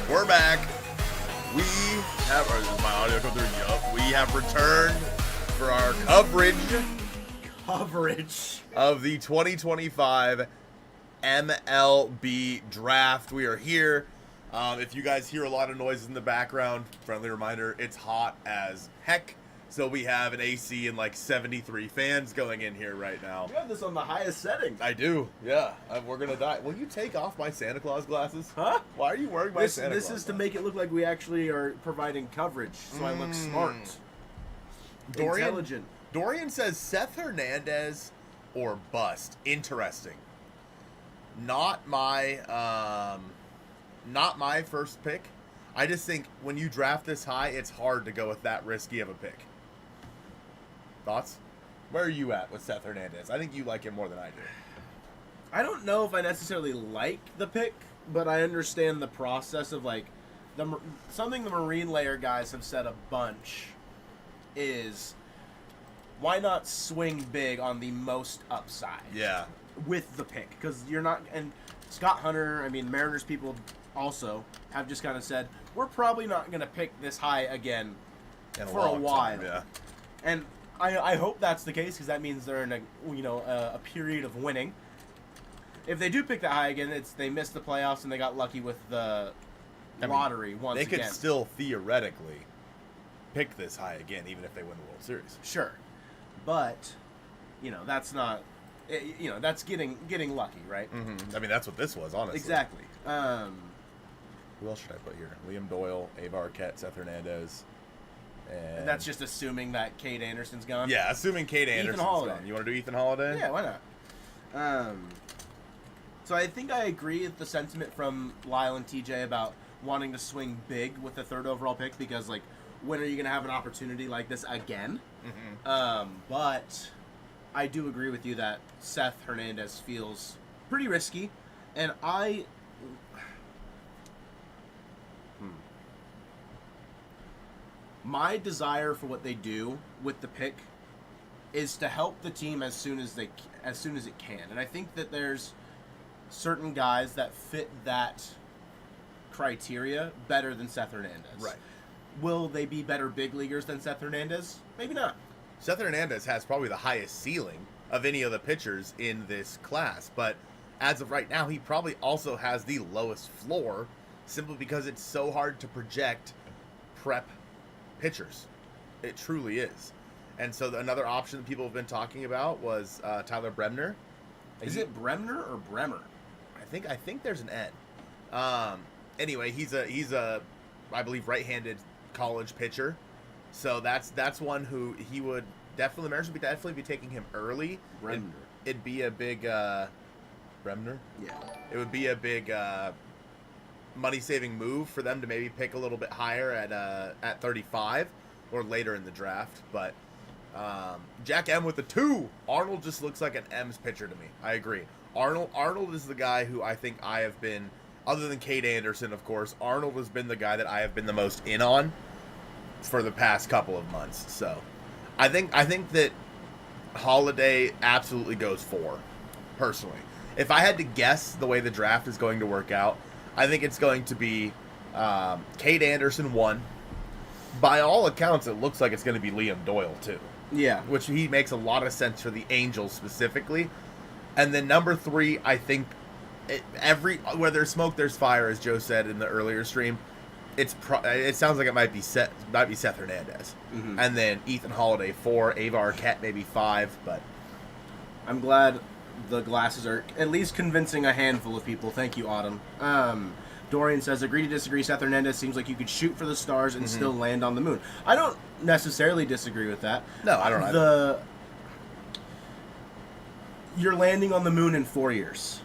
We're back. We have, or does my audio come through? Yup. We have returned for our coverage of the 2025 MLB draft. We are here. If you guys hear a lot of noises in the background, friendly reminder, it's hot as heck. So we have an AC and like 73 fans going in here right now. You have this on the highest setting. I do, yeah. We're gonna die. Will you take off my Santa Claus glasses? Huh? Why are you wearing my Santa Claus This is to make it look like we actually are providing coverage, so I look smart. Intelligent. Dorian says Seth Hernandez or bust. Interesting. Not my first pick. I just think when you draft this high, it's hard to go with that risky of a pick. Thoughts? Where are you at with Seth Hernandez? I think you like him more than I do. I don't know if I necessarily like the pick, but I understand the process of like something the Marine Layer guys have said a bunch is why not swing big on the most upside? Yeah. With the pick, because you're not, and Scott Hunter, I mean Mariners people also have just kind of said we're probably not going to pick this high again for a while. Time, yeah. And I hope that's the case because that means they're in a period of winning. If they do pick that high again, they missed the playoffs and they got lucky with the lottery once again. They could still theoretically pick this high again, even if they win the World Series. Sure, but that's not. That's getting lucky, right? Mm-hmm. I mean, that's what this was, honestly. Exactly. Who else should I put here? Liam Doyle, Abe Arquette, Seth Hernandez. And that's just assuming that Kade Anderson's gone? Yeah, assuming Kade Anderson's gone. You want to do Ethan Holiday? Yeah, why not? So I think I agree with the sentiment from Lyle and TJ about wanting to swing big with the third overall pick because, like, when are you going to have an opportunity like this again? Mm-hmm. But I do agree with you that Seth Hernandez feels pretty risky, and my desire for what they do with the pick is to help the team as soon as it can, and I think that there's certain guys that fit that criteria better than Seth Hernandez. Right. Will they be better big leaguers than Seth Hernandez? Maybe not. Seth Hernandez has probably the highest ceiling of any of the pitchers in this class, but as of right now, he probably also has the lowest floor simply because it's so hard to project prep pitchers. It truly is. And so another option that people have been talking about was Tyler Bremner. Is it Bremner or Bremer? I think there's an N. Anyway, he's a I believe right-handed college pitcher. So that's one who he would definitely, the Mariners would definitely be taking him early. Bremner. It'd be a big Bremner? Yeah. It would be a big money-saving move for them to maybe pick a little bit higher at 35 or later in the draft. But Jack M with the 2. Arnold just looks like an M's pitcher to me. I agree. Arnold is the guy who I think I have been, other than Kade Anderson, of course, Arnold has been the guy that I have been the most in on for the past couple of months. So I think that Holiday absolutely goes 4, personally. If I had to guess the way the draft is going to work out, I think it's going to be Kade Anderson 1. By all accounts, it looks like it's going to be Liam Doyle 2. Yeah. Which he makes a lot of sense for the Angels specifically. And then number 3, I think where there's smoke, there's fire, as Joe said in the earlier stream. It sounds like it might be Seth Hernandez. Mm-hmm. And then Ethan Holiday 4, Abe Arquette maybe 5, but I'm glad the glasses are at least convincing a handful of people. Thank you, Autumn. Dorian says, agree to disagree. Seth Hernandez seems like you could shoot for the stars and still land on the moon. I don't necessarily disagree with that. No, I don't either. You're landing on the moon in 4 years.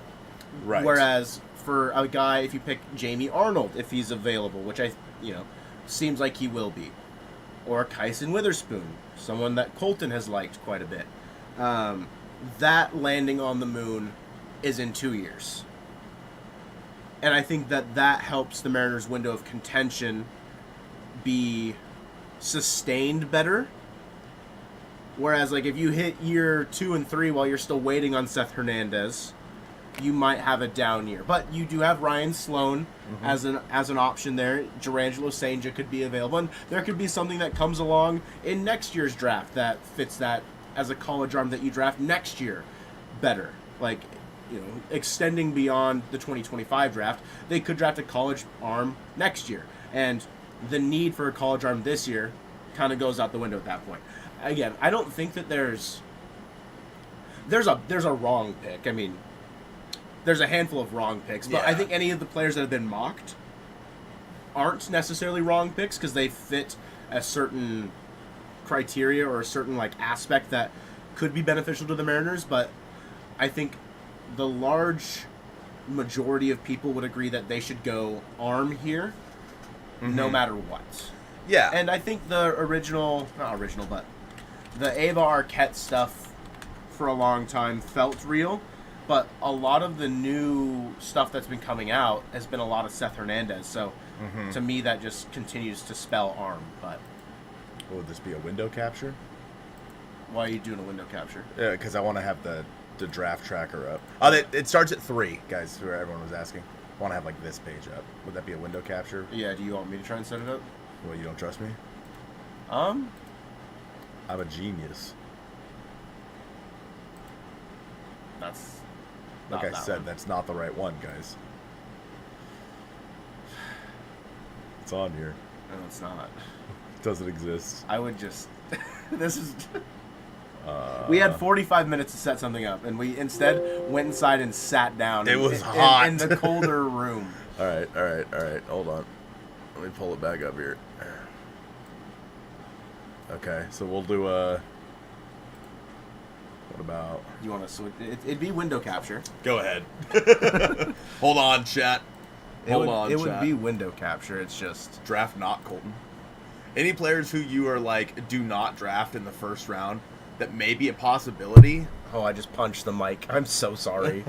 Right. Whereas for a guy, if you pick Jamie Arnold, if he's available, which seems like he will be, or Kyson Witherspoon, someone that Colton has liked quite a bit, that landing on the moon is in 2 years. And I think that helps the Mariners' window of contention be sustained better. Whereas, like, if you hit year 2 and 3 while you're still waiting on Seth Hernandez, you might have a down year. But you do have Ryan Sloan as an option there. Gerangelo Senja could be available. And there could be something that comes along in next year's draft that fits that as a college arm that you draft next year better. Like, extending beyond the 2025 draft, they could draft a college arm next year. And the need for a college arm this year kind of goes out the window at that point. Again, I don't think that there's a wrong pick. I mean, there's a handful of wrong picks, but I think any of the players that have been mocked aren't necessarily wrong picks because they fit a certain criteria or a certain aspect that could be beneficial to the Mariners. But I think the large majority of people would agree that they should go arm here, no matter what. Yeah, and I think the Ava Arquette stuff for a long time felt real. But a lot of the new stuff that's been coming out has been a lot of Seth Hernandez. So, to me, that just continues to spell arm. But would this be a window capture? Why are you doing a window capture? Yeah, because I want to have the draft tracker up. Oh, it starts at 3, guys, who everyone was asking. I want to have, this page up. Would that be a window capture? Yeah, do you want me to try and set it up? Well, you don't trust me? I'm a genius. That's... Like I said, that's not the right one, guys. It's on here. No, it's not. It doesn't exist. I would just... This is... We had 45 minutes to set something up, and we instead went inside and sat down. It was hot. In the colder room. All right. Hold on. Let me pull it back up here. Okay, so we'll do a... What about... You want to switch? It'd be window capture. Go ahead. Hold on, chat. It would be window capture. It's just... Draft not Colton. Any players who you are do not draft in the first round that may be a possibility? Oh, I just punched the mic. I'm so sorry.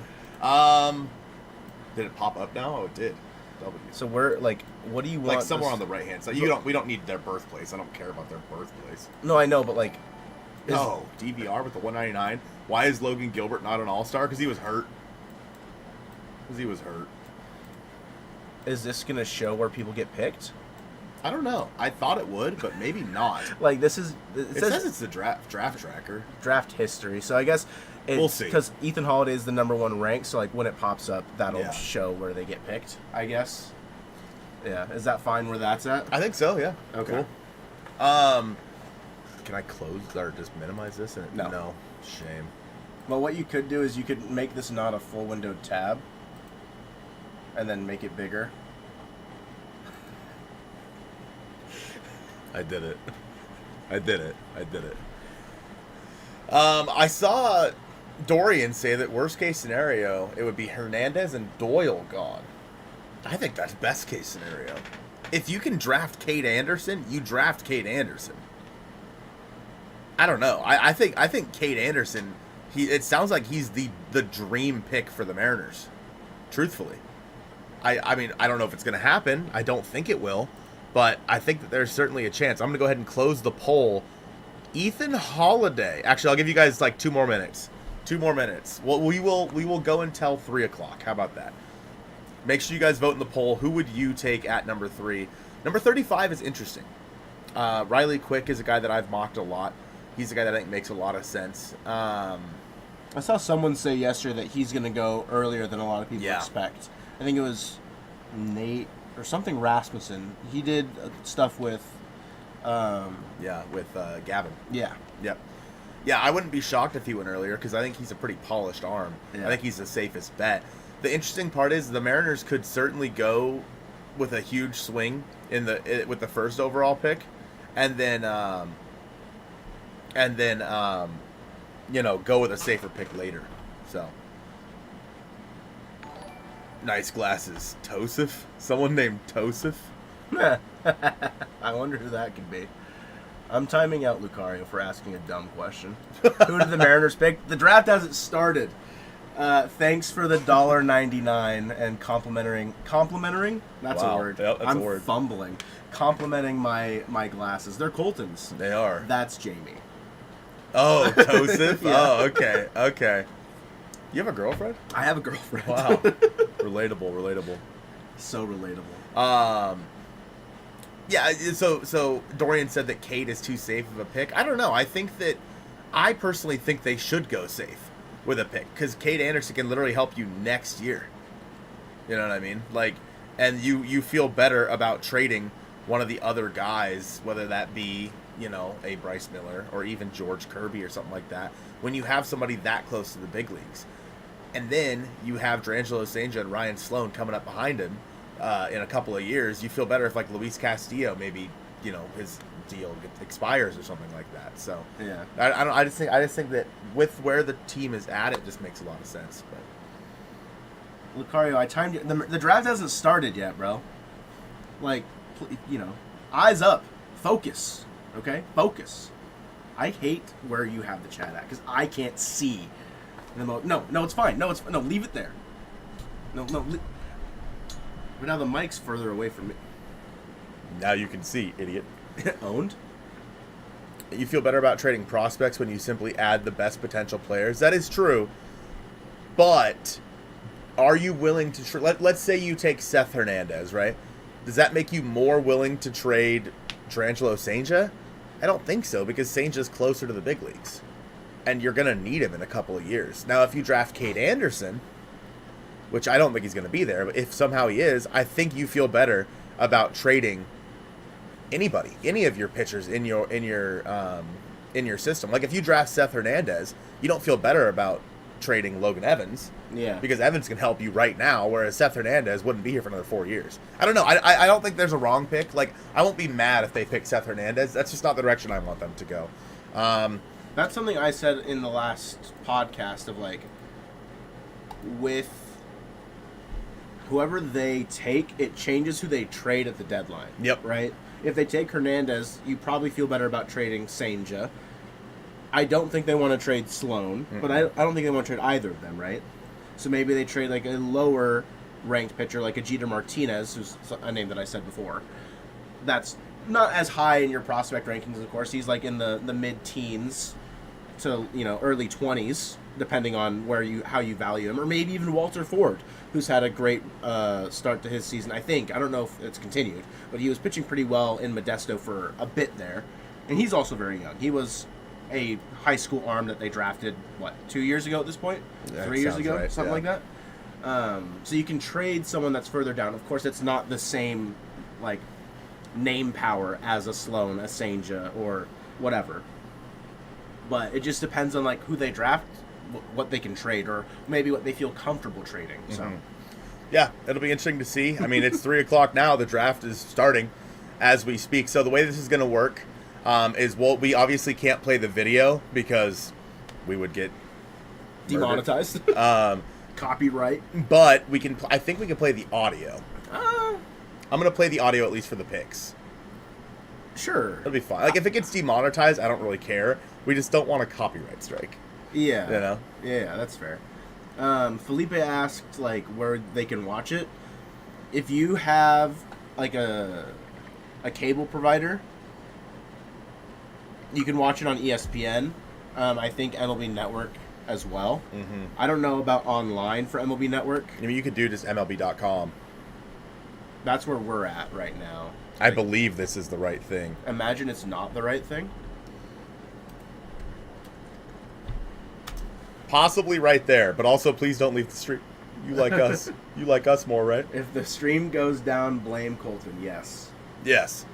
Did it pop up now? Oh, it did. W. So we're what do you want? Somewhere on the right hand side. We don't need their birthplace. I don't care about their birthplace. No, I know, but No, DVR with the 199. Why is Logan Gilbert not an all-star? Because he was hurt. Is this going to show where people get picked? I don't know. I thought it would, but maybe not. This is... It says it's the draft tracker. Draft history. So I guess... We'll see. Because Ethan Holiday is the #1 rank, so when it pops up, that'll show where they get picked, I guess. Yeah. Is that fine where that's at? I think so, yeah. Okay. Cool. Can I close or just minimize this? No. Shame. Well, what you could do is you could make this not a full window tab and then make it bigger. I did it. I saw Dorian say that worst case scenario, it would be Hernandez and Doyle gone. I think that's best case scenario. If you can draft Kade Anderson, you draft Kade Anderson. I don't know. I think Kade Anderson, it sounds like he's the dream pick for the Mariners. Truthfully. I mean, I don't know if it's going to happen. I don't think it will. But I think that there's certainly a chance. I'm going to go ahead and close the poll. Ethan Holiday. Actually, I'll give you guys 2 more minutes. 2 more minutes. Well, we will go until 3 o'clock. How about that? Make sure you guys vote in the poll. Who would you take at number 3? Number 35 is interesting. Riley Quick is a guy that I've mocked a lot. He's a guy that I think makes a lot of sense. I saw someone say yesterday that he's going to go earlier than a lot of people expect. I think it was Nate or something Rasmussen. He did stuff with... Gavin. Yeah. Yep. Yeah, I wouldn't be shocked if he went earlier because I think he's a pretty polished arm. Yeah. I think he's the safest bet. The interesting part is the Mariners could certainly go with a huge swing with the first overall pick, and then go with a safer pick later. So nice glasses, Tosif. Someone named Tosif. I wonder who that could be. I'm timing out Lucario for asking a dumb question. Who did the Mariners pick? The draft hasn't started. Thanks for the $1.99 and complimenting? That's a word. Yep, that's I'm a word. Fumbling. Complimenting my glasses. They're Colton's. They are. That's Jamie. Oh, Tosif? Yeah. Oh, okay. You have a girlfriend? I have a girlfriend. Wow. Relatable. So relatable. Yeah, so Dorian said that Kade is too safe of a pick. I don't know. I personally think they should go safe with a pick because Kade Anderson can literally help you next year. You know what I mean? Like, and you feel better about trading one of the other guys, whether that be, you know, a Bryce Miller or even George Kirby or something like that, when you have somebody that close to the big leagues. And then you have D'Angelo Sainja and Ryan Sloan coming up behind him in a couple of years. You feel better if, like, Luis Castillo, maybe, you know, his deal expires or something like that. So yeah, I just think that with where the team is at, it just makes a lot of sense. But Lucario, I timed it. The draft hasn't started yet, bro. Like, you know, eyes up, focus. Okay, focus. I hate where you have the chat at because I can't see. No, it's fine. No, leave it there. No. But now the mic's further away from me. Now you can see, idiot. Owned. You feel better about trading prospects when you simply add the best potential players. That is true. But are you willing to let's say you take Seth Hernandez, right? Does that make you more willing to trade D'Angelo Sainja? I don't think so, because Sainja's closer to the big leagues. And you're going to need him in a couple of years. Now, if you draft Kade Anderson, which I don't think he's going to be there, but if somehow he is, I think you feel better about trading anybody, any of your pitchers in your system. Like, if you draft Seth Hernandez, you don't feel better about trading Logan Evans. Yeah. Because Evans can help you right now, whereas Seth Hernandez wouldn't be here for another 4 years. I don't know. I don't think there's a wrong pick. Like, I won't be mad if they pick Seth Hernandez. That's just not the direction I want them to go. That's something I said in the last podcast of, like, with whoever they take, it changes who they trade at the deadline. Yep. Right? If they take Hernandez, you probably feel better about trading Sainja. I don't think they want to trade Sloan, but I don't think they want to trade either of them, right? So maybe they trade, like, a lower-ranked pitcher, like a Jeter Martinez, who's a name that I said before. That's not as high in your prospect rankings, of course. He's, like, in the mid-teens to, you know, early 20s, depending on how you value him. Or maybe even Walter Ford, who's had a great start to his season, I think. I don't know if it's continued, but he was pitching pretty well in Modesto for a bit there. And he's also very young. He was a high school arm that they drafted, 2 years ago at this point? Yeah, 3 years ago? right, Something like that? So you can trade someone that's further down. Of course, it's not the same, like, name power as a Sloan, a Sainja, or whatever. But it just depends on, like, who they draft, what they can trade, or maybe what they feel comfortable trading. So, yeah, it'll be interesting to see. I mean, it's 3 o'clock now. The draft is starting as we speak. So the way this is going to work is we obviously can't play the video because we would get demonetized. Copyright. But I think we can play the audio. I'm going to play the audio at least for the picks. Sure. It'll be fine. Like, if it gets demonetized, I don't really care. We just don't want a copyright strike. Yeah. You know? Yeah, that's fair. Felipe asked, like, where they can watch it. If you have, like, a cable provider, you can watch it on ESPN. I think MLB Network as well. I don't know about online for MLB Network. I mean, you could do just MLB.com. That's where we're at right now. I believe this is the right thing. Imagine it's not the right thing. Possibly right there, but also please don't leave the stream. You like us. You like us more, right? If the stream goes down, blame Colton. Yes. Yes.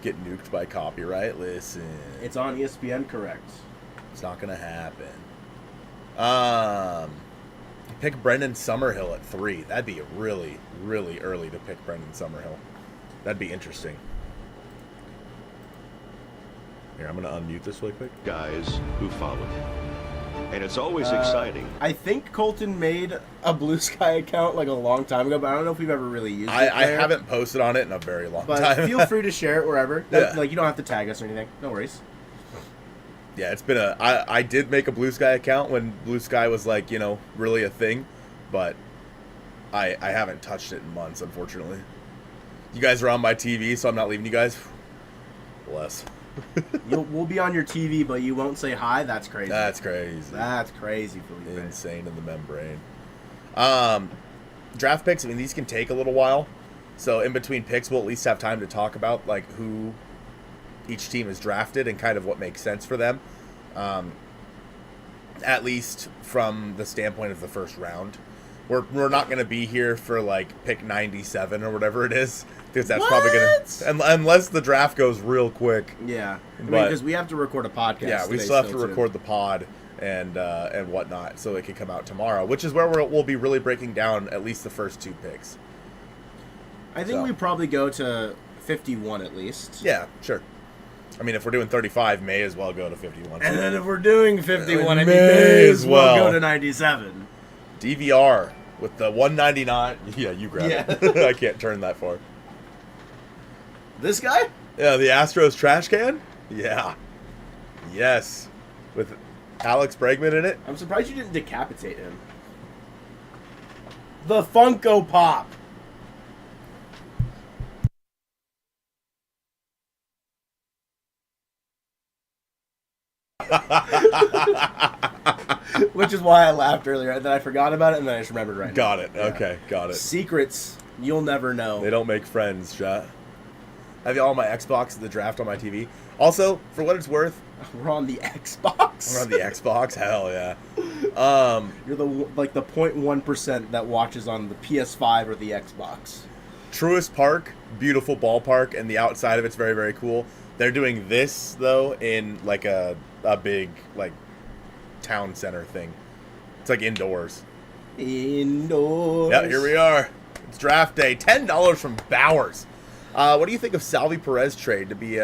Get nuked by copyright. Listen. It's on ESPN, correct. It's not going to happen. Pick Brendan Summerhill at 3. That'd be really, really early to pick Brendan Summerhill. That'd be interesting. Here, I'm going to unmute this really quick. Guys who follow him. And it's always exciting. I think Colton made a Blue Sky account like a long time ago, but I don't know if we've ever really used it. I haven't posted on it in a very long but time. Feel free to share it wherever. Yeah. Like, you don't have to tag us or anything. No worries. Yeah, it's been I did make a Blue Sky account when Blue Sky was, like, you know, really a thing, but I haven't touched it in months, unfortunately. You guys are on my TV, so I'm not leaving you guys. Bless. We'll be on your TV, but you won't say hi? That's crazy. That's crazy. That's crazy, Bleav. Insane in the membrane. Draft picks, I mean, these can take a little while. So in between picks, we'll at least have time to talk about like who each team has drafted and kind of what makes sense for them. At least from the standpoint of the first round. We're not going to be here for like pick 97 or whatever it is, because that's probably going to, unless the draft goes real quick. Yeah, because we have to record a podcast. Yeah, we still have to record the pod and whatnot, so it can come out tomorrow, which is where we'll be really breaking down at least the first 2 picks. I think we probably go to 51 at least. Yeah, sure. I mean, if we're doing 35, may as well go to 51. And then if we're doing 51, I mean, may as well go to 97. DVR with the 199. Yeah, you grab it. I can't turn that far. This guy? Yeah, the Astros trash can? Yeah. Yes. With Alex Bregman in it? I'm surprised you didn't decapitate him. The Funko Pop. Which is why I laughed earlier. Then I forgot about it, and then I just remembered right now. Got it. Yeah. Okay, got it. Secrets you'll never know. They don't make friends, chat. I have all my Xbox, the draft on my TV. Also, for what it's worth, we're on the Xbox. We're on the Xbox. Hell yeah. You're the 0.1% that watches on the PS5 or the Xbox. Truist Park, beautiful ballpark, and the outside of it's very, very cool. They're doing this though in like a big like town center thing. It's like indoors. Indoors. Yeah, here we are. It's draft day. $10 from Bowers. What do you think of Salvi Perez trade to be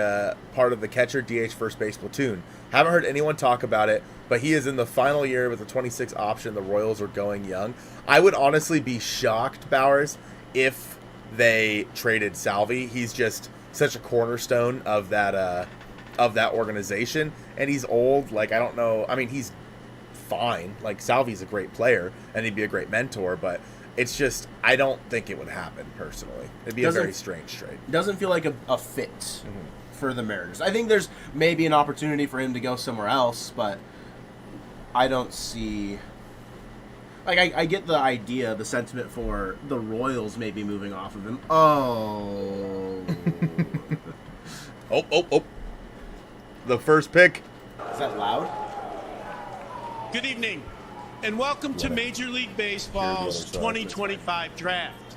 part of the catcher DH first base platoon? Haven't heard anyone talk about it, but he is in the final year with a 26 option. The Royals are going young. I would honestly be shocked, Bowers, if they traded Salvi. He's just such a cornerstone of that organization, and he's old. Like, I don't know. I mean, he's fine. Like, Salvi's a great player, and he'd be a great mentor, but it's just, I don't think it would happen, personally. It'd be a very strange trade. Doesn't feel like a fit for the Mariners. I think there's maybe an opportunity for him to go somewhere else, but I don't see... Like, I get the idea, the sentiment for the Royals maybe moving off of him. Oh. Oh. The first pick. Is that loud? Good evening, and welcome to Major League Baseball's 2025 draft.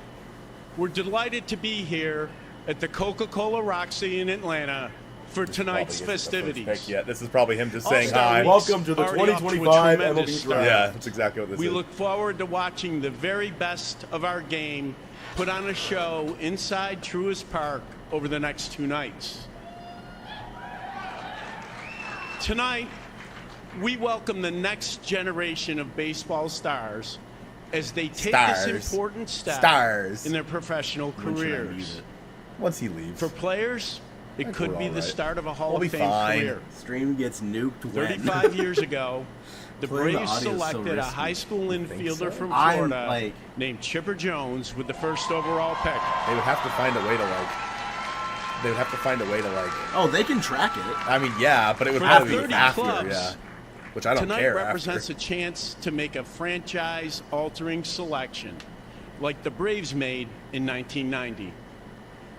We're delighted to be here at the Coca-Cola Roxy in Atlanta for tonight's festivities. Yeah, this is probably him just saying hi. Welcome to the 2025 MLB draft. Yeah, that's exactly what this is. We look forward to watching the very best of our game put on a show inside Truist Park over the next 2 nights. Tonight, we welcome the next generation of baseball stars as they take this important step in their professional careers. Once he leaves. For players, it could be the start of a Hall of Fame career. Stream gets nuked when. 35 years ago, the Braves selected a high school infielder from Florida named Chipper Jones with the first overall pick. They would have to find a way to Oh, they can track it. I mean, yeah, but it would probably be after, yeah. Which I don't care. Tonight represents a chance to make a franchise-altering selection, like the Braves made in 1990.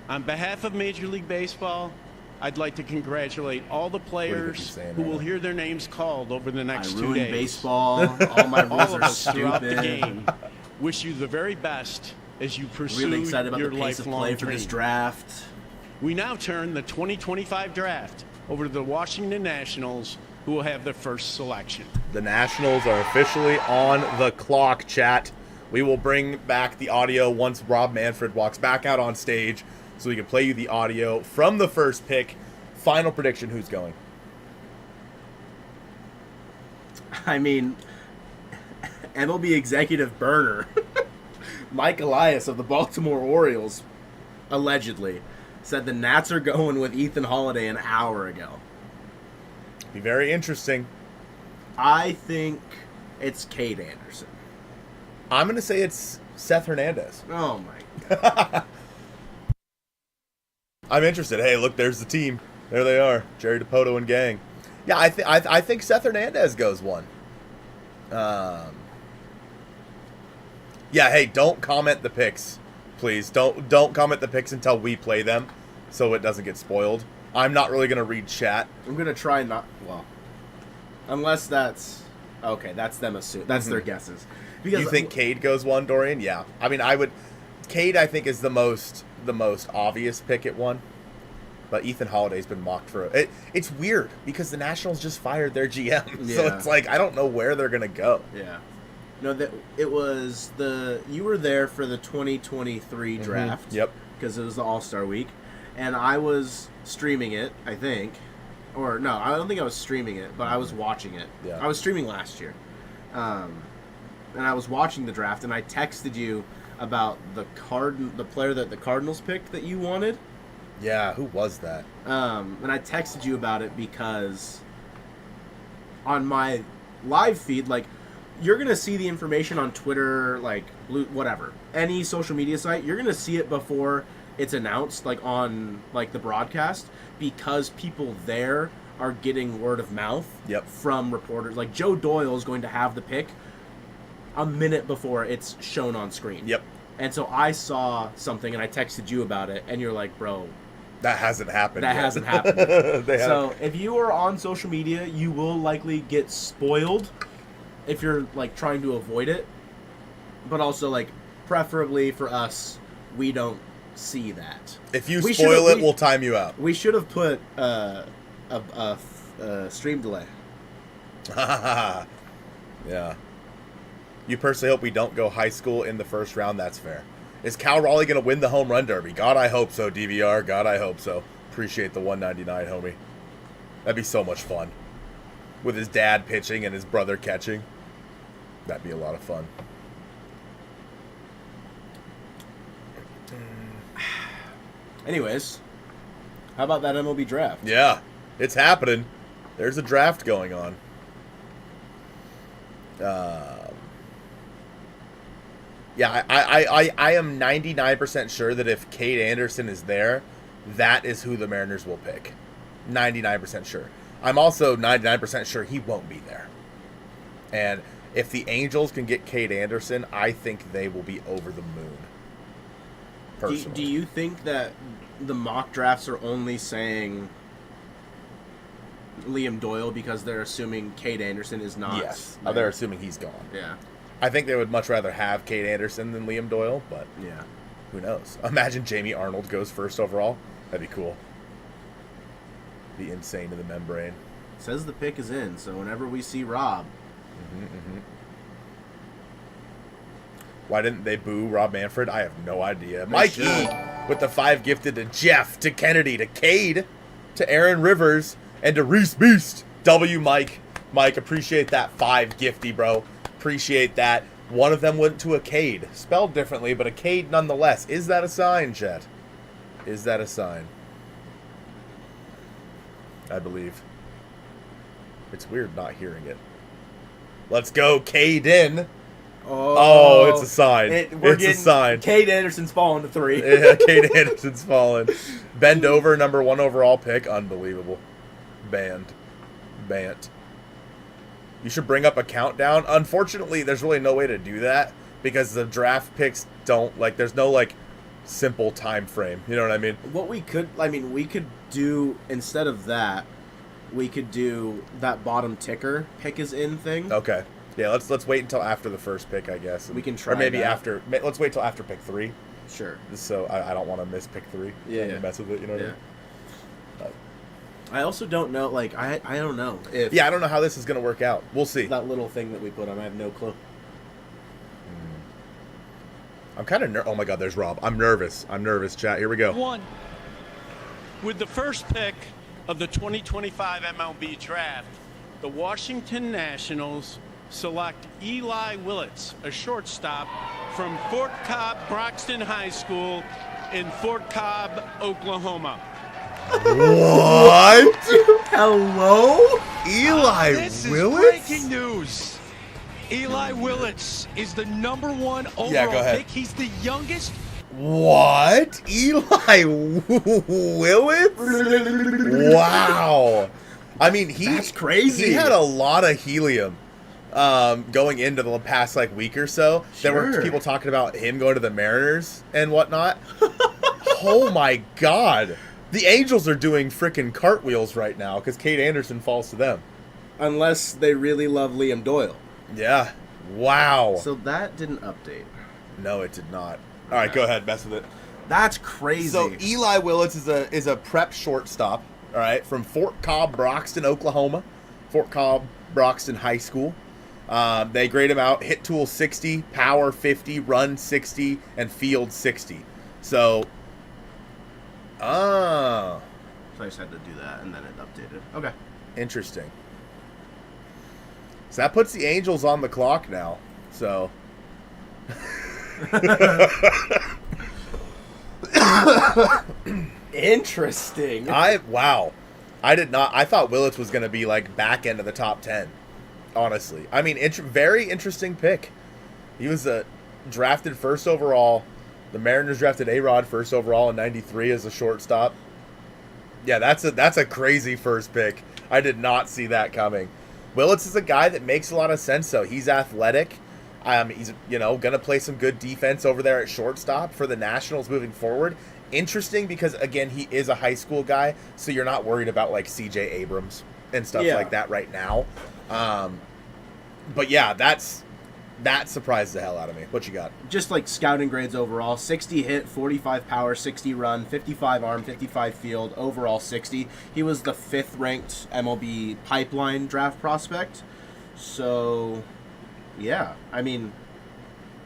On behalf of Major League Baseball, I'd like to congratulate all the players who will hear their names called over the next 2 days. Baseball. All my rules all of are us throughout the stupid. game wish you the very best as you pursue Really excited about your the pace of lifelong play for dream. this draft. We now turn the 2025 draft over to the Washington Nationals, who will have their first selection. The Nationals are officially on the clock, chat. We will bring back the audio once Rob Manfred walks back out on stage so we can play you the audio from the first pick. Final prediction, who's going? I mean, MLB executive burner Mike Elias of the Baltimore Orioles, allegedly, said the Nats are going with Ethan Holiday an hour ago. Be very interesting. I think it's Kade Anderson. I'm going to say it's Seth Hernandez. Oh, my God. I'm interested. Hey, look, there's the team. There they are, Jerry DiPoto and gang. Yeah, I think Seth Hernandez goes 1. Yeah, hey, don't comment the picks, please. Don't comment the picks until we play them, so it doesn't get spoiled. I'm not really gonna read chat. I'm gonna try not. Well, unless that's okay. That's them assume. That's their guesses. Because You think Kade goes 1, Dorian? Yeah. I mean, I would. Kade, I think, is the most obvious pick at 1. But Ethan Holliday's been mocked for it. It's weird because the Nationals just fired their GM, so Yeah. it's like I don't know where they're gonna go. Yeah. No, it was you were there for the 2023 draft. Yep. Because it was the All-Star week, and I was streaming it. I think, or no, I don't think I was streaming it, but I was watching it. Yeah. I was streaming last year, and I was watching the draft, and I texted you about the player that the Cardinals picked that you wanted. Yeah, who was that? And I texted you about it because on my live feed, like, you're going to see the information on Twitter, like, whatever, any social media site, you're going to see it before it's announced, like, on, like, the broadcast, because people there are getting word of mouth from reporters. Like, Joe Doyle is going to have the pick a minute before it's shown on screen. Yep. And so I saw something, and I texted you about it, and you're like, bro... That hasn't happened That yet. hasn't happened. So if you are on social media, you will likely get spoiled if you're like trying to avoid it. But also, like, preferably for us, we don't see that. If you spoil it, we'll time you out. We should have put a stream delay. Yeah. You personally hope we don't go high school in the first round. That's fair. Is Cal Raleigh going to win the home run derby? God, I hope so, DVR. God, I hope so. Appreciate the 199, homie. That'd be so much fun. With his dad pitching and his brother catching. That'd be a lot of fun. Anyways, how about that MLB draft? Yeah, it's happening. There's a draft going on. Yeah, I am 99% sure that if Kade Anderson is there, that is who the Mariners will pick. 99% sure. I'm also 99% sure he won't be there. And if the Angels can get Kade Anderson, I think they will be over the moon. Personally. Do you think that the mock drafts are only saying Liam Doyle because they're assuming Kade Anderson is not? Yes. They're assuming he's gone. Yeah. I think they would much rather have Kade Anderson than Liam Doyle, but yeah, who knows? Imagine Jamie Arnold goes first overall. That'd be cool. Be insane to the membrane. Says the pick is in, so whenever we see Rob. Why didn't they boo Rob Manfred? I have no idea. Mike E with the 5 gifted to Jeff, to Kennedy, to Cade, to Aaron Rivers, and to Reese Beast. W, Mike. Mike, appreciate that 5 gifty, bro. Appreciate that. One of them went to a Cade. Spelled differently, but a Cade nonetheless. Is that a sign, Chet? Is that a sign? I believe. It's weird not hearing it. Let's go, Cade in. Oh, it's a sign. It's a sign. Kade Anderson's fallen to 3. Yeah, Kade Anderson's fallen. Bend over, number 1 overall pick. Unbelievable. Banned. You should bring up a countdown. Unfortunately, there's really no way to do that because the draft picks don't, like, there's no, like, simple time frame. You know what I mean? What we could do, instead of that, we could do that bottom ticker pick is in thing. Okay. Yeah, let's wait until after the first pick, I guess. We can try Or maybe that. after, let's wait till after pick 3. Sure. So I don't want to miss pick 3. Yeah. Mess with it, you know what I mean? I also don't know, like, I don't know if... Yeah, I don't know how this is going to work out. We'll see. That little thing that we put on, I have no clue. I'm kind of oh my God, there's Rob. I'm nervous, chat. Here we go. 1. With the first pick of the 2025 MLB draft, the Washington Nationals select Eli Willits, a shortstop from Fort Cobb Broxton High School in Fort Cobb, Oklahoma. What? Hello? Eli This is Willits? breaking news. Eli Willits is the number 1 overall Yeah, go ahead. pick. He's the youngest What? Eli Willits? Wow. I mean, That's crazy. He had a lot of helium going into the past like week or so. There were Sure. people talking about him going to the Mariners and whatnot. Oh my God. The Angels are doing freaking cartwheels right now because Kade Anderson falls to them. Unless they really love Liam Doyle. Yeah. Wow. So that didn't update. No, it did not. All right, go ahead, mess with it. That's crazy. So Eli Willits is a prep shortstop, all right, from Fort Cobb, Broxton, Oklahoma. Fort Cobb, Broxton High School. They grade him out, hit tool 60, power 50, run 60, and field 60. So, So I just had to do that, and then it updated. Okay. interesting. So that puts the Angels on the clock now. So. Interesting. Wow. I did not. I thought Willits was going to be like back end of the top 10. Honestly, I mean, very interesting pick. He was drafted first overall. The Mariners drafted A-Rod first overall in '93 as a shortstop. Yeah, that's a crazy first pick. I did not see that coming. Willits is a guy that makes a lot of sense, though. He's athletic. He's gonna play some good defense over there at shortstop for the Nationals moving forward. Interesting because again, he is a high school guy, so you're not worried about like C.J. Abrams and stuff like that right now. But yeah, that surprised the hell out of me. What you got? Just like scouting grades overall, 60 hit, 45 power, 60 run, 55 arm, 55 field, overall 60. He was the 5th ranked MLB pipeline draft prospect. So, yeah, I mean,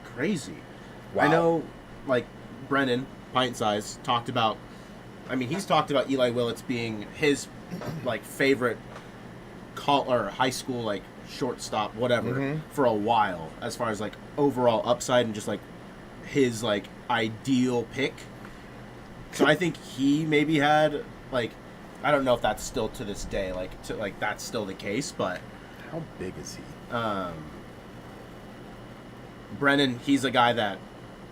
crazy. Wow. I know, like, Brennan, Pint Size, talked about, he's talked about Eli Willits being his, like, favorite high school, like, shortstop, whatever, for a while, as far as like overall upside and just like his like ideal pick. So I think he maybe had like, I don't know if that's still to this day, like that's still the case, but How big is he? Brennan, he's a guy that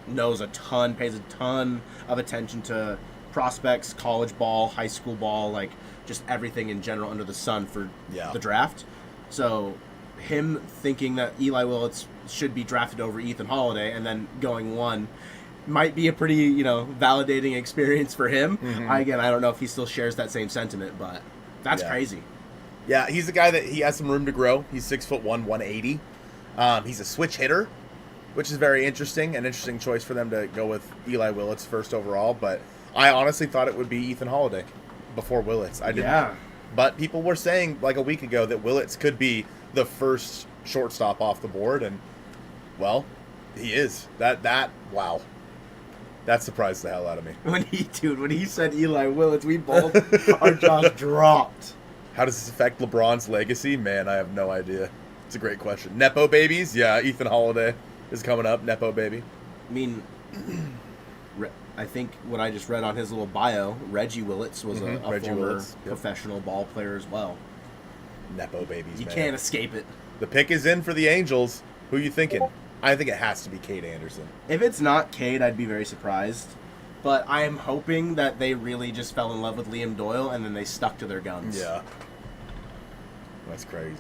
knows a ton, pays a ton of attention to prospects, college ball, high school ball, like just everything in general under the sun for the draft. So him thinking that Eli Willits should be drafted over Ethan Holiday and then going 1 might be a pretty, validating experience for him. I don't know if he still shares that same sentiment, but that's crazy. Yeah, he's a guy that he has some room to grow. He's 6'1", 180. He's a switch hitter, which is very interesting. An interesting choice for them to go with Eli Willits first overall, but I honestly thought it would be Ethan Holiday before Willits. I didn't. Yeah. But people were saying like a week ago that Willits could be the first shortstop off the board, and well, he is. Wow. That surprised the hell out of me. When he said Eli Willits, we both our jaws dropped. How does this affect LeBron's legacy? Man, I have no idea. It's a great question. Nepo babies? Yeah, Ethan Holiday is coming up. Nepo baby. I mean, I think what I just read on his little bio, Reggie Willits was a former professional ball player as well. Nepo babies, You man. can't escape it. The pick is in for the Angels. Who you thinking? I think it has to be Kade Anderson. If it's not Kade, I'd be very surprised. But I am hoping that they really just fell in love with Liam Doyle and then they stuck to their guns. Yeah. That's crazy.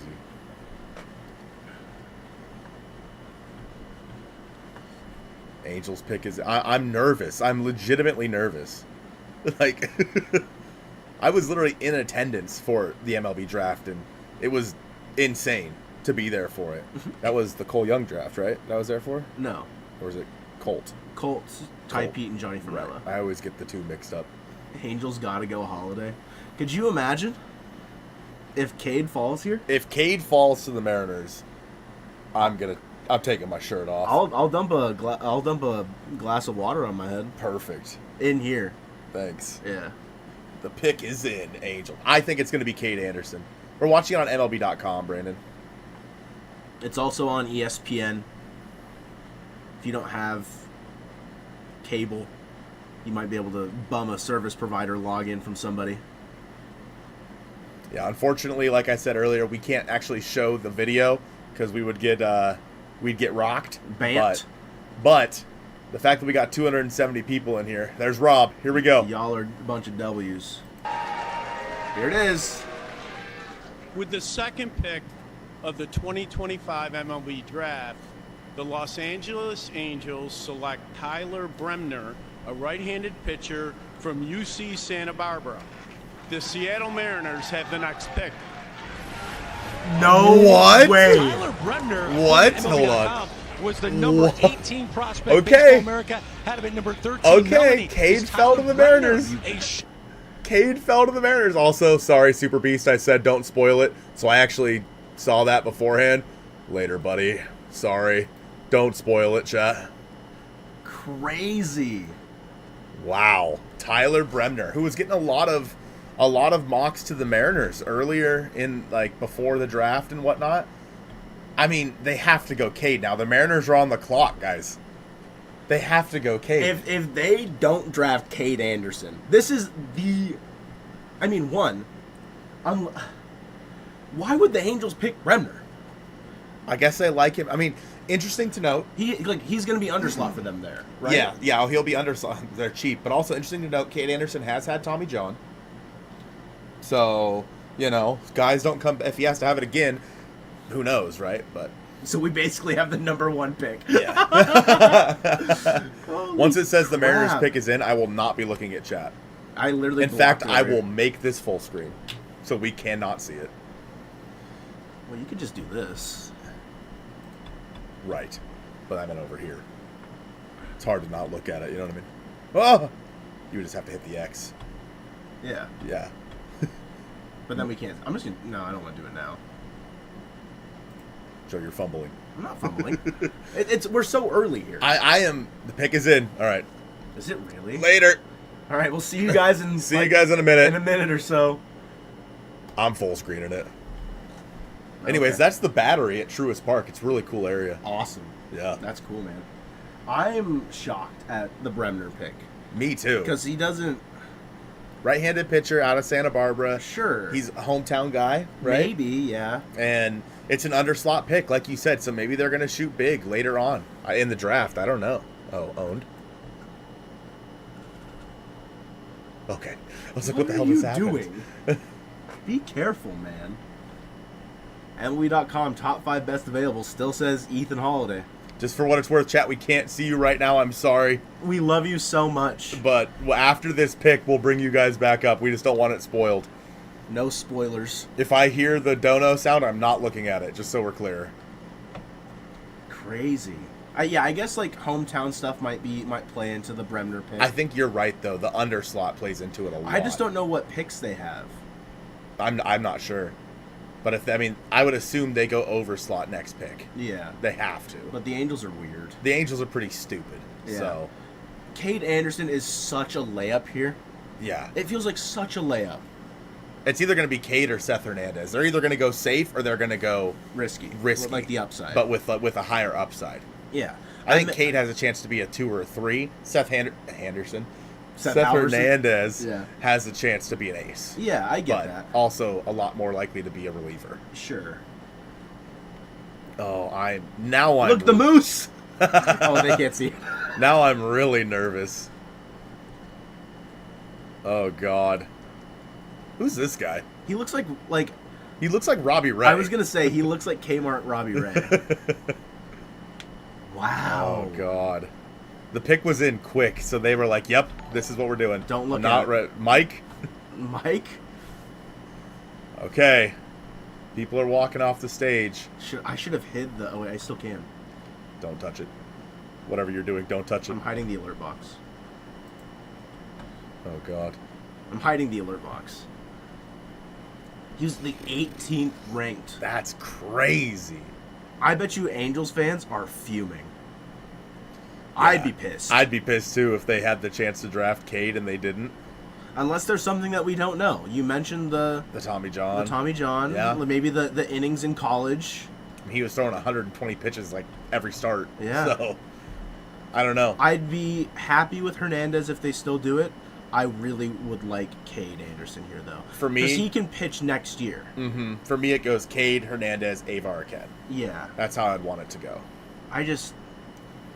Angels pick is... I'm nervous. I'm legitimately nervous. Like, I was literally in attendance for the MLB draft, and it was insane to be there for it. That was the Cole Young draft, right? That was there for? No. Or is it Colt? Colts, Ty Pete, and Johnny Farella. I always get the two mixed up. Angels gotta go Holiday. Could you imagine if Cade falls here? If Cade falls to the Mariners, I'm taking my shirt off. I'll dump a glass of water on my head. Perfect. In here. Thanks. Yeah. The pick is in, Angel. I think it's going to be Kade Anderson. We're watching it on MLB.com, Brandon. It's also on ESPN. If you don't have cable, you might be able to bum a service provider login from somebody. Yeah, unfortunately, like I said earlier, we can't actually show the video because we would get we'd get rocked. Banned. But The fact that we got 270 people in here. There's Rob. Here we go. Y'all are a bunch of W's. Here it is. With the second pick of the 2025 MLB Draft, the Los Angeles Angels select Tyler Bremner, a right-handed pitcher from UC Santa Barbara. The Seattle Mariners have the next pick. No What? way. Tyler Bremner. What? MLB Hold on. .com was the number 18 prospect. Okay. Baseball America had him at number 13. Okay, Melanie, Cade is fell to Tyler the Mariners. Bremner Cade fell to the Mariners. Also, sorry, Super Beast, I said don't spoil it. So I actually saw that beforehand. Later, buddy. Sorry. Don't spoil it, chat. Crazy. Wow. Tyler Bremner, who was getting a lot of mocks to the Mariners earlier in, like, before the draft and whatnot. I mean, they have to go Cade now. The Mariners are on the clock, guys. They have to go Cade. If they don't draft Kade Anderson, this is the... I mean, why would the Angels pick Bremner? I guess they like him. I mean, interesting to note. He's going to be underslot for them there, right? Yeah, he'll be underslot. They're cheap. But also interesting to note, Kade Anderson has had Tommy John. So, guys don't come... If he has to have it again, who knows, right? But... So we basically have the number 1 pick. Yeah. Once it says the Mariners crap. pick is in, I will not be looking at chat. I literally In fact, blocked I it. will make this full screen so we cannot see it. Well, you could just do this. Right. But I meant over here. It's hard to not look at it, you know what I mean? Oh! You would just have to hit the X. Yeah. Yeah. But then we can't. I'm just going to... No, I don't want to do it now. So you're fumbling. I'm not fumbling. We're so early here. I am... The pick is in. All right. Is it really? Later. All right, we'll see you guys in... See you guys in a minute. In a minute or so. I'm full screening it. Anyways, Okay. that's the Battery at Truist Park. It's a really cool area. Awesome. Yeah. That's cool, man. I'm shocked at the Bremner pick. Me too. Because he doesn't... Right-handed pitcher out of Santa Barbara. Sure. He's a hometown guy, right? Maybe, yeah. And it's an underslot pick, like you said. So maybe they're going to shoot big later on in the draft. I don't know. Oh, owned. Okay. I was like, what the hell just happened? What are you doing? Be careful, man. MLB.com top 5 best available still says Ethan Holiday. Just for what it's worth, chat, we can't see you right now. I'm sorry. We love you so much. But after this pick, we'll bring you guys back up. We just don't want it spoiled. No spoilers. If I hear the dono sound, I'm not looking at it, just so we're clear. Crazy. I guess like hometown stuff might play into the Bremner pick. I think you're right, though. The underslot plays into it a lot. I just don't know what picks they have. I'm not sure. But I would assume they go over slot next pick. Yeah. They have to. But the Angels are weird. The Angels are pretty stupid. Yeah. So, Kade Anderson is such a layup here. yeah. It feels like such a layup. It's either going to be Cade or Seth Hernandez. They're either going to go safe or they're going to go Risky. risky. With, like the upside. But with a higher upside. yeah. I think Cade has a chance to be a 2 or a 3. Seth Halverson. Hernandez Yeah. has a chance to be an ace. Yeah, I get But that. also a lot more likely to be a reliever. Sure. Oh, I'm Look, the moose! Oh, they can't see it. Now I'm really nervous. Oh God. Who's this guy? He looks like He looks like Robbie Ray. I was gonna say he looks like Kmart Robbie Ray. Wow. Oh God. The pick was in quick, so they were like, "Yep, this is what we're doing." Don't look Not at it. Mike. Mike? Okay. People are walking off the stage. I should have hid the... Oh, wait, I still can. Don't touch it. Whatever you're doing, don't touch it. I'm hiding the alert box. Oh God. I'm hiding the alert box. He was the 18th ranked. That's crazy. I bet you Angels fans are fuming. Yeah. I'd be pissed. I'd be pissed too if they had the chance to draft Cade and they didn't. Unless there's something that we don't know. You mentioned the Tommy John. Tommy John. Yeah. Maybe the innings in college. He was throwing 120 pitches like every start. Yeah. So I don't know. I'd be happy with Hernandez if they still do it. I really would like Kade Anderson here, though. For me- because he can pitch next year. Mm-hmm. For me, it goes Cade, Hernandez, Avar Arquette. Yeah. That's how I'd want it to go. I just...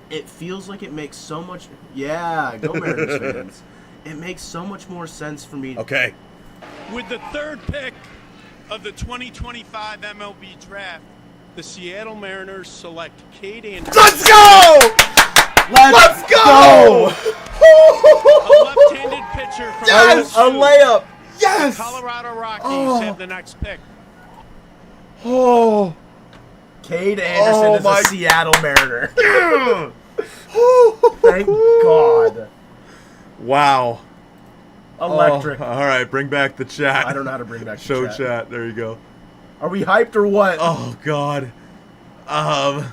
it feels like it makes so much. Yeah, go Mariners fans. It makes so much more sense for me. Okay. With the third pick of the 2025 MLB draft, the Seattle Mariners select Kade Anderson. Let's go! Let's go! A left-handed pitcher from Yes! LSU. A layup. Yes! Colorado Rockies have the next pick. Oh. Cade Anderson Oh is my- a Seattle Mariner. Thank God. Wow. Electric. Oh, all right, bring back the chat. I don't know how to bring back the Show chat. chat. There you go. Are we hyped or what? Oh God. Oh.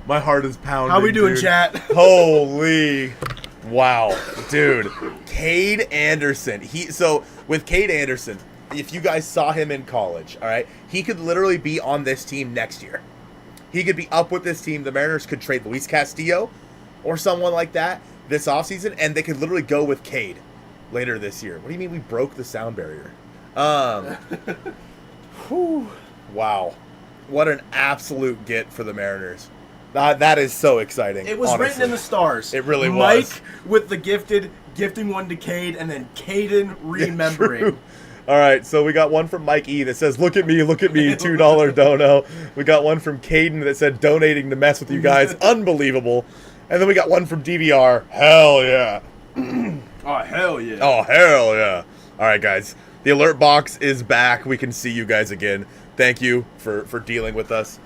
My heart is pounding. How we doing, dude. chat? Holy. Wow, dude. Kade Anderson. So with Kade Anderson, if you guys saw him in college, all right, he could literally be on this team next year. He could be up with this team. The Mariners could trade Luis Castillo or someone like that this offseason, and they could literally go with Cade later this year. What do you mean we broke the sound barrier? Whew. Wow. What an absolute get for the Mariners. That is so exciting. It was honestly. written in the stars. It really Mike was. with the gifting one to Cade, and then Caden remembering. True. All right, so we got one from Mike E that says, look at me, $2 dono. We got one from Caden that said, donating to mess with you guys. Unbelievable. And then we got one from DVR. Hell yeah. Oh, hell yeah. Oh, hell yeah. All right, guys. The alert box is back. We can see you guys again. Thank you for dealing with us.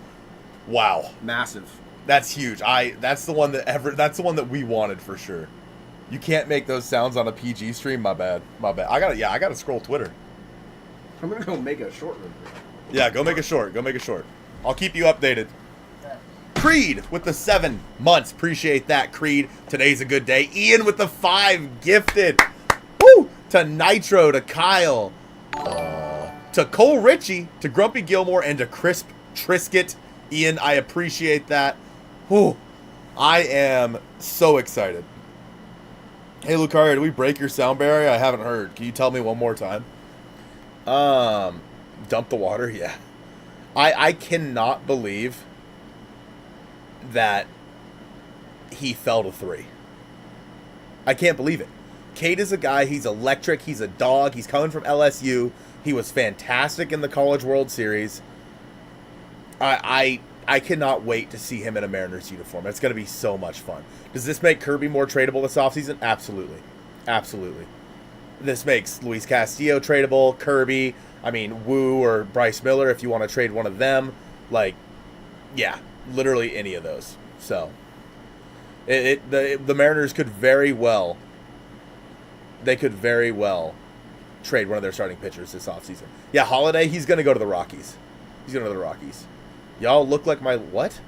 Wow. Massive. That's huge. That's the one that we wanted for sure. You can't make those sounds on a PG stream. My bad. I gotta scroll Twitter. I'm going to go make a short one. Yeah, go make a short. I'll keep you updated. Creed with the 7 months. Appreciate that, Creed. Today's a good day. Ian with the 5 gifted. Woo! To Nitro, to Kyle, to Cole Ritchie, to Grumpy Gilmore, and to Crisp Trisket. Ian, I appreciate that. Whew. I am so excited. Hey, Lucario, did we break your sound barrier? I haven't heard. Can you tell me one more time? Dump the water? Yeah. I cannot believe that he fell to 3. I can't believe it. Cade is a guy, he's electric, he's a dog, he's coming from LSU. He was fantastic in the College World Series. I cannot wait to see him in a Mariners uniform. It's going to be so much fun. Does this make Kirby more tradable this offseason? Absolutely. Absolutely. This makes Luis Castillo tradable, Kirby, Wu or Bryce Miller if you want to trade one of them. Yeah, literally any of those. So, the Mariners could very well, trade one of their starting pitchers this offseason. Yeah, Holiday, he's going to go to the Rockies. Y'all look like my what?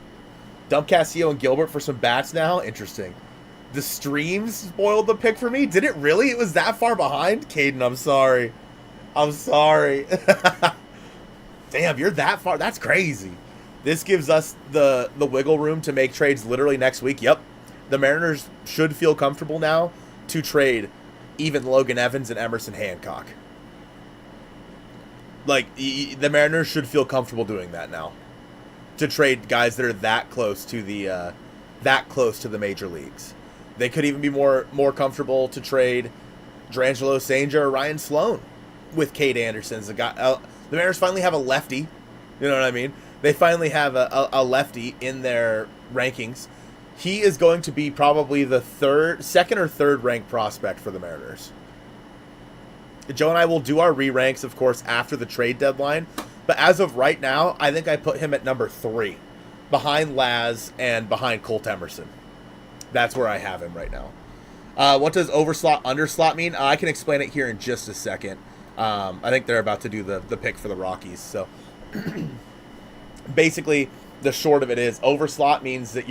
Dump Castillo and Gilbert for some bats now? Interesting. The streams spoiled the pick for me? Did it really? It was that far behind? Caden, I'm sorry. Damn, you're that far. That's crazy. This gives us the wiggle room to make trades literally next week. Yep. The Mariners should feel comfortable now to trade even Logan Evans and Emerson Hancock. The Mariners should feel comfortable doing that now. To trade guys that are that close to the major leagues. They could even be more comfortable to trade Drangelo Sanger or Ryan Sloan with Cade Anderson as a guy. The Mariners finally have a lefty. You know what I mean? They finally have a lefty in their rankings. He is going to be probably the second or third ranked prospect for the Mariners. Joe and I will do our re-ranks, of course, after the trade deadline. But as of right now, I think I put him at number 3, behind Laz and behind Colt Emerson. That's where I have him right now. What does overslot, underslot mean? I can explain it here in just a second. I think they're about to do the pick for the Rockies. So basically, the short of it is overslot means that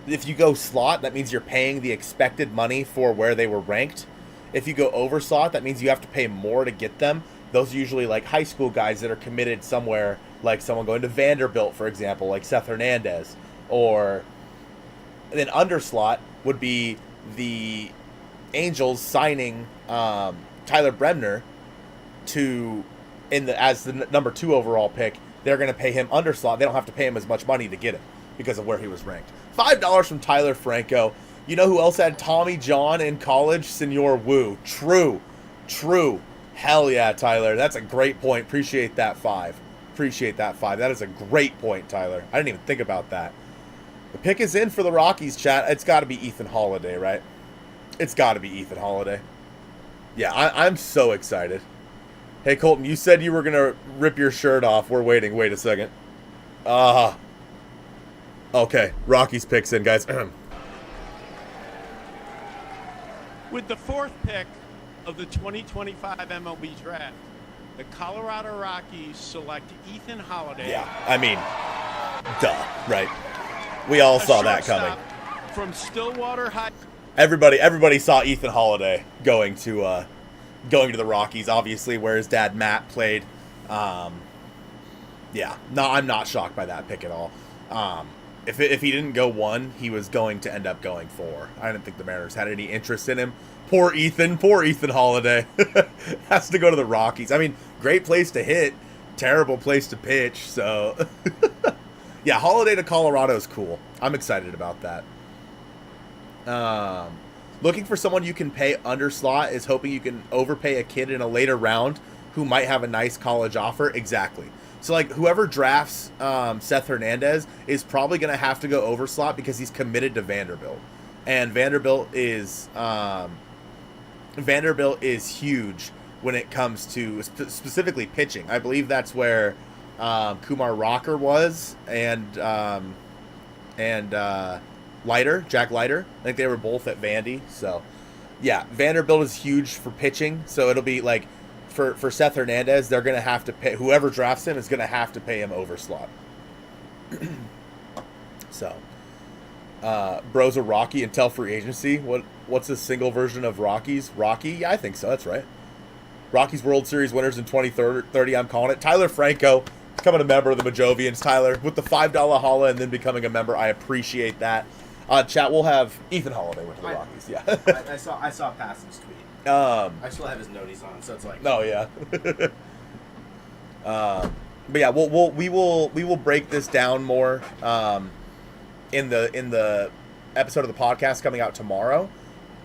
if you go slot, that means you're paying the expected money for where they were ranked. If you go overslot, that means you have to pay more to get them. Those are usually like high school guys that are committed somewhere, like someone going to Vanderbilt, for example, like Seth Hernandez. Or then underslot would be the Angels signing Tyler Bremner as the number 2 overall pick. They're going to pay him underslot. They don't have to pay him as much money to get him. because of where he was ranked. $5 from Tyler Franco. You know who else had Tommy John in college? Senor Wu. True. Hell yeah, Tyler. That's a great point. Appreciate that 5. That is a great point, Tyler. I didn't even think about that. The pick is in for the Rockies, chat. It's got to be Ethan Holiday, right? It's got to be Ethan Holiday. Yeah, I'm so excited. Hey, Colton, you said you were going to rip your shirt off. We're waiting. Wait a second. Okay. Rockies picks in, guys. With the 4th pick of the 2025 MLB draft, the Colorado Rockies select Ethan Holiday. Yeah, I mean, duh, right? We all saw that coming. From Stillwater High. Everybody saw Ethan Holiday going to the Rockies, obviously, where his dad Matt played. Yeah, no, I'm not shocked by that pick at all. If he didn't go 1, he was going to end up going 4. I didn't think the Mariners had any interest in him. Poor Ethan Holiday. Has to go to the Rockies. I mean, great place to hit, terrible place to pitch. So, yeah, Holiday to Colorado is cool. I'm excited about that. Looking for someone you can pay under slot is hoping you can overpay a kid in a later round who might have a nice college offer. Exactly. So, like, whoever drafts Seth Hernandez is probably going to have to go over slot because he's committed to Vanderbilt. And Vanderbilt is huge when it comes to specifically pitching. I believe that's where Kumar Rocker was and Leiter, Jack Leiter. I think they were both at Vandy. So, yeah, Vanderbilt is huge for pitching. So it'll be like for Seth Hernandez, they're going to have to pay. Whoever drafts him is going to have to pay him over slot. So, Bro's a Rocky until free agency. What's a single version of Rockies? Rocky? Yeah, I think so. That's right. Rockies World Series winners in 2030. I'm calling it. Tyler Franco becoming a member of the Mojovians. Tyler with the $5 holla and then becoming a member. I appreciate that. Chat, we'll have Ethan Holiday with the Rockies. Yeah. I saw Passon's tweet. I still have his noties on, so it's like. Oh yeah. But yeah, we will break this down more in the episode of the podcast coming out tomorrow.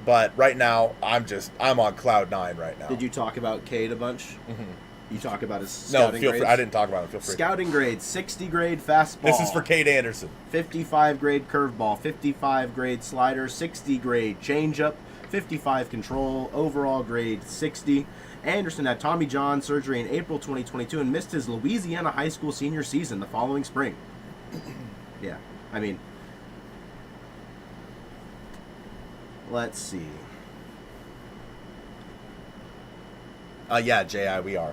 But right now, I'm on cloud 9 right now. Did you talk about Kade a bunch? Mm-hmm. You talk about his scouting feel grades? free. I didn't talk about it. Feel free. Scouting grade, 60 grade fastball. This is for Kade Anderson. 55 grade curveball, 55 grade slider, 60 grade changeup, 55 control, overall grade 60. Anderson had Tommy John surgery in April 2022 and missed his Louisiana high school senior season the following spring. Yeah, I mean, let's see. Yeah, J.I., we are.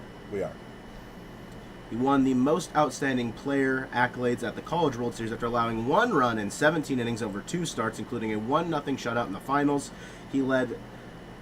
He won the most outstanding player accolades at the College World Series after allowing 1 run in 17 innings over 2 starts, including a 1-0 shutout in the finals. He led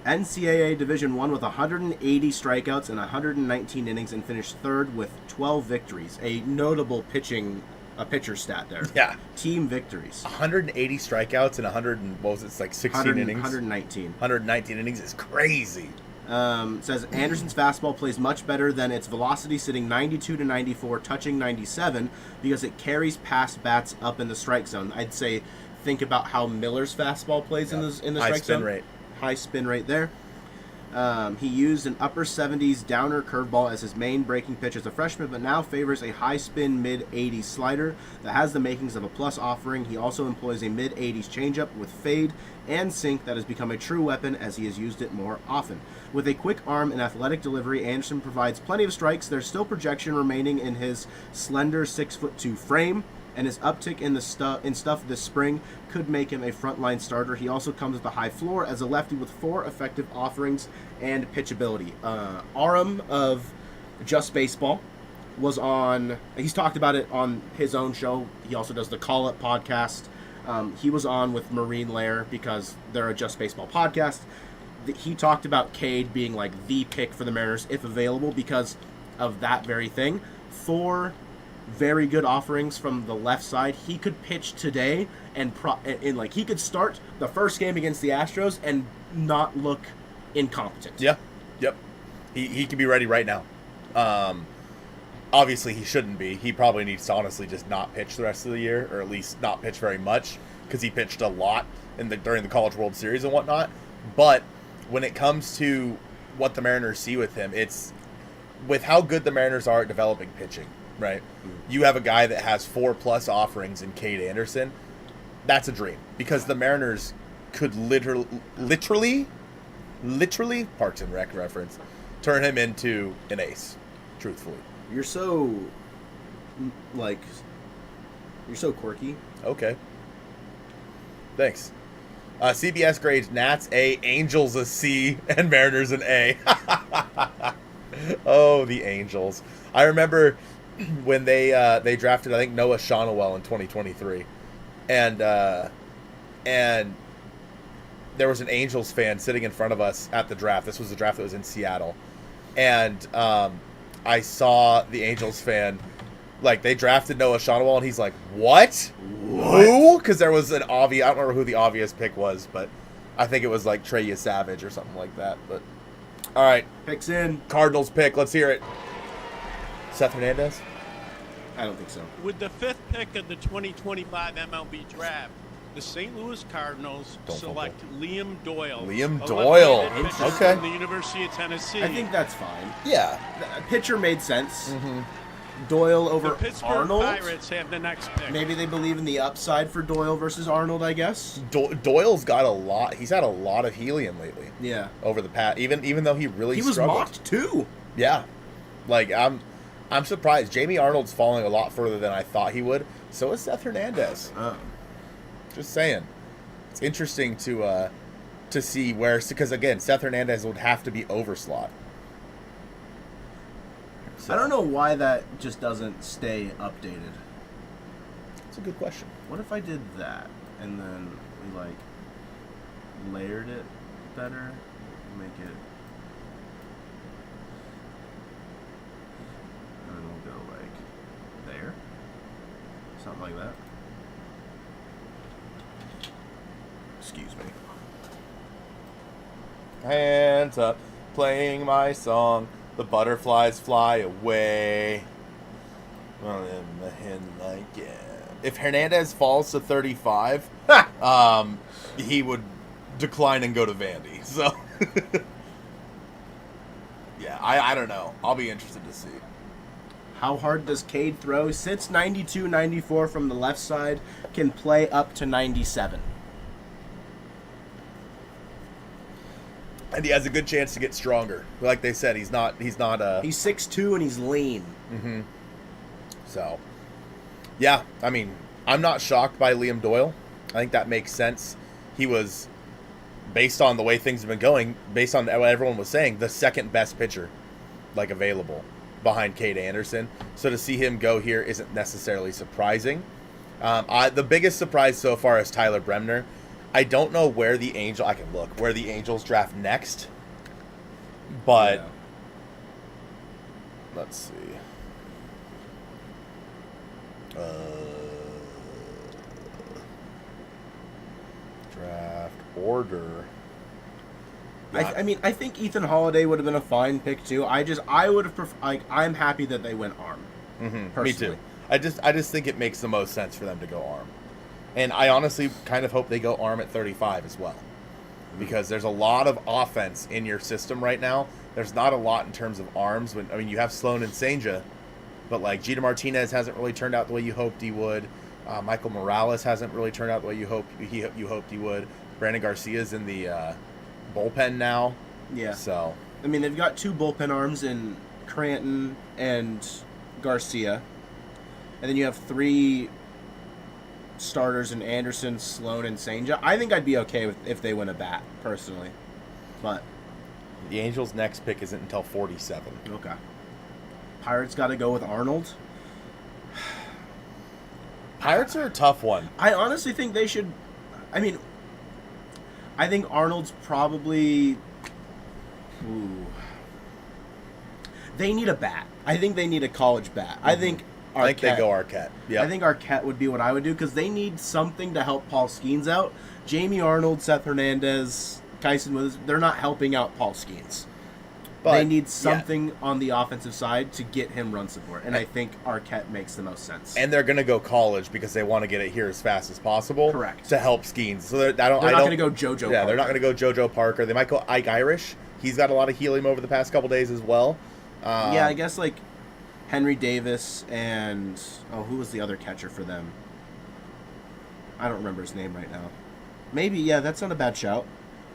NCAA Division I with 180 strikeouts and 119 innings and finished 3rd with 12 victories. A notable pitcher stat there. Yeah. Team victories. 180 strikeouts and 16 innings? 119. 119 innings is crazy. Says Anderson's fastball plays much better than its velocity, sitting 92 to 94, touching 97, because it carries past bats up in the strike zone. I'd say think about how Miller's fastball plays in the strike zone. High spin rate there. He used an upper 70s downer curveball as his main breaking pitch as a freshman, but now favors a high spin mid 80s slider that has the makings of a plus offering. He also employs a mid 80s changeup with fade and sink that has become a true weapon as he has used it more often. With a quick arm and athletic delivery, Anderson provides plenty of strikes. There's still projection remaining in his slender 6'2" frame, and his uptick in stuff this spring could make him a frontline starter. He also comes with a high floor as a lefty with 4 effective offerings and pitchability. Aram of Just Baseball was on. He's talked about it on his own show. He also does the Call Up podcast. He was on with Marine Lair because they're a Just Baseball podcast. He talked about Kade being like the pick for the Mariners if available because of that very thing. 4 very good offerings from the left side. He could pitch today and he could start the first game against the Astros and not look incompetent. Yeah. Yep. He could be ready right now. obviously he shouldn't be. He probably needs to honestly just not pitch the rest of the year, or at least not pitch very much, because he pitched a lot during the College World Series and whatnot. But when it comes to what the Mariners see with him, it's with how good the Mariners are at developing pitching, right? You have a guy that has 4+ offerings in Kade Anderson. That's a dream, because the Mariners could literally, Parks and Rec reference, turn him into an ace, truthfully. You're so quirky. Okay. Thanks. CBS grades Nats A, Angels a C, and Mariners an A. Oh, the Angels. I remember when they drafted, I think, Noah Shonowell in 2023. And there was an Angels fan sitting in front of us at the draft. This was the draft that was in Seattle. And I saw the Angels fan, like, they drafted Noah Shonowell, and he's like, what? Who? Because there was an obvious, I don't remember who the obvious pick was, but I think it was like Trey Savage or something like that. But all right, Picks in. Cardinals pick. Let's hear it. Seth Hernandez? I don't think so. With the 5th pick of the 2025 MLB draft, the St. Louis Cardinals select Liam Doyle. Liam a Doyle. left-handed pitcher Okay. From the University of Tennessee. I think that's fine. Yeah. The pitcher made sense. Doyle the over Pittsburgh Arnold. Pirates have the next pick. Maybe they believe in the upside for Doyle versus Arnold, I guess. Doyle's got a lot. He's had a lot of helium lately. Yeah. Over the past, even though he really He was struggled. mocked too. Yeah. Like, I'm surprised. Jamie Arnold's falling a lot further than I thought he would. So is Seth Hernandez. Just saying. It's interesting to see where, because again, Seth Hernandez would have to be over slot. So, I don't know why that just doesn't stay updated. It's a good question. What if I did that and then we like layered it better, make it, and then we'll go like there, something like that. Excuse me. Hands up, playing my song. The butterflies fly away. Well, if Hernandez falls to 35, he would decline and go to Vandy. So, yeah, I don't know. I'll be interested to see. How hard does Kade throw? Sits 92, 94 from the left side, can play up to 97. And he has a good chance to get stronger. Like they said, he's not He's 6'2" and he's lean. Mm-hmm. So, yeah, I mean, I'm not shocked by Liam Doyle. I think that makes sense. He was, based on the way things have been going, based on what everyone was saying, the second best pitcher, like, available behind Kade Anderson. So to see him go here isn't necessarily surprising. The biggest surprise so far is Tyler Bremner. I don't know where the Angels draft next, but let's see. Draft order. I mean, I think Ethan Holiday would have been a fine pick too. I would have I'm happy that they went arm. Mm-hmm. Me too. I just think it makes the most sense for them to go arm. And I honestly kind of hope they go arm at 35 as well. Because there's a lot of offense in your system right now. There's not a lot in terms of arms. You have Sloan and Senja, but like Jeter Martinez hasn't really turned out the way you hoped he would. Michael Morales hasn't really turned out the way you hoped he would. Brandon Garcia's in the bullpen now. Yeah. So I mean, they've got 2 bullpen arms in Cranton and Garcia, and then you have 3 starters in Anderson, Sloan, and Senja. I think I'd be okay if they win a bat, personally. But the Angels' next pick isn't until 47. Okay. Pirates got to go with Arnold. Pirates are a tough one. I honestly think they should. I mean, I think Arnold's probably. Ooh. They need a bat. I think they need a college bat. I think Arquette. I think they go Arquette. Yeah. I think Arquette would be what I would do because they need something to help Paul Skeens out. Jamie Arnold, Seth Hernandez, Kyson Withers, they're not helping out Paul Skeens. they need something on the offensive side to get him run support, and I think Arquette makes the most sense. And they're going to go college because they want to get it here as fast as possible. Correct. To help Skeens. So they're not going to go JoJo Parker. Yeah, they're not going to go JoJo Parker. They might go Ike Irish. He's got a lot of helium over the past couple days as well. Yeah, I guess like Henry Davis and who was the other catcher for them? I don't remember his name right now. Maybe, yeah, that's not a bad shout.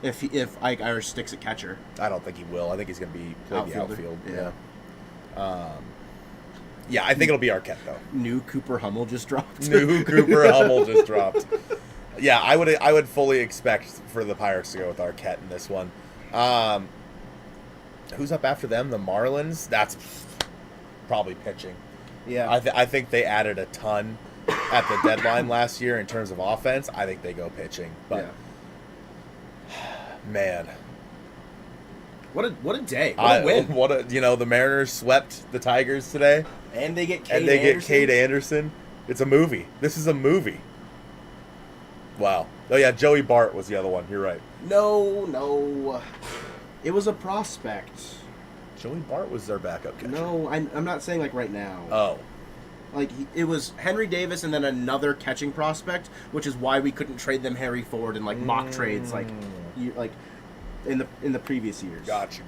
If Ike Irish sticks at catcher. I don't think he will. I think he's going to play the outfield. Yeah. Yeah, I think it'll be Arquette, though. New Cooper Hummel just dropped. New Cooper Hummel just dropped. Yeah, I would fully expect for the Pirates to go with Arquette in this one. Who's up after them? The Marlins? That's probably pitching. Yeah. I think they added a ton at the deadline last year in terms of offense. I think they go pitching. But, man. What a day. What a win. The Mariners swept the Tigers today. And they get Kade Anderson. It's a movie. This is a movie. Wow. Oh, yeah, Joey Bart was the other one. You're right. No. It was a prospect. Joey Bart was their backup catcher. No, I'm not saying like right now. Oh. Like, it was Henry Davis and then another catching prospect, which is why we couldn't trade them Harry Ford in, like, mock trades, like in the previous years. Got you.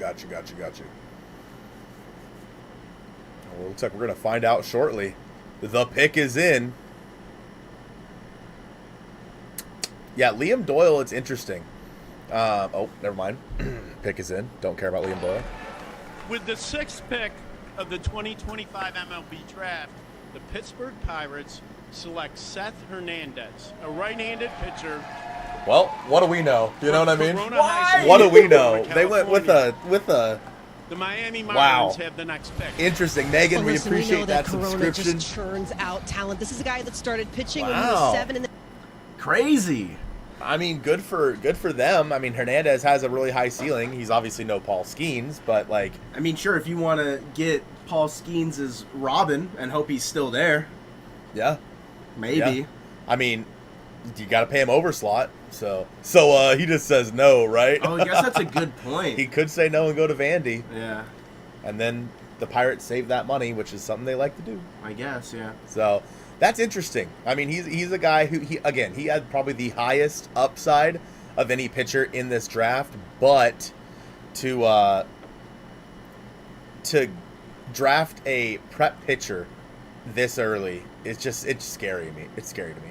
Well, looks like we're going to find out shortly. The pick is in. Yeah, Liam Doyle, it's interesting. Never mind. Pick is in. Don't care about Liam Doyle. With the 6th pick of the 2025 MLB draft, the Pittsburgh Pirates select Seth Hernandez, a right-handed pitcher. Well, what do we know? You know what I mean? Why? What do we know? They went with a. The Miami Marlins have the next pick. Interesting, Megan. We appreciate we know that subscription. Corona just churns out talent. This is a guy that started pitching when he Wow. was 7. Crazy. I mean, good for them. I mean, Hernandez has a really high ceiling. He's obviously no Paul Skeens, but like. I mean, sure, if you want to get Paul Skeens as Robin and hope he's still there. Yeah. Maybe. Yeah. I mean, you got to pay him over slot. So he just says no, right? Oh, I guess that's a good point. He could say no and go to Vandy. Yeah. And then the Pirates save that money, which is something they like to do. I guess, yeah. So that's interesting. I mean, he's a guy who he had probably the highest upside of any pitcher in this draft, but to draft a prep pitcher this early, it's scary to me. It's scary to me.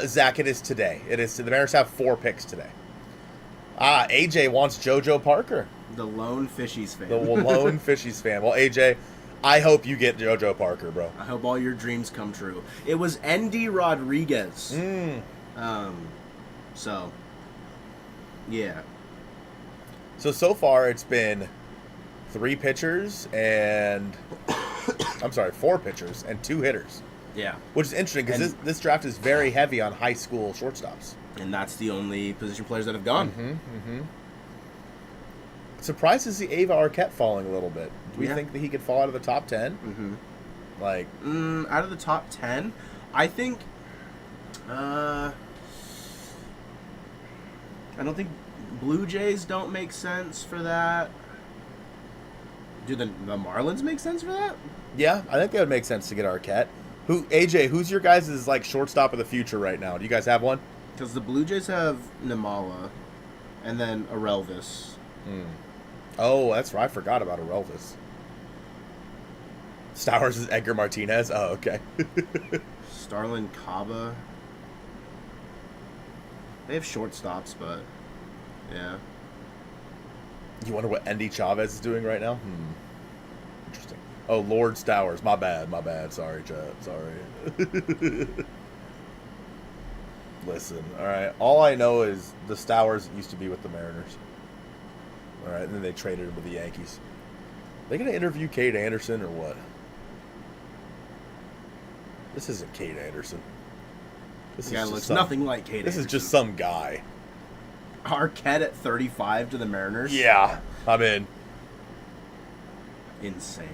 Zach, it is today. The Mariners have 4 picks today. AJ wants JoJo Parker. The lone Fishies fan. The lone Fishies fan. Well, AJ, I hope you get JoJo Parker, bro. I hope all your dreams come true. It was Endy Rodriguez. So, yeah. So far it's been 4 pitchers and 2 hitters. Yeah. Which is interesting because this draft is very heavy on high school shortstops. And that's the only position players that have gone. Surprised to see Ava Arquette falling a little bit. Do we think that he could fall out of the top 10? Like, out of the top 10, I think. I don't think Blue Jays don't make sense for that. Do the Marlins make sense for that? Yeah, I think that would make sense to get Arquette. Who's your guys' like shortstop of the future right now? Do you guys have one? Because the Blue Jays have Namala, and then Arelvis. Oh, that's right. I forgot about Arelvis. Stowers is Edgar Martinez. Oh, okay. Starlin Caba. They have shortstops, but yeah. You wonder what Endy Chavez is doing right now? Interesting. Oh, Lord Stowers. My bad. Sorry, Chad. Sorry. Listen, all right. All I know is the Stowers used to be with the Mariners. All right, and then they traded him with the Yankees. They gonna interview Kade Anderson or what? This isn't Kade Anderson. This guy looks nothing like Kade Anderson. This is just some guy. Arquette at 35 to the Mariners? Yeah, I'm in. Insane.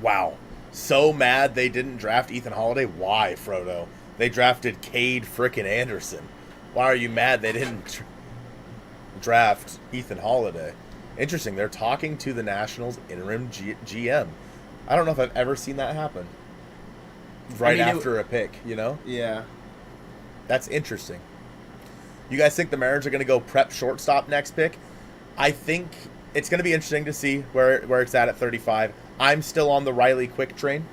Wow. So mad they didn't draft Ethan Holiday? Why, Frodo? They drafted Kade frickin' Anderson. Why are you mad they didn't draft Ethan Holiday? Interesting. They're talking to the Nationals interim GM. I don't know if I've ever seen that happen. Right after a pick, you know? Yeah. That's interesting. You guys think the Mariners are going to go prep shortstop next pick? I think it's going to be interesting to see where it's at 35. I'm still on the Riley Quick train.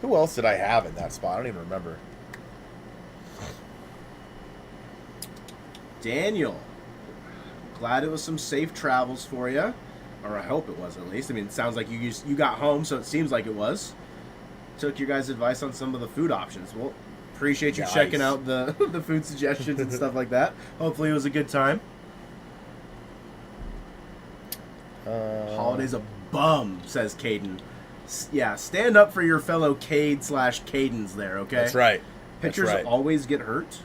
Who else did I have in that spot? I don't even remember. Daniel, glad it was some safe travels for you, or I hope it was at least. I mean, it sounds like you got home, so it seems like it was. Took your guys' advice on some of the food options. Well, appreciate you checking out the food suggestions and stuff like that. Hopefully it was a good time. Holiday's a bum, says Caden. Yeah, stand up for your fellow Cade/Cadens there, okay? That's right. Pitchers always get hurt.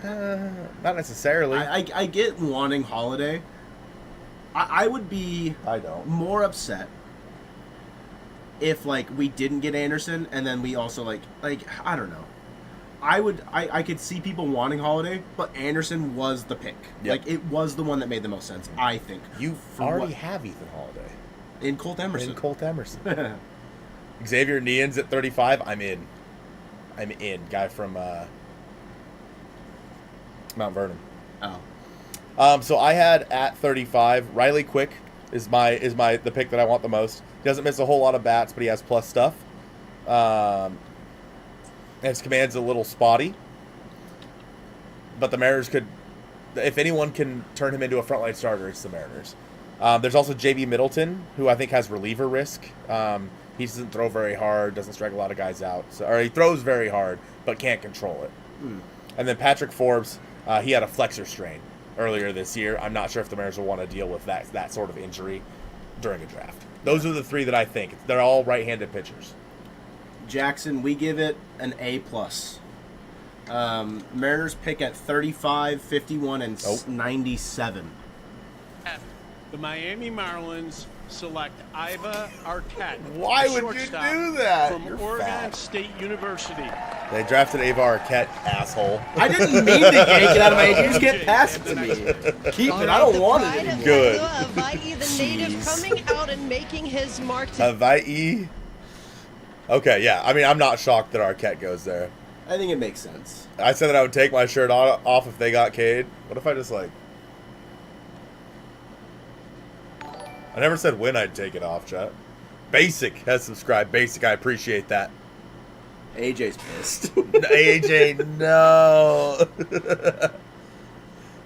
Not necessarily. I get wanting Holiday. I would be more upset if, like, we didn't get Anderson and then we also, like I don't know. I could see people wanting Holiday, but Anderson was the pick. Yep. Like, it was the one that made the most sense, I think. You already have Ethan Holiday. In Colt Emerson. Xavier Neon's at 35. I'm in. Guy from Mount Vernon. Oh. So I had at 35. Riley Quick is the pick that I want the most. He doesn't miss a whole lot of bats, but he has plus stuff. His command's a little spotty. But the Mariners could, if anyone can turn him into a frontline starter, it's the Mariners. There's also J.B. Middleton, who I think has reliever risk. He doesn't throw very hard, doesn't strike a lot of guys out. Or he throws very hard, but can't control it. And then Patrick Forbes, he had a flexor strain earlier this year. I'm not sure if the Mariners will want to deal with that sort of injury during a draft. Those are the three that I think. They're all right-handed pitchers. Jackson, we give it an A+. Mariners pick at 35, 51, and 97. The Miami Marlins select Iva Arquette. Why would you do that? From Oregon State University. They drafted Ava Arquette, asshole. I didn't mean to yank it out of my hand. You just get past it to me. Keep it. I don't want it anymore. Good. Hawaii, the native, coming out and making his mark. Hawaii. Okay, yeah. I mean, I'm not shocked that Arquette goes there. I think it makes sense. I said that I would take my shirt off if they got Cade. What if I just, like... I never said when I'd take it off, chat. Basic has subscribed. Basic, I appreciate that. AJ's pissed. AJ, no.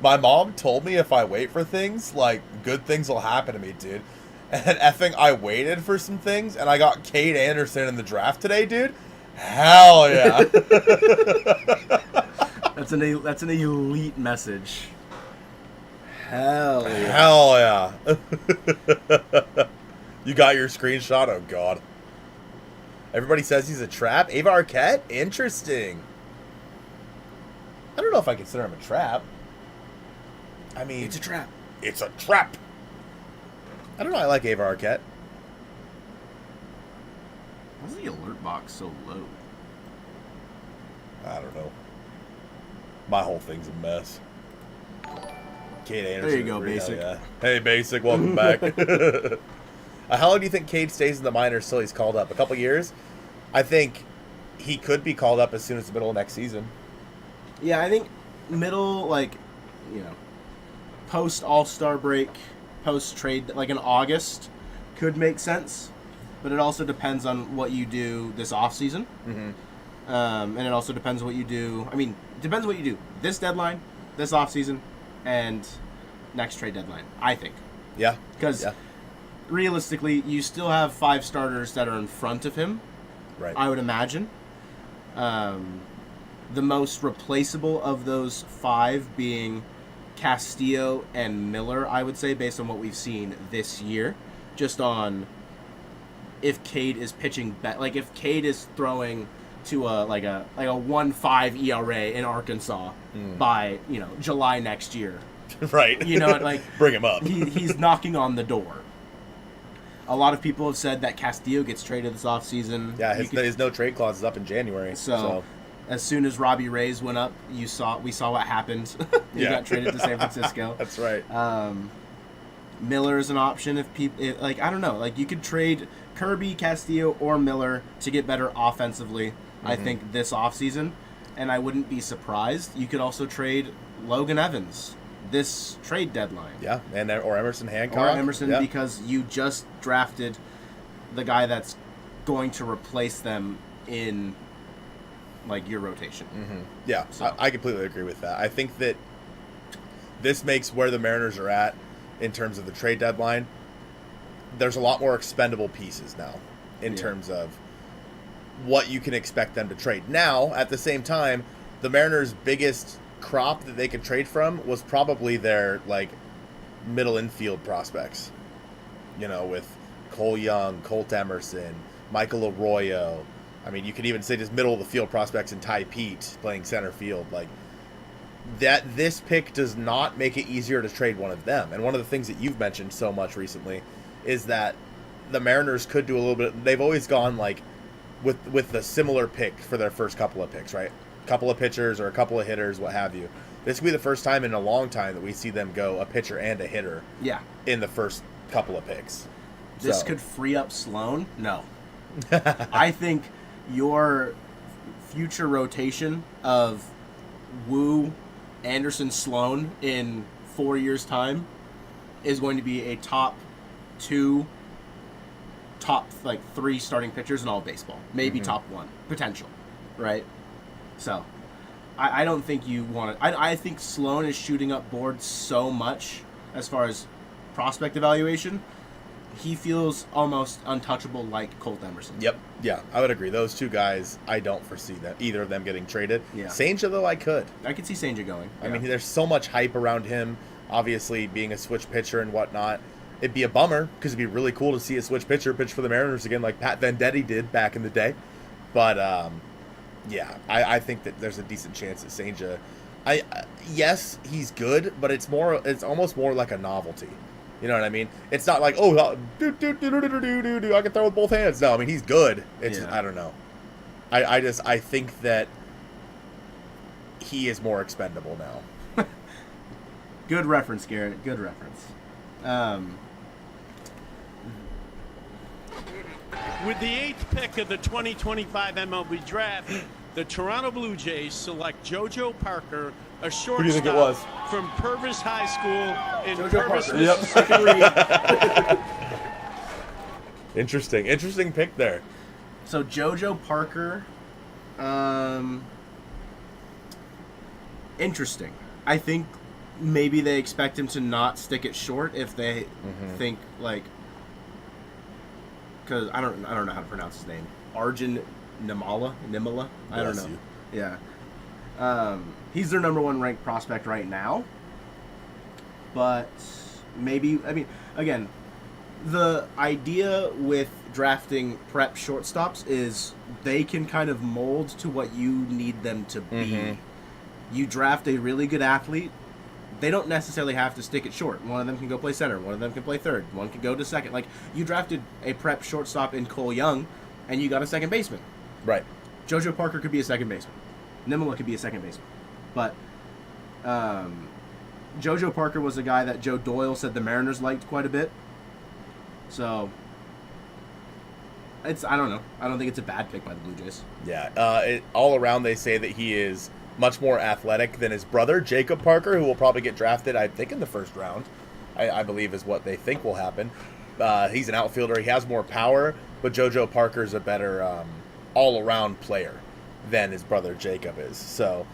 My mom told me if I wait for things, like, good things will happen to me, dude. And effing, I waited for some things, and I got Kade Anderson in the draft today, dude. Hell yeah. That's an elite message. Hell yeah. Hell yeah. You got your screenshot? Oh, God. Everybody says he's a trap. Ava Arquette? Interesting. I don't know if I consider him a trap. I mean... It's a trap. It's a trap. I don't know. I like Ava Arquette. Why is the alert box so low? I don't know. My whole thing's a mess. Kade Anderson. There you go, Basic. Yeah. Hey, Basic, welcome back. How long do you think Cade stays in the minors till he's called up? A couple years? I think he could be called up as soon as the middle of next season. Yeah, I think middle, post All-Star break, post trade, like in August, could make sense. But it also depends on what you do this offseason. Mm-hmm. And it also depends what you do. I mean, it depends what you do this deadline, this offseason, and next trade deadline, I think. Yeah. Because realistically, you still have 5 starters that are in front of him, right? I would imagine. The most replaceable of those 5 being Castillo and Miller, I would say, based on what we've seen this year. Just on if Cade is pitching, like if Cade is throwing to a 1.5 ERA in Arkansas by July next year, right? Bring him up. He's knocking on the door. A lot of people have said that Castillo gets traded this offseason. Yeah, his no trade clause is up in January. So as soon as Robbie Reyes went up, we saw what happened. He got traded to San Francisco. That's right. Miller is an option if people like. I don't know. Like you could trade Kirby, Castillo, or Miller to get better offensively. I think this offseason, and I wouldn't be surprised. You could also trade Logan Evans this trade deadline. Yeah, and or Emerson Hancock. Because you just drafted the guy that's going to replace them in like your rotation. Yeah, so. I completely agree with that. I think that this makes where the Mariners are at in terms of the trade deadline. There's a lot more expendable pieces now in terms of what you can expect them to trade. Now, at the same time, the Mariners' biggest crop that they could trade from was probably their like middle infield prospects. You know, with Cole Young, Colt Emerson, Michael Arroyo. I mean, you could even say just middle of the field prospects in Ty Pete playing center field. Like that, this pick does not make it easier to trade one of them. And one of the things that you've mentioned so much recently is that the Mariners could do a little bit. They've always gone like with the similar pick for their first couple of picks, right? A couple of pitchers or a couple of hitters, what have you. This will be the first time in a long time that we see them go a pitcher and a hitter. Yeah. In the first couple of picks. This could free up Sloan? No. I think your future rotation of Wu, Anderson, Sloan in 4 years' time is going to be a top 3 starting pitchers in all of baseball. Maybe top 1. Potential. Right? So, I don't think you want to... I think Sloan is shooting up boards so much as far as prospect evaluation. He feels almost untouchable like Colt Emerson. Yep. Yeah, I would agree. Those two guys, I don't foresee either of them getting traded. Yeah. Senja, though, I could. I could see Senja going. I mean, there's so much hype around him, obviously being a switch pitcher and whatnot. It'd be a bummer because it'd be really cool to see a switch pitcher pitch for the Mariners again like Pat Venditti did back in the day. But, yeah, I think that there's a decent chance that Senja... yes, he's good, but it's almost more like a novelty. You know what I mean? It's not like, oh, I can throw with both hands. No, I mean, he's good. It's I don't know. I think that he is more expendable now. Good reference, Garrett. Good reference. With the 8th pick of the 2025 MLB draft, the Toronto Blue Jays select JoJo Parker, a shortstop do you think it was? from Purvis High School in JoJo Purvis, Parker. Yep. Interesting pick there. So JoJo Parker, interesting. I think maybe they expect him to not stick it short if they think like, because I don't know how to pronounce his name. Arjun Nimala. I don't know. Yeah. He's their number 1 ranked prospect right now. But maybe, I mean, again, the idea with drafting prep shortstops is they can kind of mold to what you need them to be. You draft a really good athlete, they don't necessarily have to stick it short. One of them can go play center, one of them can play third, one can go to second. Like, you drafted a prep shortstop in Cole Young, and you got a second baseman. Right. JoJo Parker could be a second baseman. Nimala could be a second baseman. But JoJo Parker was a guy that Joe Doyle said the Mariners liked quite a bit. So, I don't know. I don't think it's a bad pick by the Blue Jays. Yeah. All around, they say that he is much more athletic than his brother, Jacob Parker, who will probably get drafted, I think, in the first round, I believe is what they think will happen. He's an outfielder. He has more power, but JoJo Parker's a better all-around player than his brother Jacob is. So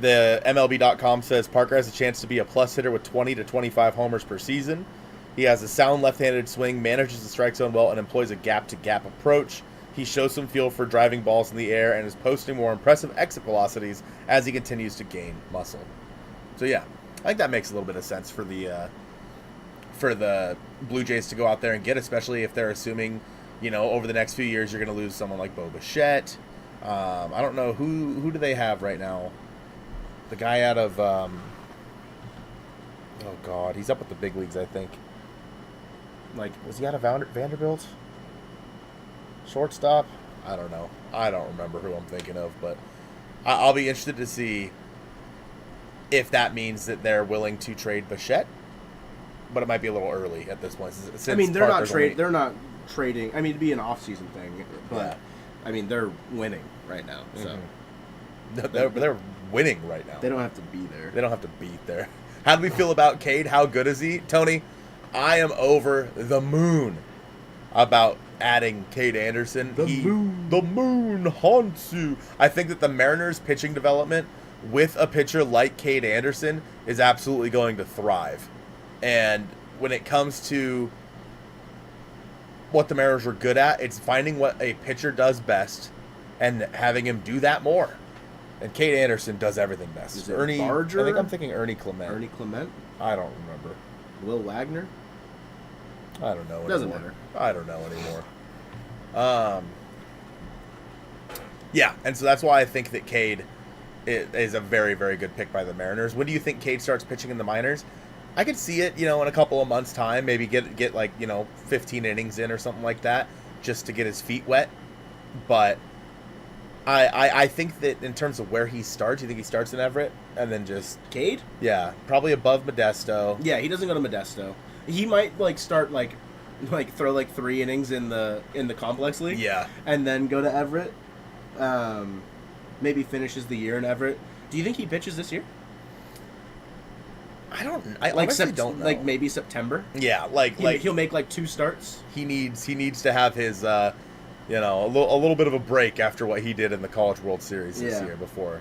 the MLB.com says Parker has a chance to be a plus hitter with 20 to 25 homers per season. He has a sound left-handed swing, manages the strike zone well, and employs a gap-to-gap approach. He shows some feel for driving balls in the air and is posting more impressive exit velocities as he continues to gain muscle. So yeah, I think that makes a little bit of sense for the Blue Jays to go out there and get, especially if they're assuming, you know, over the next few years you're going to lose someone like Bo Bichette. I don't know who do they have right now. The guy out of oh god, he's up with the big leagues, I think. Like, was he out of Vanderbilt? Shortstop? I don't know. I don't remember who I'm thinking of, but I'll be interested to see if that means that they're willing to trade Bichette but it might be a little early at this point. Since I mean, they're not Parker's They're not trading. I mean, it'd be an off-season thing, but Yeah. I mean, they're winning right now, so they're winning right now. they don't have to be there. They don't have to beat there. How do we feel about Kade? How good is he? Tony, I am over the moon about adding Kade Anderson. The moon haunts you. I think that the Mariners' pitching development with a pitcher like Kade Anderson is absolutely going to thrive. And when it comes to what the Mariners are good at, it's finding what a pitcher does best and having him do that more. And Kade Anderson does everything best. Is it Barger? I think I'm thinking Ernie Clement. Ernie Clement, I don't remember. Will Wagner. I don't know anymore. Doesn't matter. I don't know anymore. Yeah, and so that's why I think that Kade is a very, very good pick by the Mariners. When do you think Kade starts pitching in the minors? I could see it, in a couple of months' time, maybe get like, 15 innings in or something like that, just to get his feet wet. But I think that in terms of where he starts, you think he starts in Everett and then just Kade? Yeah, probably above Modesto. Yeah, he doesn't go to Modesto. He might start throw 3 innings in the complex league. Yeah. And then go to Everett. Maybe finishes the year in Everett. Do you think he pitches this year? I honestly don't know. Like maybe September. Yeah, he'll make 2 starts. He needs to have his a little bit of a break after what he did in the College World Series this year before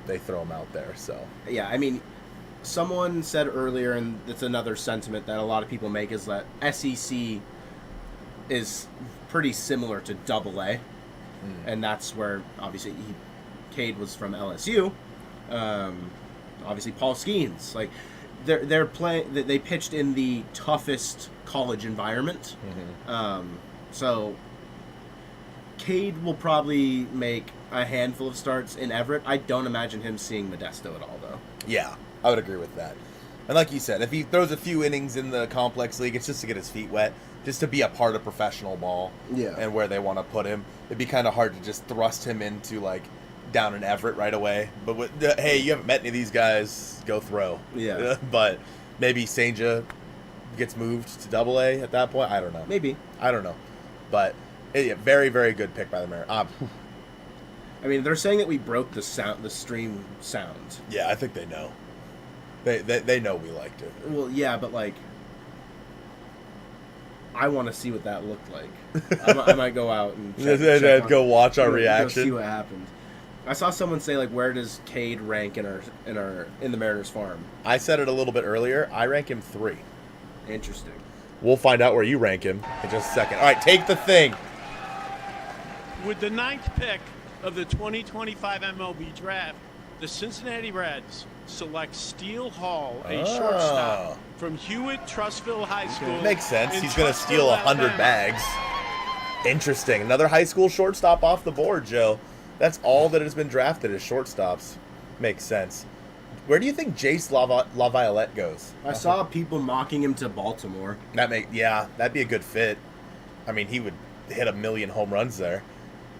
they throw him out there. So yeah, I mean, someone said earlier, and it's another sentiment that a lot of people make, is that SEC is pretty similar to AA, and that's where obviously Kade was from LSU. Obviously Paul Skeens, they're playing. They pitched in the toughest college environment, so Kade will probably make a handful of starts in Everett. I don't imagine him seeing Modesto at all, though. Yeah, I would agree with that. And like you said, if he throws a few innings in the complex league, it's just to get his feet wet, just to be a part of professional ball. Yeah. And where they want to put him, it'd be kind of hard to just thrust him into down in Everett right away. But hey, you haven't met any of these guys, go throw. Yeah. But maybe Senja gets moved to AA at that point. I don't know. Maybe. I don't know. But yeah, very, very good pick by the Mariners. I mean, they're saying that we broke the stream sound. Yeah, I think they know. They know we liked it. Well, yeah, but I want to see what that looked like. I might go out and check go watch our reaction. Go see what happened. I saw someone say where does Kade rank in the Mariners farm? I said it a little bit earlier. I rank him 3. Interesting. We'll find out where you rank him in just a second. All right, take the thing. With the 9th pick of the 2025 MLB draft, the Cincinnati Reds select Steele Hall, a shortstop from Hewitt-Trussville High School. Makes sense. in He's going to Trussville, steal 100 Alabama. bags. Interesting. Another high school shortstop off the board, Joe. That's all that has been drafted as shortstops. Makes sense. Where do you think Jace LaViolette goes? I saw people mocking him to Baltimore. That'd be a good fit. I mean, he would hit 1 million home runs there.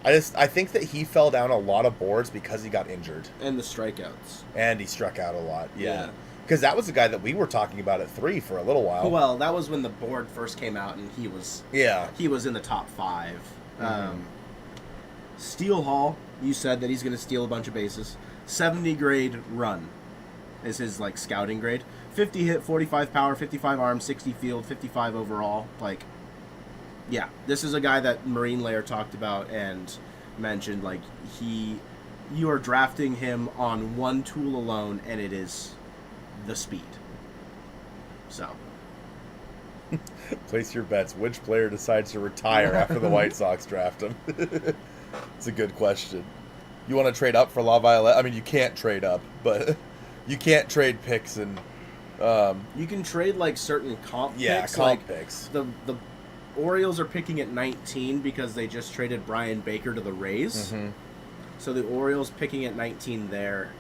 I think that he fell down a lot of boards because he got injured. And the strikeouts. And he struck out a lot, yeah. Because that was the guy that we were talking about at 3 for a little while. Well, that was when the board first came out, and he was in the top 5. Steele Hall, you said that he's going to steal a bunch of bases. 70 grade run is his scouting grade. 50 hit, 45 power, 55 arm, 60 field, 55 overall. Yeah, this is a guy that Marine Layer talked about and mentioned. You are drafting him on one tool alone, and it is the speed. So, place your bets. Which player decides to retire after the White Sox draft him? It's a good question. You want to trade up for LaViolette? I mean, you can't trade up, but you can't trade picks and. You can trade certain comp picks. Yeah, comp picks. The Orioles are picking at 19 because they just traded Brian Baker to the Rays. So the Orioles picking at 19 there.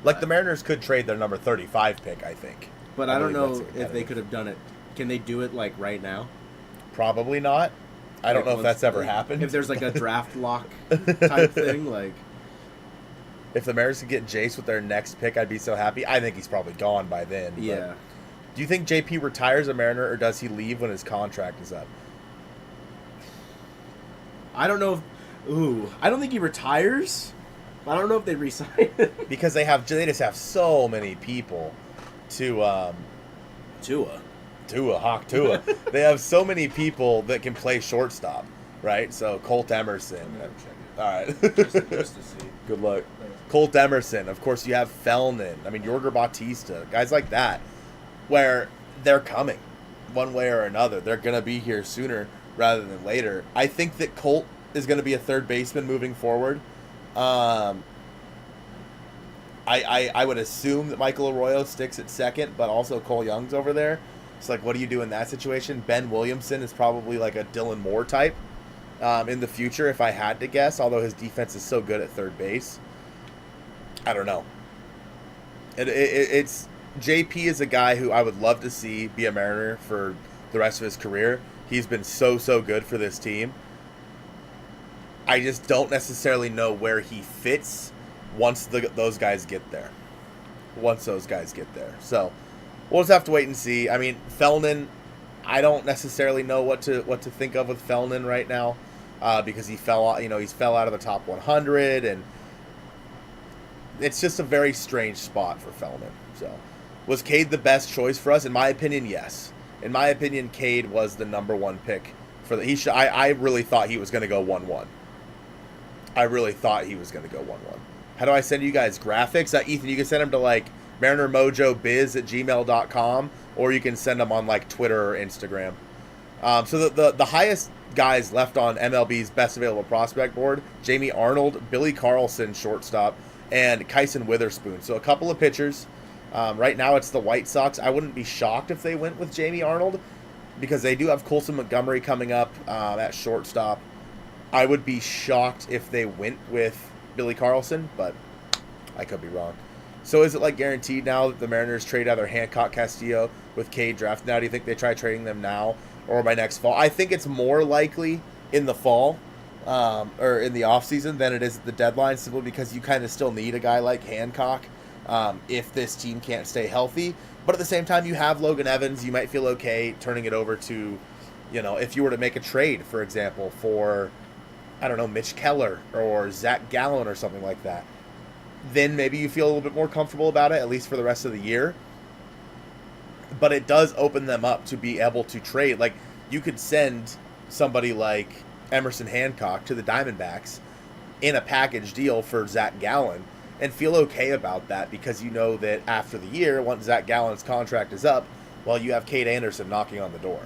The Mariners could trade their number 35 pick, I think. But I don't know if they could have done it. Can they do it right now? Probably not. I don't know if that's ever happened. If there's a draft lock type thing, If the Mariners could get Jace with their next pick, I'd be so happy. I think he's probably gone by then. Yeah. Do you think JP retires a Mariner, or does he leave when his contract is up? I don't know. I don't think he retires. I don't know if they resign him. Because they just have so many people to Tua. Hawk Tua. They have so many people that can play shortstop, right? So Colt Emerson. All right. Just to see. Good luck. Colt Emerson. Of course, you have Felnin. I mean, Yorger Bautista. Guys like that, where they're coming one way or another. They're going to be here sooner rather than later. I think that Colt is going to be a third baseman moving forward. I would assume that Michael Arroyo sticks at second, but also Cole Young's over there. It's like, what do you do in that situation? Ben Williamson is probably like a Dylan Moore type in the future, if I had to guess, although his defense is so good at third base. I don't know. It's JP is a guy who I would love to see be a Mariner for the rest of his career. He's been so good for this team. I just don't necessarily know where he fits once those guys get there. So we'll just have to wait and see. I mean, Felnin, I don't necessarily know what to think of with Felnin right now because he's fell out of the top 100, and it's just a very strange spot for Felnin. So, was Kade the best choice for us? In my opinion, yes. In my opinion, Kade was the number one pick for the. I really thought he was going to go 1-1. How do I send you guys graphics? Ethan, you can send them to like Mariner Mojo Biz at gmail.com, or you can send them on like Twitter or Instagram. So the highest guys left on MLB's best available prospect board: Jamie Arnold, Billy Carlson, shortstop, and Kyson Witherspoon. So a couple of pitchers. Right now it's the White Sox. I wouldn't be shocked if they went with Jamie Arnold because they do have Colson Montgomery coming up at shortstop. I would be shocked if they went with Billy Carlson, but I could be wrong. So is it like guaranteed now that the Mariners trade either Hancock, Castillo with Kade drafted now? Do you think they try trading them now or by next fall? I think it's more likely in the fall or in the offseason than it is at the deadline, simply because you kind of still need a guy like Hancock if this team can't stay healthy. But at the same time, you have Logan Evans. You might feel okay turning it over to, if you were to make a trade, for example, for, I don't know, Mitch Keller or Zach Gallen or something like that. Then maybe you feel a little bit more comfortable about it, at least for the rest of the year. But it does open them up to be able to trade. Like, you could send somebody like Emerson Hancock to the Diamondbacks in a package deal for Zach Gallen and feel okay about that because you know that after the year, once Zach Gallen's contract is up, well, you have Kade Anderson knocking on the door.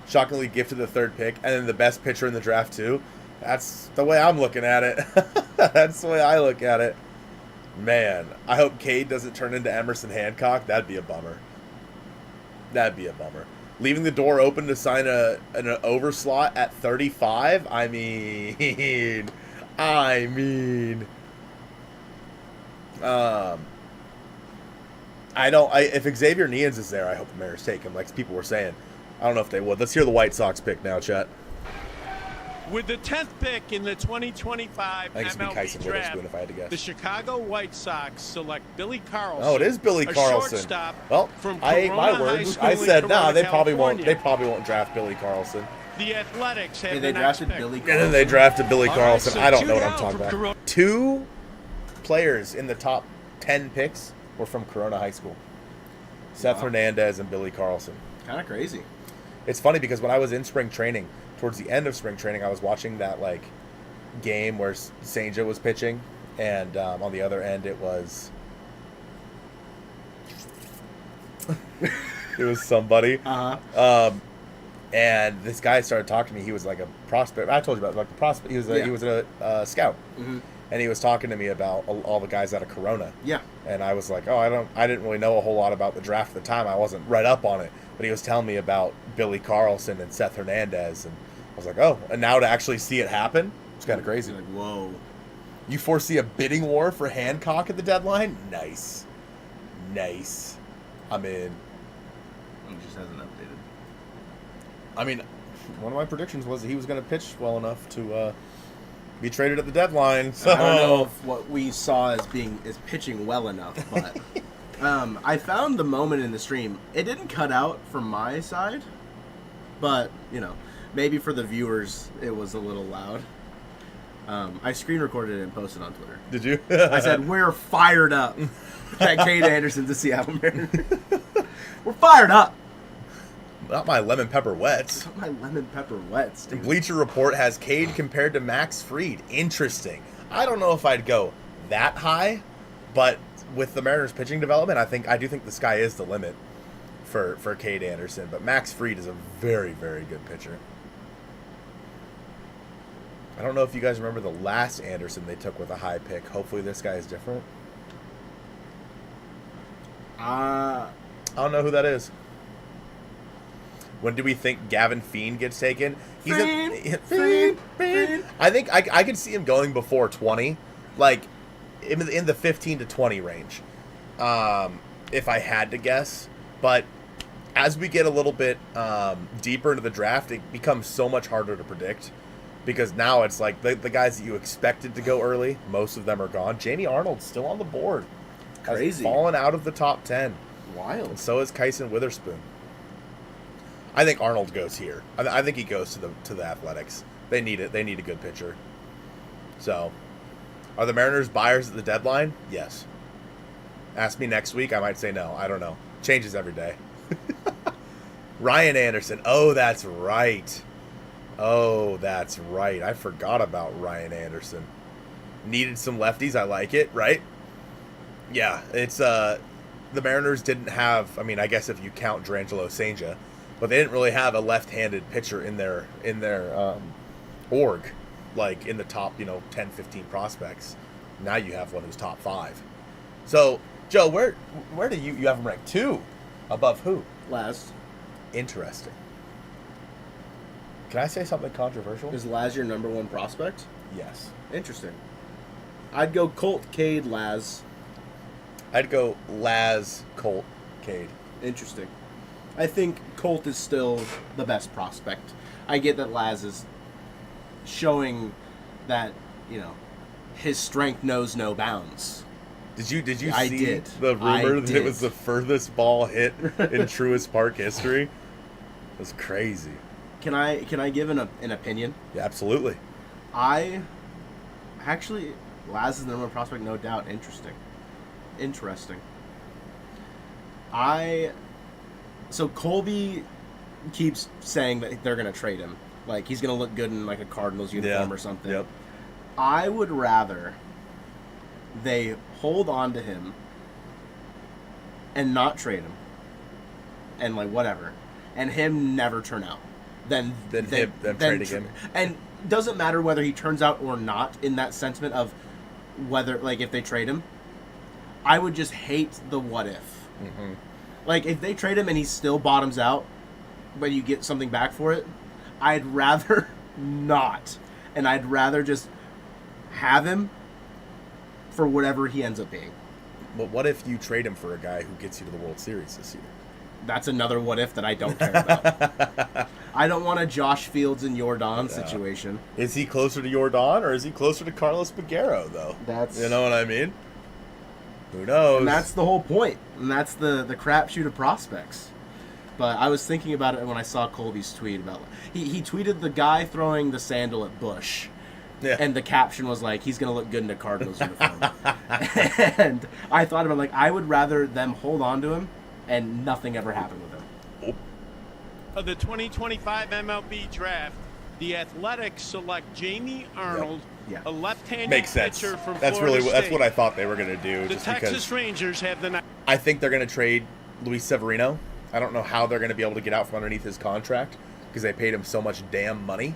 Shockingly gifted the third pick, and then the best pitcher in the draft, too. That's the way I'm looking at it. That's the way I look at it. Man, I hope Kade doesn't turn into Emerson Hancock. That'd be a bummer. Leaving the door open to sign an overslot at 35? I mean... if Xavier Neans is there, I hope the Mariners take him, like people were saying. I don't know if they would. Let's hear the White Sox pick now, chat. With the 10th pick in the 2025 I think it's MLB Kyson draft, Witherspoon, if I had to guess. the Chicago White Sox select Billy Carlson. Oh, it is Billy Carlson. Shortstop Well, from I ate Corona my High words. School I in said, Corona, they probably California. won't draft Billy Carlson. The Athletics have Hey, the they next drafted pick. Billy And then Carlson. they drafted Billy All right, Carlson. so I don't two know what I'm down talking from about. Corona. 2 players in the top 10 picks were from Corona High School. Seth Hernandez and Billy Carlson. Kind of crazy. It's funny because when I was in spring training, towards the end of spring training, I was watching that game where Senja was pitching, and on the other end it was somebody. And this guy started talking to me. He was like a prospect. I told you about the prospect. He was a scout, and he was talking to me about all the guys out of Corona. Yeah. And I was like, I didn't really know a whole lot about the draft at the time. I wasn't read up on it, but he was telling me about Billy Carlson and Seth Hernandez, and I was like, oh, and now to actually see it happen, it's kind of crazy. Like, whoa. You foresee a bidding war for Hancock at the deadline? Nice. I'm in. It just hasn't updated. I mean, one of my predictions was that he was going to pitch well enough to be traded at the deadline. So I don't know if what we saw as pitching well enough, but I found the moment in the stream. It didn't cut out from my side, but, maybe for the viewers, it was a little loud. I screen recorded it and posted on Twitter. Did you? I said, we're fired up at Kade Anderson to Seattle Mariners. We're fired up. Not my lemon pepper wets. Not my lemon pepper wets, dude. Bleacher Report has Kade compared to Max Fried. Interesting. I don't know if I'd go that high, but with the Mariners pitching development, I do think the sky is the limit for Kade Anderson. But Max Fried is a very, very good pitcher. I don't know if you guys remember the last Anderson they took with a high pick. Hopefully this guy is different. I don't know who that is. When do we think Gavin Fiend gets taken? Fiend. I think I could see him going before 20, like in the 15 to 20 range, if I had to guess. But as we get a little bit deeper into the draft, it becomes so much harder to predict. Because now it's like the guys that you expected to go early, most of them are gone. Jamie Arnold's still on the board. Crazy. Has fallen out of the top 10. Wild. And so is Kyson Witherspoon. I think Arnold goes here. I think he goes to the Athletics. They need it. They need a good pitcher. So, are the Mariners buyers at the deadline? Yes. Ask me next week. I might say no. I don't know. Changes every day. Ryan Anderson. Oh, that's right. I forgot about Ryan Anderson. Needed some lefties. I like it, right? Yeah, it's the Mariners didn't have, I guess if you count D'Angelo Sanger, but they didn't really have a left-handed pitcher in their org, like in the top, 10, 15 prospects. Now you have one who's top 5. So, Joe, where do you have him ranked 2 above who? Laz. Interesting. Can I say something controversial? Is Laz your number 1 prospect? Yes. Interesting. I'd go Colt, Kade, Laz. I'd go Laz, Colt, Kade. Interesting. I think Colt is still the best prospect. I get that Laz is showing that, his strength knows no bounds. Did you I see did. the rumor that did. it was the furthest ball hit in Truist Park history? It was crazy. Can I give an opinion? Yeah, absolutely. Actually, Laz is the number 1 prospect, no doubt. Interesting. So Colby keeps saying that they're going to trade him. Like, he's going to look good in, like, a Cardinals uniform or something. Yep. I would rather they hold on to him and not trade him and, like, whatever, and him never turn out. Then trading him. And doesn't matter whether he turns out or not in that sentiment of whether, like, if they trade him. I would just hate the what if. Mm-hmm. Like, if they trade him and he still bottoms out, but you get something back for it, I'd rather not. And I'd rather just have him for whatever he ends up being. But what if you trade him for a guy who gets you to the World Series this year? That's another what if that I don't care about. I don't want a Josh Fields and Yordan situation. Is he closer to Yordan or is he closer to Carlos Baguero, though? You know what I mean? Who knows? And that's the whole point. And that's the crapshoot of prospects. But I was thinking about it when I saw Colby's tweet about he tweeted the guy throwing the sandal at Bush. Yeah. And the caption was like, he's going to look good in a Cardinals uniform. And I thought about, like, I would rather them hold on to him and nothing ever happened with him. Of the 2025 MLB draft, the Athletics select Jamie Arnold, a left-handed Makes sense. pitcher from That's Florida State. That's what I thought they were going to do. The just Texas because Rangers have the... I think they're going to trade Luis Severino. I don't know how they're going to be able to get out from underneath his contract because they paid him so much damn money.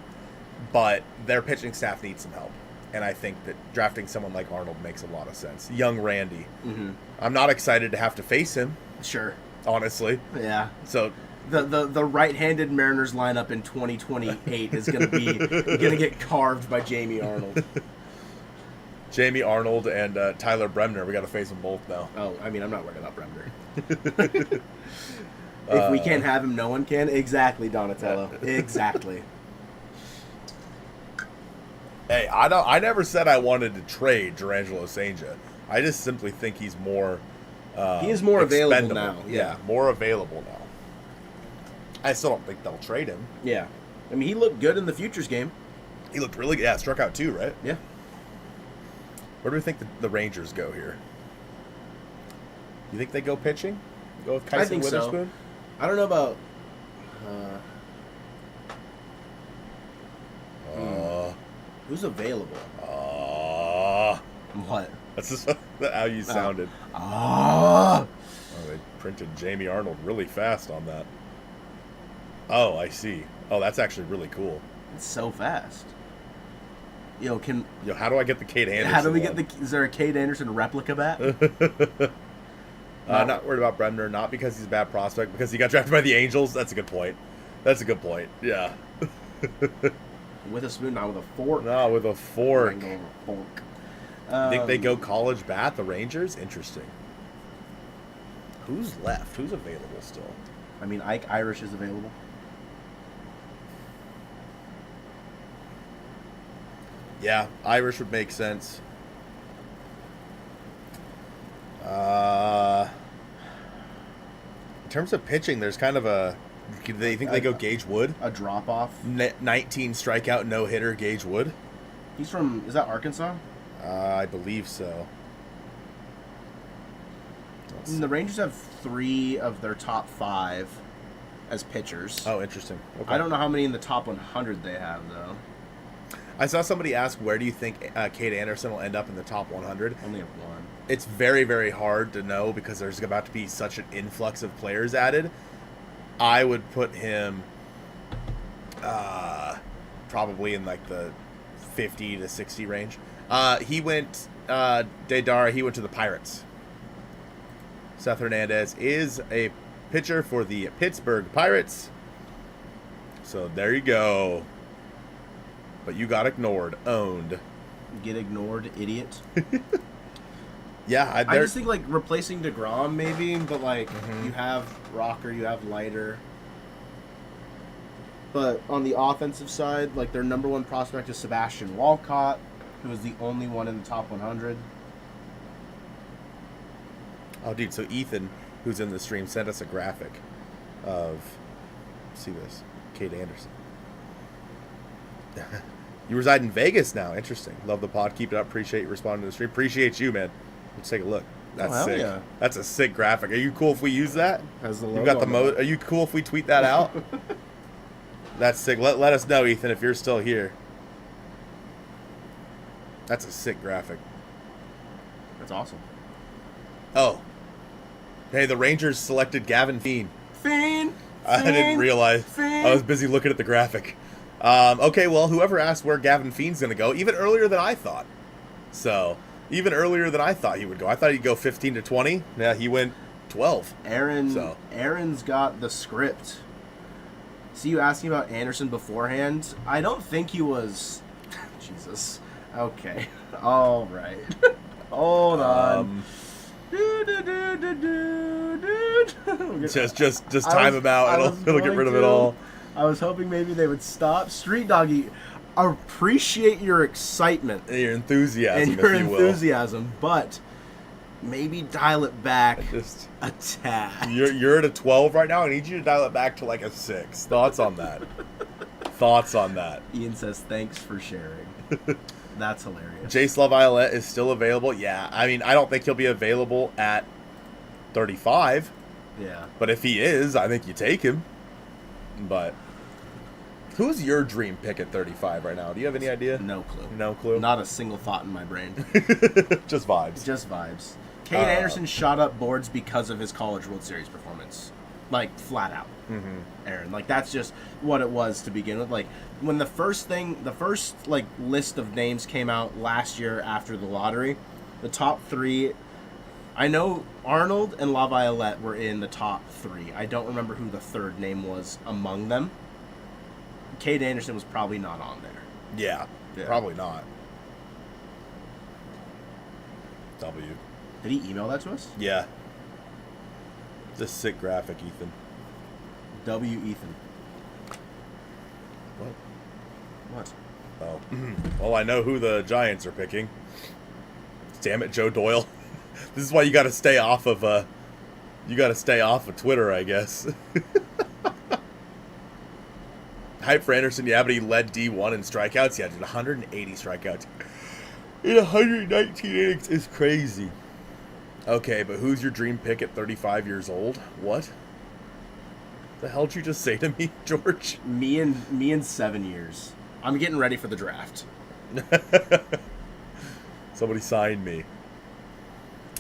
But their pitching staff needs some help. And I think that drafting someone like Arnold makes a lot of sense. Young Randy. Mm-hmm. I'm not excited to have to face him. Sure. Honestly. Yeah. So the right-handed Mariners lineup in 2028 is going to get carved by Jamie Arnold. Jamie Arnold and Tyler Bremner. We got to face them both now. Oh, I mean, I'm not worried about Bremner. If we can't have him, no one can. Exactly, Donatello. Exactly. Hey, I never said I wanted to trade D'Angelo Sanger. I just simply think he's more He is more available expendable. now. Yeah, more available now. I still don't think they'll trade him. Yeah. I mean, he looked good in the Futures game. He looked really good. Yeah, struck out 2, right? Yeah. Where do we think the Rangers go here? You think they go pitching? Go with I Kyson think so. Witherspoon? I don't know about... who's available? What? That's just how you sounded. Ah. Oh, they printed Jamie Arnold really fast on that. Oh, I see. Oh, that's actually really cool. It's so fast. Yo, how do I get the Kade Anderson? How do we get the? Is there a Kade Anderson replica bat? Not worried about Bremner. Not because he's a bad prospect. Because he got drafted by the Angels. That's a good point. That's a good point. Yeah. With a spoon, not with a fork. No, with a fork. With a fork. Think they go college bat, the Rangers? Interesting. Who's left? Who's available still? I mean, Ike Irish is available. Yeah, Irish would make sense. In terms of pitching, there's kind of a... Do they think they go Gage Wood? A drop-off. 19 strikeout, no-hitter, Gage Wood? He's from... Is that Arkansas? I believe so. The Rangers have 3 of their top 5 as pitchers. Oh, interesting. Okay. I don't know how many in the top 100 they have, though. I saw somebody ask, where do you think Kade Anderson will end up in the top 100? Only have 1. It's very, very hard to know because there's about to be such an influx of players added. I would put him probably in like the 50 to 60 range. He went, Deidara, he went to the Pirates. Seth Hernandez is a pitcher for the Pittsburgh Pirates. So there you go. But you got ignored. Owned. Get ignored, idiot. Yeah, I just think, like, replacing DeGrom, maybe, but, like, Mm-hmm. you have Rocker, you have Leiter. But on the offensive side, like, their number 1 prospect is Sebastian Walcott, who is the only one in the top 100. Oh, dude, so Ethan, who's in the stream, sent us a graphic of, see this, Kade Anderson. You reside in Vegas now. Interesting. Love the pod. Keep it up. Appreciate you responding to the stream. Appreciate you, man. Let's take a look. That's hell sick. yeah. That's a sick graphic. Are you cool if we use that? Has the You logo got the on it. Are you cool if we tweet that out? That's sick. Let us know, Ethan, if you're still here. That's a sick graphic. That's awesome. Oh. Hey, the Rangers selected Gavin Fiend. Fiend! I didn't realize. Fiend. I was busy looking at the graphic. Okay, well, whoever asked where Gavin Fiend's going to go, even earlier than I thought. So, even earlier than I thought he would go. I thought he'd go 15 to 20. Yeah, he went 12. Aaron's got the script. See, you asking about Anderson beforehand? I don't think he was... Jesus. Okay. All right. Hold on. Just time him out. It'll get rid of it all. I was hoping maybe they would stop. Street Doggy, appreciate your excitement And your enthusiasm, and your if you will. enthusiasm, but maybe dial it back Just, a tad. you're at a 12 right now. I need you to dial it back to like a 6. Thoughts on that? Thoughts on that? Ian says, thanks for sharing. That's hilarious. Jace LaViolette is still available. Yeah, I mean, I don't think he'll be available at 35. Yeah. But if he is, I think you take him. But who's your dream pick at 35 right now? Do you have any idea? No clue. No clue? Not a single thought in my brain. Just vibes. Just vibes. Kade Anderson shot up boards because of his College World Series performance. Like, flat out. Mm-hmm. Aaron. Like, that's just what it was to begin with. Like, when the first like, list of names came out last year after the lottery, the top 3, I know Arnold and LaViolette were in the top 3. I don't remember who the third name was among them. Kade Anderson was probably not on there. Yeah, probably not. W. Did he email that to us? Yeah. It's a sick graphic, Ethan. W. Ethan. What? What? Oh. Well, I know who the Giants are picking. Damn it, Joe Doyle. This is why you got to stay off of Twitter, I guess. Hype for Anderson, yeah, but he led D1 in strikeouts. Yeah, dude, 180 strikeouts in 119 innings is crazy. Okay, but who's your dream pick at 35 years old? What? The hell did you just say to me, George? Me in 7 years. I'm getting ready for the draft. Somebody signed me.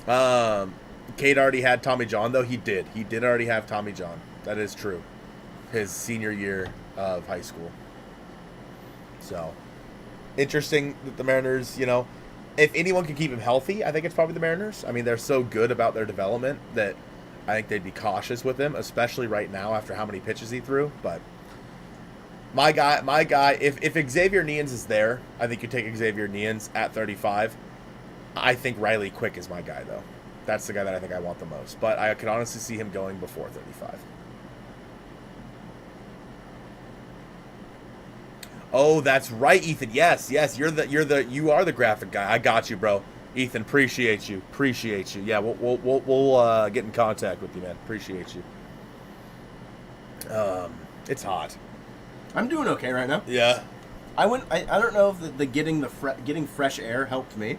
Kade already had Tommy John, though. He did. He did already have Tommy John. That is true. His senior year of high school. So, interesting that the Mariners, you know, if anyone can keep him healthy, I think it's probably the Mariners. I mean, they're so good about their development that I think they'd be cautious with him, especially right now after how many pitches he threw. But my guy, if Xavier Neans is there, I think you take Xavier Neans at 35. I think Riley Quick is my guy, though. That's the guy that I think I want the most. But I could honestly see him going before 35. Oh, that's right, Ethan. Yes, you are the graphic guy. I got you, bro. Ethan, appreciate you. Yeah, we'll get in contact with you, man. Appreciate you. It's hot. I'm doing okay right now. Yeah. I don't know if getting fresh air helped me.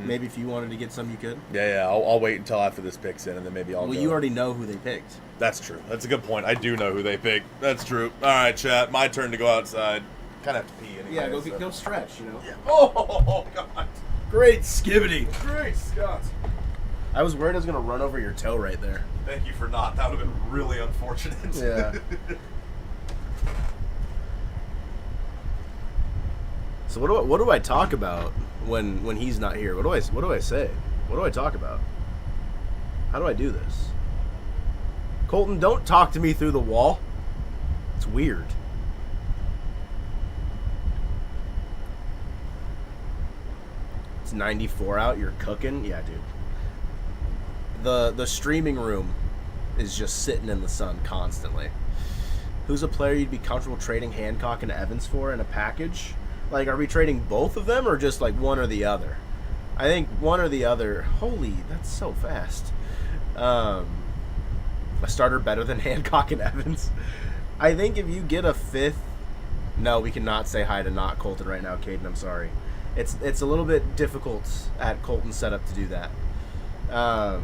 Maybe if you wanted to get some, you could. Yeah. I'll wait until after this picks in, and then maybe I'll. Well, go. you already know who they picked. That's true. That's a good point. I do know who they picked. That's true. All right, chat. My turn to go outside. Kind of have to pee anyway. Yeah, go stretch. You know. Yeah. Oh God. Great skibbity. Great Scott. I was worried I was gonna run over your toe right there. Thank you for not. That would have been really unfortunate. Yeah. So what do I talk about when he's not here? What do I say? What do I talk about? How do I do this? Colton, don't talk to me through the wall. It's weird. It's 94 out. You're cooking. Yeah, dude. The streaming room is just sitting in the sun constantly. Who's a player you'd be comfortable trading Hancock and Evans for in a package? Like, are we trading both of them or just like one or the other? I think one or the other. Holy, that's so fast. A starter better than Hancock and Evans. I think if you get a fifth. No, we cannot say hi to not Colton right now, Caden. I'm sorry. It's a little bit difficult at Colton's setup to do that. I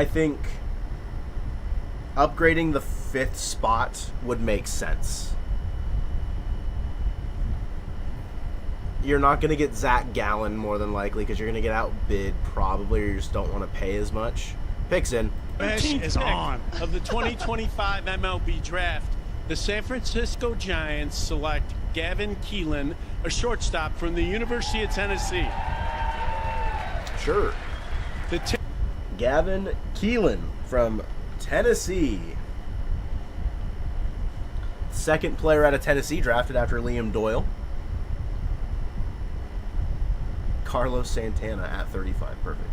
think upgrading the fifth spot would make sense. You're not going to get Zach Gallen more than likely because you're going to get outbid probably, or you just don't want to pay as much. Picks in. Is on of the 2025 MLB draft. The San Francisco Giants select Gavin Keelan, a shortstop from the University of Tennessee. Sure. Gavin Keelan from Tennessee. Second player out of Tennessee drafted after Liam Doyle. Carlos Santana at 35. Perfect.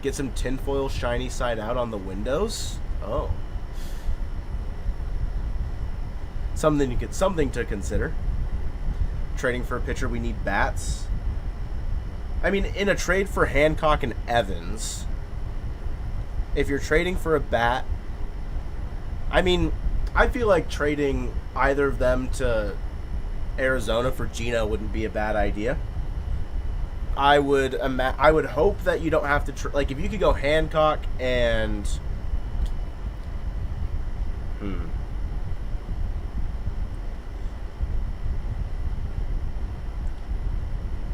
Get some tinfoil shiny side out on the windows. Oh. Something to consider. Trading for a pitcher, we need bats. I mean, in a trade for Hancock and Evans, if you're trading for a bat, I mean, I feel like trading either of them to Arizona for Gino wouldn't be a bad idea. I would hope that you don't have to like if you could go Hancock and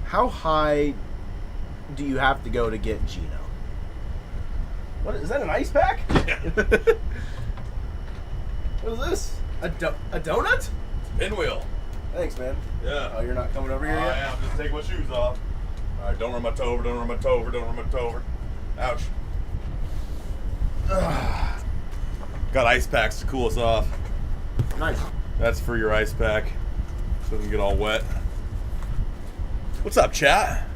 how high do you have to go to get Gino? What is that, an ice pack? What is this? A donut? It's a pinwheel. Thanks, man. Yeah. Oh, you're not coming over here yet? I am. Just take my shoes off. All right, don't run my toe over, don't run my toe over, don't run my toe over. Ouch. Got ice packs to cool us off. Nice. That's for your ice pack, so it doesn't get all wet. What's up, chat?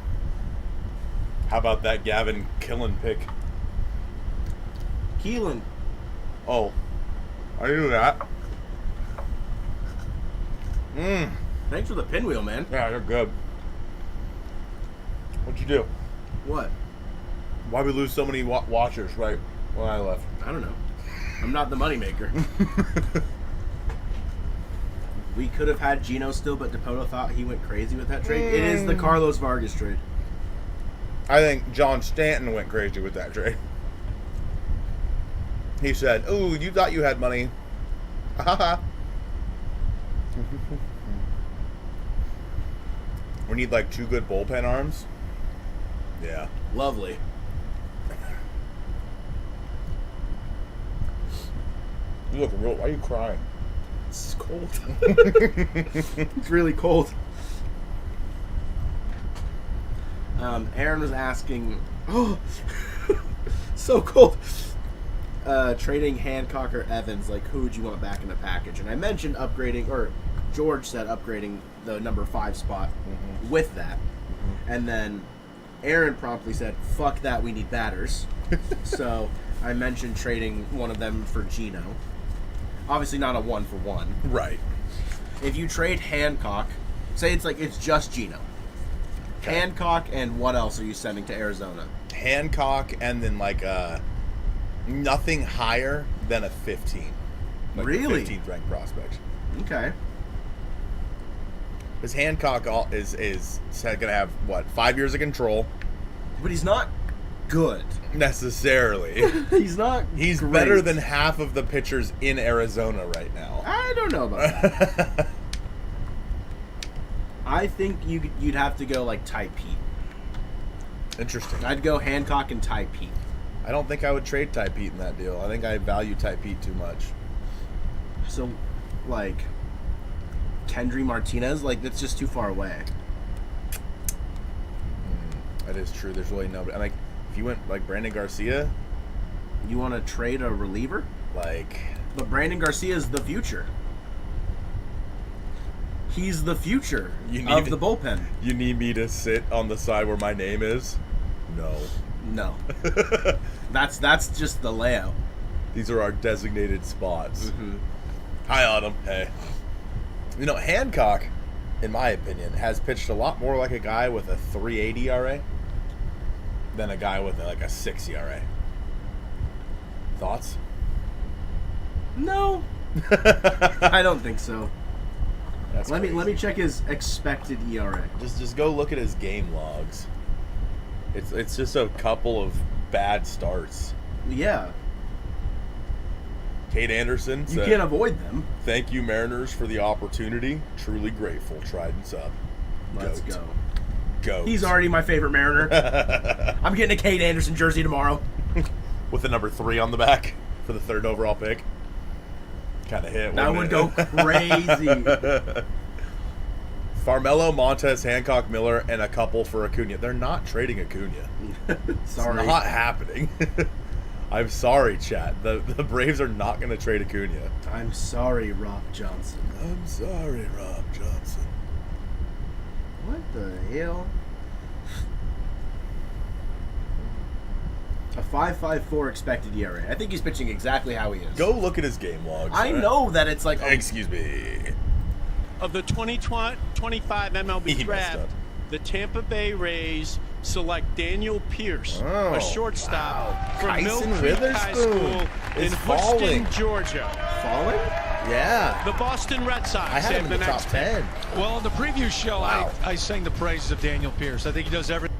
How about that Gavin Keelan pick? Keelan. Oh, I knew that. Thanks for the pinwheel, man. Yeah, you're good. What'd you do? What? Why we lose so many watchers right when I left? I don't know. I'm not the moneymaker. We could have had Gino still, but DePoto thought he went crazy with that trade. It is the Carlos Vargas trade. I think John Stanton went crazy with that trade. He said, "Ooh, you thought you had money." We need like 2 good bullpen arms. Yeah. Lovely. You look real. Why are you crying? It's cold. It's really cold. Aaron was asking, oh, so cold. Trading Hancock or Evans, like who would you want back in the package? And I mentioned upgrading, or George said upgrading the number 5 spot with that. And then Aaron promptly said, fuck that, we need batters. So I mentioned trading one of them for Gino. Obviously not a 1-for-1. Right. If you trade Hancock, say it's just Gino. Okay. Hancock, and what else are you sending to Arizona? Hancock, and then like nothing higher than a 15. Like Really? 15th ranked prospect. Okay. Because Hancock is going to have, what, 5 years of control? But he's not good. Necessarily. He's not He's great. better than half of the pitchers in Arizona right now. I don't know about that. I think you'd have to go like Ty Pete. Interesting. I'd go Hancock and Ty Pete. I don't think I would trade Ty Pete in that deal. I think I value Ty Pete too much. So, like, Kendry Martinez, like, that's just too far away. That is true. There's really nobody. Like, if you went like Brandon Garcia, You want to trade a reliever? like, But Brandon Garcia is the future. He's the future of the bullpen. you need me to sit on the side where my name is? No. No. That's just the layout. These are our designated spots. Hi, Autumn. Hey. You know, Hancock, in my opinion, has pitched a lot more like a guy with a 3.80 ERA than a guy with like a 6 ERA. Thoughts? No. I don't think so. That's Let crazy. me check his expected ERA. Just go look at his game logs. It's just a couple of bad starts. Yeah. Kade Anderson You said, can't avoid them. "Thank you, Mariners, for the opportunity. Truly grateful." Trident sub. Let's Goat. go. Goat. He's already my favorite Mariner. I'm getting a Kade Anderson jersey tomorrow. with the number 3 on the back for the 3rd overall pick. Kind of hit. That would go crazy. Farmelo, Montez, Hancock, Miller, and a couple for Acuna. They're not trading Acuna. Sorry. It's not happening. I'm sorry, chat. The Braves are not going to trade Acuna. I'm sorry, Rob Johnson. I'm sorry, Rob Johnson. What the hell? A 5.54 expected ERA. I think he's pitching exactly how he is. Go look at his game logs. I alright? know that it's like Excuse me. Of the 2025 He MLB messed draft, up. the Tampa Bay Rays select Daniel Pierce, Oh, a shortstop wow. from Mill Tyson Creek High School Witherspoon in is Houston, falling. Georgia. falling. Yeah. The Boston Red Sox I had him have in the the top next pick. 10. Well, in the preview show, Wow. I sang the praises of Daniel Pierce. I think he does everything.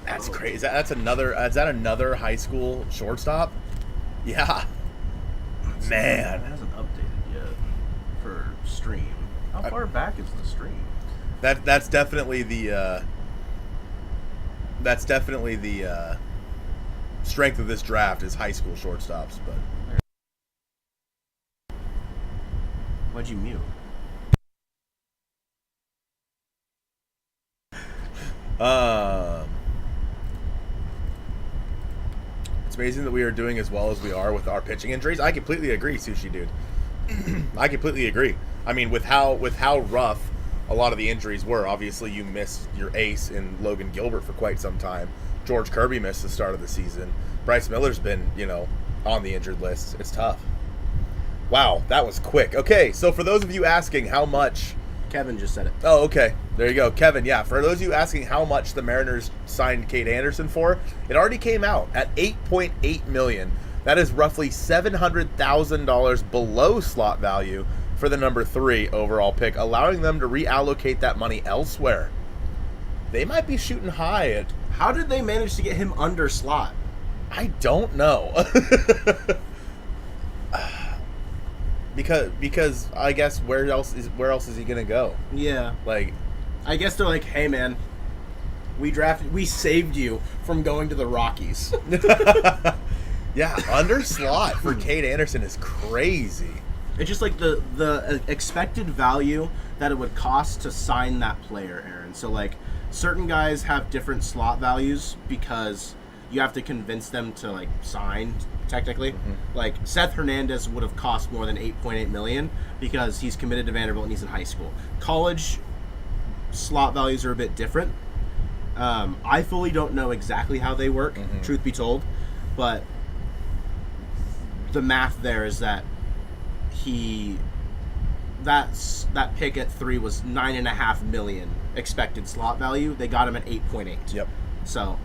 That's crazy. Is that another high school shortstop? Yeah. It Man. hasn't updated yet for stream. How far back is the stream? That's definitely the strength of this draft is high school shortstops, but Why'd you mute? it's amazing that we are doing as well as we are with our pitching injuries. I completely agree, Sushi Dude. I completely agree. I mean, with how rough a lot of the injuries were. Obviously, you missed your ace in Logan Gilbert for quite some time. George Kirby missed the start of the season. Bryce Miller's been, on the injured list. It's tough. Wow, that was quick. Okay, so for those of you asking how much Kevin just said it. Oh, okay. There you go. Kevin, yeah, for those of you asking how much the Mariners signed Kade Anderson for, it already came out at $8.8 million. That is roughly $700,000 below slot value for the number 3 overall pick, allowing them to reallocate that money elsewhere. They might be shooting high at... How did they manage to get him under slot? I don't know. because I guess where else is he gonna go? Yeah. Like, I guess they're like, hey man, we saved you from going to the Rockies. yeah, under slot for Kade Anderson is crazy. It's just like the expected value that it would cost to sign that player, Aaron. So like certain guys have different slot values because you have to convince them to like sign technically. Like Seth Hernandez would have cost more than $8.8 million because he's committed to Vanderbilt and he's in high school. College slot values are a bit different. I fully don't know exactly how they work, truth be told, but the math there is that that pick at 3 was $9.5 million expected slot value. They got him at 8.8. Yep. So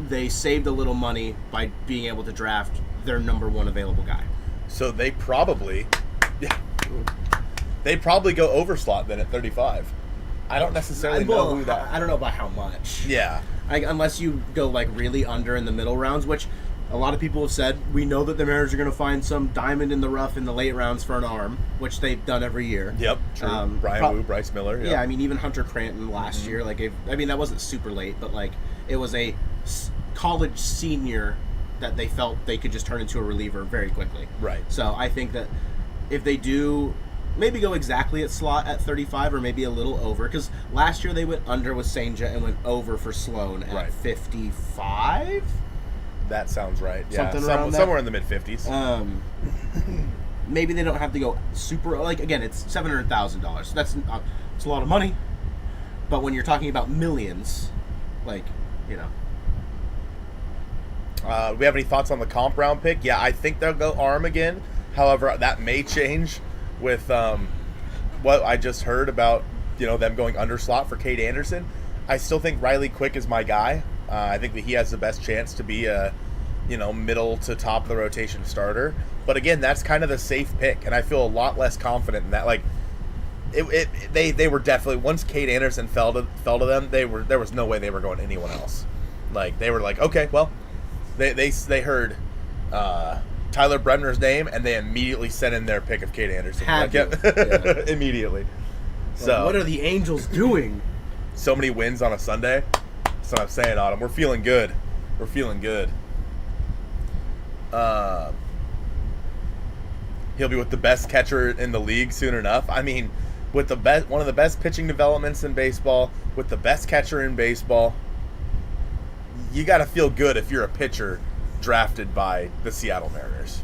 they saved a little money by being able to draft their number 1 available guy. So they probably go over slot then at 35. I don't necessarily know who that. I don't know about how much. Yeah. Unless you go like really under in the middle rounds, which a lot of people have said. We know that the Mariners are going to find some diamond in the rough in the late rounds for an arm, which they've done every year. Yep. True. Brian Wu, Bryce Miller. Yeah. I mean, even Hunter Cranton last year. Like, I mean, that wasn't super late, but like it was a college senior that they felt they could just turn into a reliever very quickly. Right. So I think that if they do maybe go exactly at slot at 35 or maybe a little over, because last year they went under with Senja and went over for Sloan at 55. That sounds right. Yeah, Something around that. Somewhere in the mid-50s. Maybe they don't have to go super. Like again, it's $700,000. That's it's a lot of money, but when you're talking about millions, like Do we have any thoughts on the comp round pick? Yeah, I think they'll go arm again. However, that may change with what I just heard about them going under slot for Kade Anderson. I still think Riley Quick is my guy. I think that he has the best chance to be a middle to top of the rotation starter. But again, that's kind of the safe pick, and I feel a lot less confident in that. Like, they were definitely, once Kade Anderson fell to them, there was no way they were going to anyone else. Like, they were like, okay, well, they heard Tyler Bremner's name, and they immediately sent in their pick of Kade Anderson. Immediately. So what are the Angels doing? So many wins on a Sunday. That's what I'm saying, Autumn. We're feeling good. We're feeling good. He'll be with the best catcher in the league soon enough. I mean, with one of the best pitching developments in baseball, with the best catcher in baseball, you got to feel good if you're a pitcher drafted by the Seattle Mariners.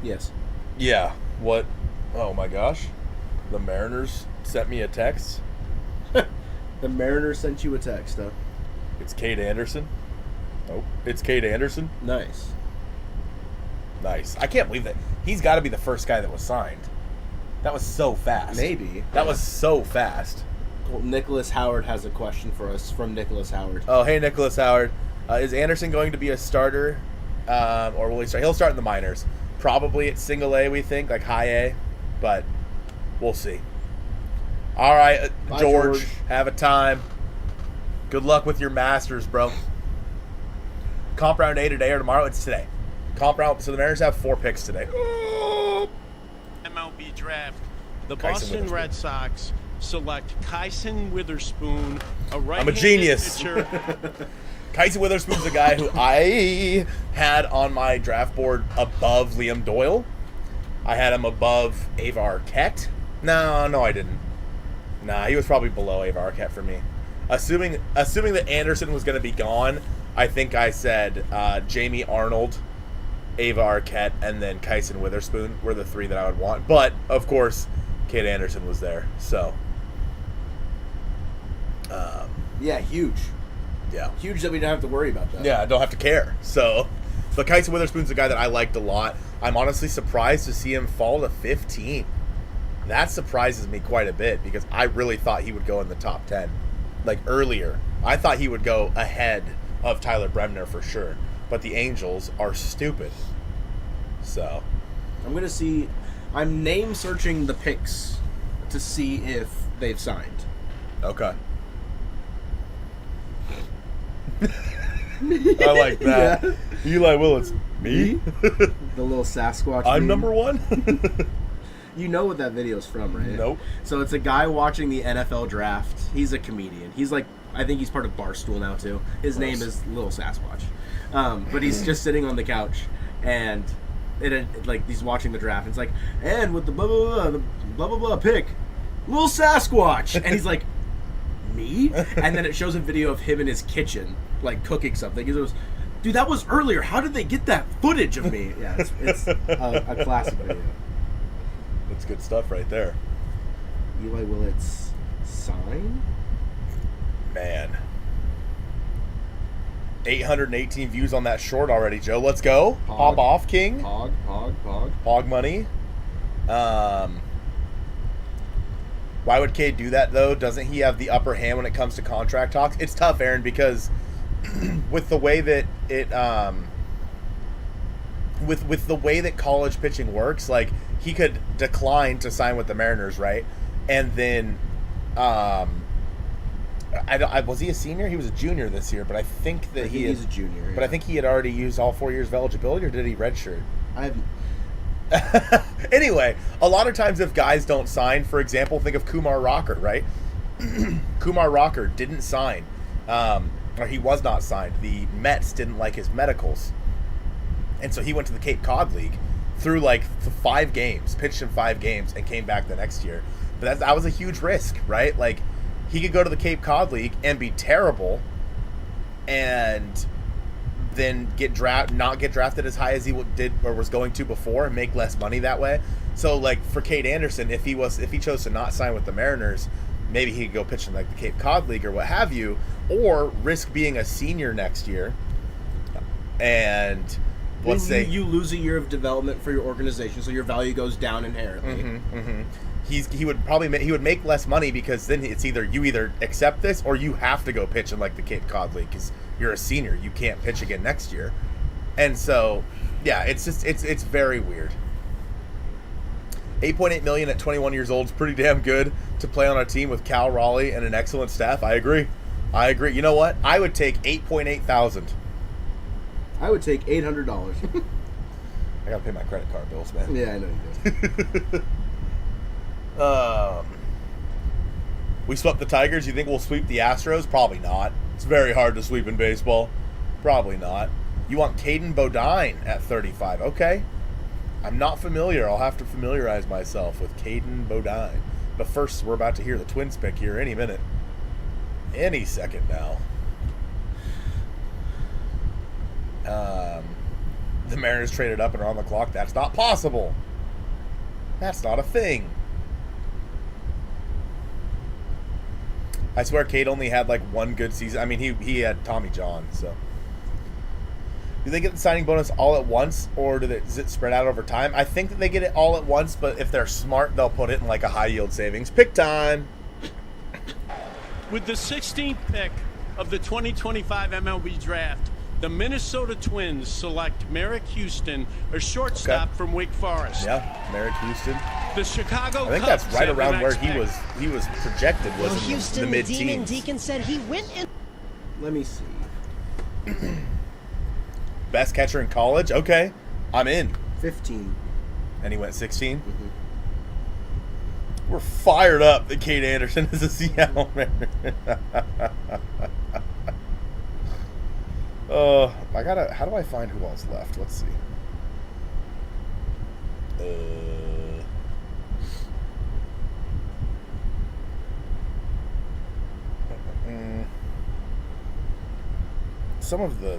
Yes. Yeah. What? Oh my gosh. The Mariners sent me a text. The Mariners sent you a text, huh? It's Kade Anderson. Oh, it's Kade Anderson. Nice. I can't believe that. He's got to be the first guy that was signed. That was so fast. Maybe. That was so fast. Well, Nicholas Howard has a question for us from Nicholas Howard. Oh, hey, Nicholas Howard. Is Anderson going to be a starter, or will he start? He'll start in the minors. Probably at single A, we think, like high A, but we'll see. All right, Bye, George. Have a time. Good luck with your Masters, bro. Comp round A today or tomorrow? It's today. Comp round. So the Mariners have 4 picks today. MLB draft. The Kyson Boston Witherspoon. Red Sox select Kyson Witherspoon, a I'm a right-handed genius. pitcher. Kyson Witherspoon's a guy who I had on my draft board above Liam Doyle. I had him above Ava Arquette. No, I didn't. Nah, he was probably below Ava Arquette for me. Assuming that Anderson was going to be gone, I think I said Jamie Arnold, Ava Arquette, and then Kyson Witherspoon were the 3 that I would want. But, of course, Kade Anderson was there. So, Yeah, huge. yeah. Huge that we don't have to worry about that. Yeah, I don't have to care. So, but Kyson Witherspoon's a guy that I liked a lot. I'm honestly surprised to see him fall to 15. That surprises me quite a bit because I really thought he would go in the top 10. Like earlier. I thought he would go ahead of Tyler Bremner for sure. But the Angels are stupid. So. I'm name searching the picks to see if they've signed. Okay. I like that. Yeah. Eli Willis. Me? The little Sasquatch. I'm meme. number one? You know what that video's from, right? Nope. So it's a guy watching the NFL draft. He's a comedian. He's like, I think he's part of Barstool now too. His name is Little Sasquatch. But he's just sitting on the couch and like he's watching the draft. And it's like, and with the blah blah blah, the blah blah blah pick, Little Sasquatch, and he's like, me? And then it shows a video of him in his kitchen, like cooking something. He goes, dude, that was earlier. How did they get that footage of me? Yeah, it's a classic video. That's good stuff right there. Eli Willits sign? Man. 818 views on that short already, Joe. Let's go. Hog off, King. Hog money. Why would Kade do that, though? Doesn't he have the upper hand when it comes to contract talks? It's tough, Aaron, because with the way that it with the way that college pitching works, like, he could decline to sign with the Mariners, right? And then was he a senior? He was a junior this year, but I think that he's a junior. But I think he had already used all 4 years of eligibility, or did he redshirt? Anyway, a lot of times if guys don't sign, for example, think of Kumar Rocker, right? Kumar Rocker didn't sign, or he was not signed. The Mets didn't like his medicals, and so he went to the Cape Cod League, threw like 5 games, pitched in 5 games, and came back the next year. But that was a huge risk, right? Like, he could go to the Cape Cod League and be terrible, and then not get drafted as high as he did or was going to before, and make less money that way. So, like, for Kade Anderson, if he chose to not sign with the Mariners, maybe he could go pitch in like the Cape Cod League or what have you, or risk being a senior next year. And let's say you lose a year of development for your organization, so your value goes down inherently. He would make less money, because then it's either you accept this or you have to go pitch in like the Cape Cod League because you're a senior. You can't pitch again next year. And so, yeah, it's very weird. $8.8 million at 21 years old is pretty damn good to play on a team with Cal Raleigh and an excellent staff. I agree. You know what? I would take $8,800. I would take $800. I gotta pay my credit card bills, man. Yeah, I know you do. We swept the Tigers. You think we'll sweep the Astros? Probably not. It's very hard to sweep in baseball. Probably not. You want Caden Bodine at 35. Okay. I'm not familiar. I'll have to familiarize myself with Caden Bodine. But first, we're about to hear the Twins pick here any minute. Any second now. The Mariners traded up and are on the clock. That's not possible. That's not a thing. I swear Cade only had like 1 good season. I mean, he had Tommy John, so. Do they get the signing bonus all at once, or is it spread out over time? I think that they get it all at once, but if they're smart, they'll put it in like a high-yield savings. Pick time! With the 16th pick of the 2025 MLB Draft, the Minnesota Twins select Merrick Houston, a shortstop from Wake Forest. Yeah, Merrick Houston. The Chicago I think Cubs that's right around where he pick. was projected, was Well, in Houston, the mid-teens. Demon Deacon said he went in. Let me see. Best catcher in college? Okay, I'm in. 15. And he went 16? We're fired up that Kade Anderson is a Seattle Mariner. How do I find who else left? Let's see. Some of the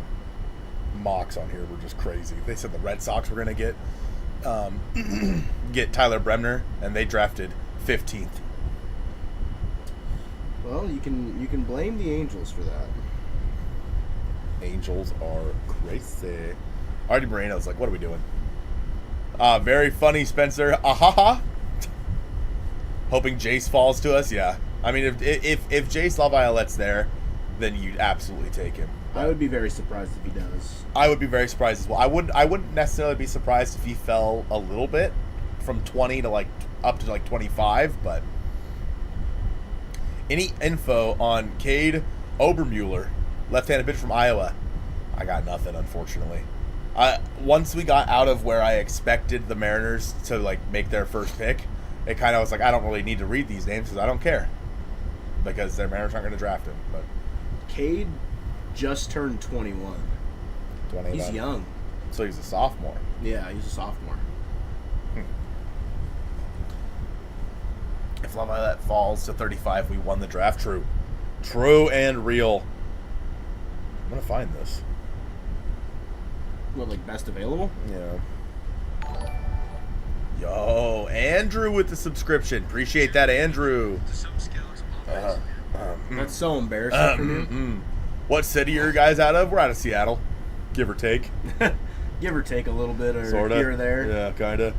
mocks on here were just crazy. They said the Red Sox were going to get Tyler Bremner, and they drafted 15th. Well, you can blame the Angels for that. Angels are crazy. Artie Moreno's like, what are we doing? Very funny, Spencer. Ahaha. hoping Jace falls to us. Yeah, I mean, if Jace Laviolette's there, then you'd absolutely take him. I would be very surprised if he does. I would be very surprised as well. I wouldn't necessarily be surprised if he fell a little bit from 20 to like up to like 25. But any info on Kade Obermueller, left-handed pitcher from Iowa? I got nothing, unfortunately. Once we got out of where I expected the Mariners to like make their first pick, it kind of was like, I don't really need to read these names because I don't care, because their Mariners aren't going to draft him. But Kade just turned 21. 21. He's young. So he's a sophomore. Yeah, he's a sophomore. If Laviolette falls to 35, we won the draft. True and real. I'm going to find this. What, like best available? Yeah. Yo, Andrew with the subscription. Appreciate that, Andrew. That's so embarrassing for me. What city are you guys out of? We're out of Seattle, give or take. Give or take a little bit, or Sorta. here or there. Yeah, kind of.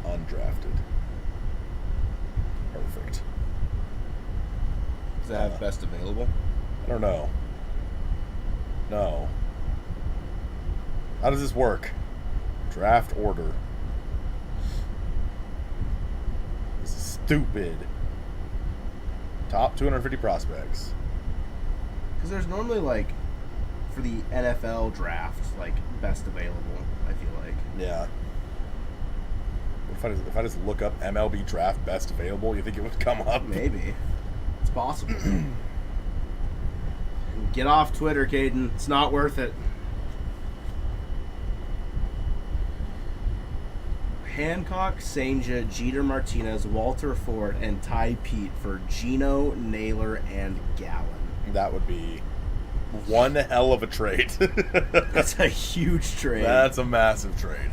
Undrafted. Perfect. Does that have best available? I don't know. No. How does this work? Draft order. This is stupid. Top 250 prospects. Because there's normally, like, for the NFL draft, like, best available, I feel like. Yeah. If I just look up MLB draft best available, you think it would come up? Maybe. It's possible. Get off Twitter, Caden. It's not worth it. Hancock, Senja, Jeter Martinez, Walter Ford, and Ty Pete for Gino, Naylor, and Gallen. That would be one hell of a trade. That's a huge trade. That's a massive trade.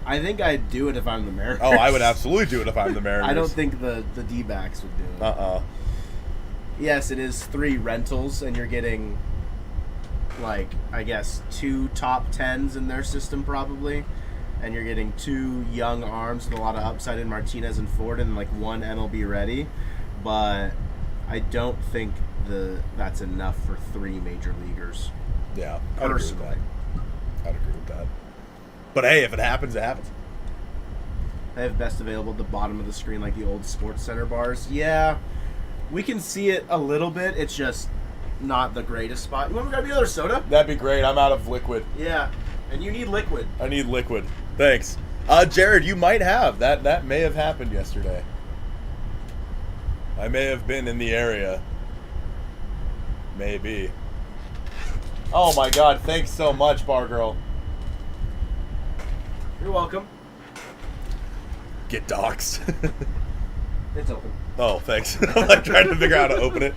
I think I'd do it if I'm the Mariners. Oh, I would absolutely do it if I'm the Mariners. I don't think the D-backs would do it. Yes, it is 3 rentals, and you're getting, like, I guess, 2 top 10s in their system probably, and you're getting 2 young arms with a lot of upside in Martinez and Ford, and like 1 MLB ready. But I don't think that's enough for 3 major leaguers. Yeah, I'd agree with that. I'd agree with that. But hey, if it happens, it happens. They have best available at the bottom of the screen, like the old Sports Center bars. Yeah, we can see it a little bit. It's just not the greatest spot. You want to grab the other soda? That'd be great. I'm out of liquid. Yeah, and you need liquid. I need liquid. Thanks. Jared, you might have. That may have happened yesterday. I may have been in the area. Maybe. Oh my god, thanks so much, Bar Girl. You're welcome. Get doxxed. It's open. Oh, thanks. I'm like trying to figure out how to open it.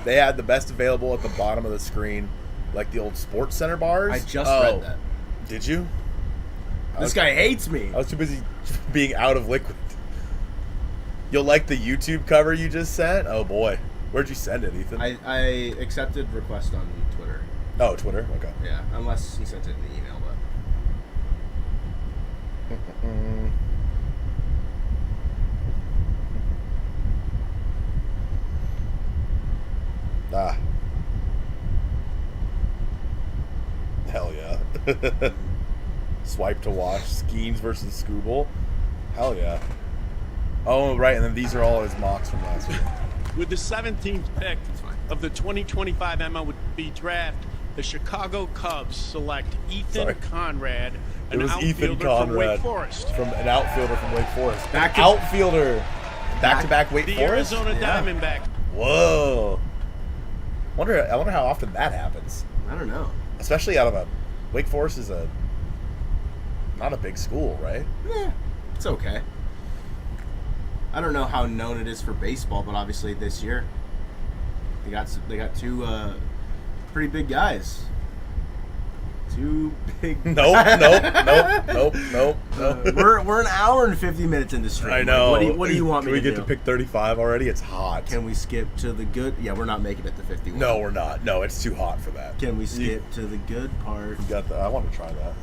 They had the best available at the bottom of the screen, like the old Sports Center bars. I just read that. Did you? This guy hates me. I was too busy being out of liquid. You'll like the YouTube cover you just sent? Oh boy. Where'd you send it, Ethan? I accepted request on Twitter. Oh, Twitter? Okay. Yeah, unless he sent it in the email, but. Hell yeah. Swipe to watch. Skeens versus Scooble. Hell yeah. Oh, right, and then these are all his mocks from last week. With the 17th pick of the 2025 MLB draft, the Chicago Cubs select Ethan Conrad, an outfielder from Wake Forest. From an outfielder from Wake Forest. Back-to-back Wake the Forest? Arizona Diamondbacks. Whoa. I wonder how often that happens. I don't know. Especially out of a Wake Forest is not a big school, right? Yeah, it's okay. I don't know how known it is for baseball, but obviously this year they got 2 pretty big guys. Too big. Nope. We're an hour and 50 minutes into stream. I know. What do you want me to do? Can we get to pick 35 already? It's hot. Can we skip to the good? Yeah, we're not making it to 51. No, we're not. No, it's too hot for that. Can we skip to the good part? You got the. I want to try that.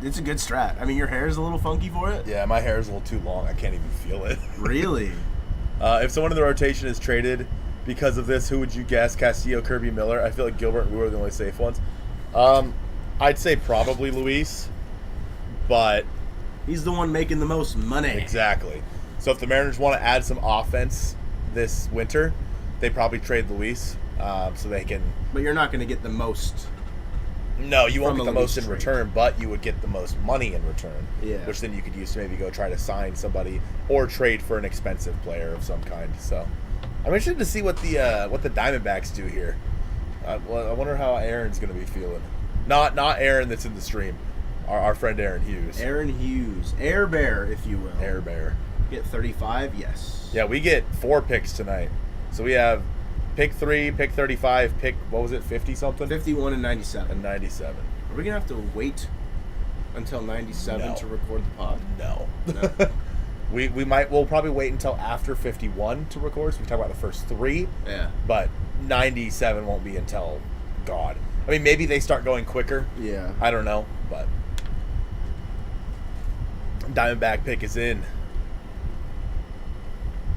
It's a good strat. I mean, your hair is a little funky for it. Yeah, my hair is a little too long. I can't even feel it. Really? If someone in the rotation is traded because of this, who would you guess? Castillo, Kirby, Miller? I feel like Gilbert and Wu are the only safe ones. I'd say probably Luis, but he's the one making the most money. Exactly. So if the Mariners want to add some offense this winter, they probably trade Luis, so they can. But you're not going to get the most. No, you won't get the most in trade. return, but you would get the most money in return. Yeah. Which then you could use to maybe go try to sign somebody or trade for an expensive player of some kind. So I'm interested to see what the Diamondbacks do here. I wonder how Aaron's going to be feeling. Not Aaron that's in the stream. Our friend Aaron Hughes. Aaron Hughes. Air Bear, if you will. Air Bear. Get 35? Yes. Yeah, we get 4 picks tonight. So we have pick 3, pick 35, pick, what was it, 50-something? 51 and 97. And 97. Are we going to have to wait until 97 No. to record the pod? No. No. We'll probably wait until after 51 to record, so we talk about the first 3. Yeah. But 97 won't be until God. I mean, maybe they start going quicker. Yeah. I don't know, but Diamondback pick is in.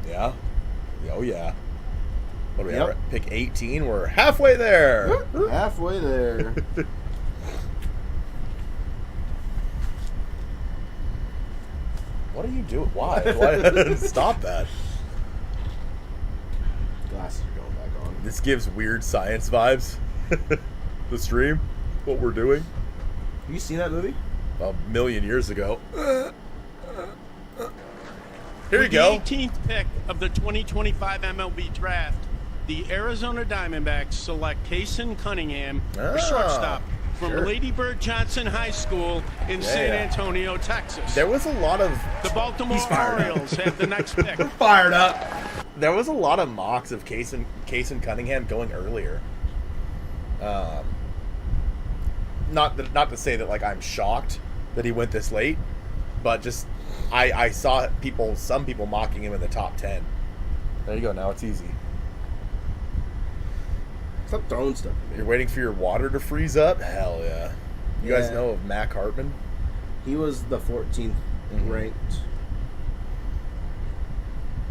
Yeah. Oh yeah. What do we have? Pick 18. We're halfway there. Halfway there. What are you doing? Why? Stop that. Glasses are going back on. This gives weird science vibes. The stream, what we're doing. Have you seen that movie? A million years ago. Here you With go. The 18th pick of the 2025 MLB draft, the Arizona Diamondbacks select Kaysen Cunningham, a shortstop from sure. Lady Bird Johnson High School in San Antonio, Texas. There was a lot of The Baltimore Orioles have the next pick. Fired up. There was a lot of mocks of Kaysen Cunningham going earlier. Not to say that like I'm shocked that he went this late, but just I saw some people mocking him in the top 10. There you go. Now it's easy. Stop throwing stuff at me. You're waiting for your water to freeze up? Hell yeah. You guys Yeah. know of Mac Hartman? He was the 14th ranked.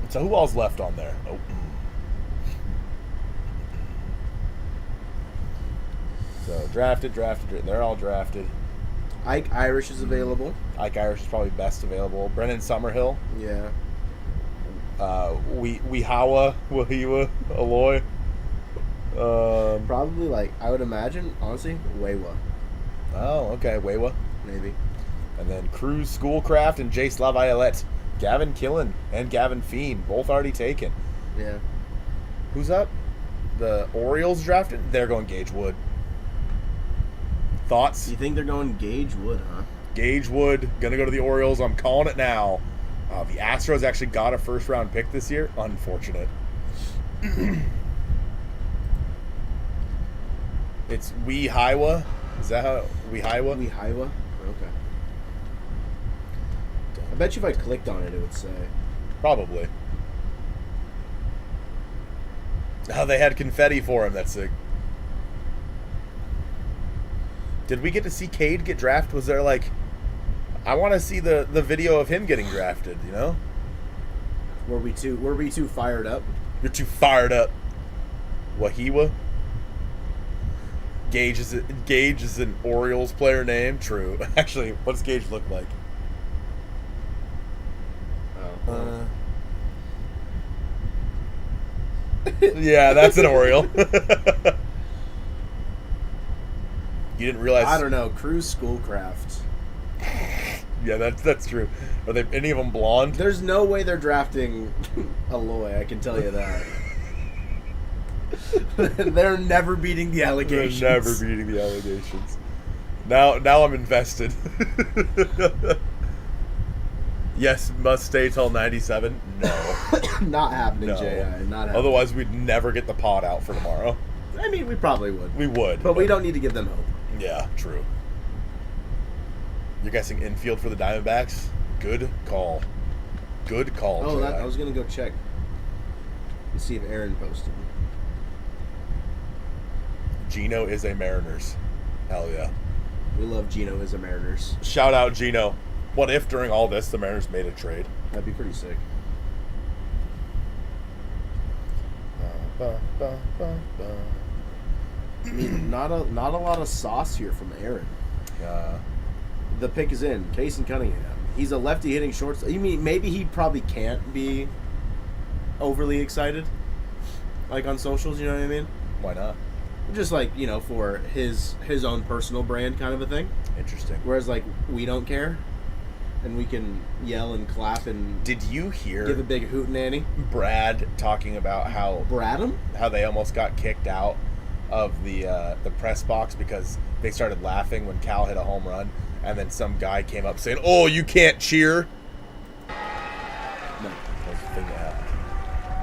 So who all's left on there? Oh. So drafted. They're all drafted. Ike Irish is available. Ike Irish is probably best available. Brennan Summerhill. Yeah. Wahiwa, Aloy. Probably like I would imagine, honestly, Wawa, Oh, okay, Wawa. maybe. And then Cruz, Schoolcraft, and Jace LaViolette. Gavin Killen and Gavin Fiend, both already taken. Yeah. Who's up? The Orioles drafted? They're going Gage Wood. Thoughts? You think they're going Gage Wood, huh? Gage Wood, gonna go to the Orioles. I'm calling it now. The Astros actually got a first-round pick this year. Unfortunate. It's Wehiwa. Is that how Wehiwa? Wehiwa? Okay. I bet you if I clicked on it, it would say. Probably. Oh, they had confetti for him. That's sick. Did we get to see Kade get drafted? Was there like... I want to see the video of him getting drafted, you know? Were we too fired up? You're too fired up. Wahiwa? Gage is an Orioles player name. True. Actually, what does Gage look like? Oh. Yeah, that's an Oriole. You didn't realize? I don't know. Cruz Schoolcraft. Yeah, that's true. Are they any of them blonde? There's no way they're drafting Aloy, I can tell you that. They're never beating the allegations. They're never beating the allegations. Now I'm invested. Yes, must stay till 97. No. Not happening, No. J.I. Not happening. Otherwise, we'd never get the pod out for tomorrow. I mean, we probably would. We would. But we don't need to give them hope. Yeah, true. You're guessing infield for the Diamondbacks? Good call. Good call. Oh, Jedi. I was gonna go check and see if Aaron posted. Gino is a Mariners. Hell yeah. We love Gino as a Mariners. Shout out Gino. What if during all this the Mariners made a trade? That'd be pretty sick. I mean, not a lot of sauce here from Aaron. The pick is in. Casey Cunningham. He's a lefty hitting shortstop. You mean maybe he probably can't be overly excited, like on socials? You know what I mean? Why not? Just like, you know, for his own personal brand kind of a thing. Interesting. Whereas like we don't care, and we can yell and clap and Did you hear give a big hootenanny. Brad talking about how they almost got kicked out of the press box because they started laughing when Cal hit a home run, and then some guy came up saying, "Oh, you can't cheer." No. That's the thing that happened.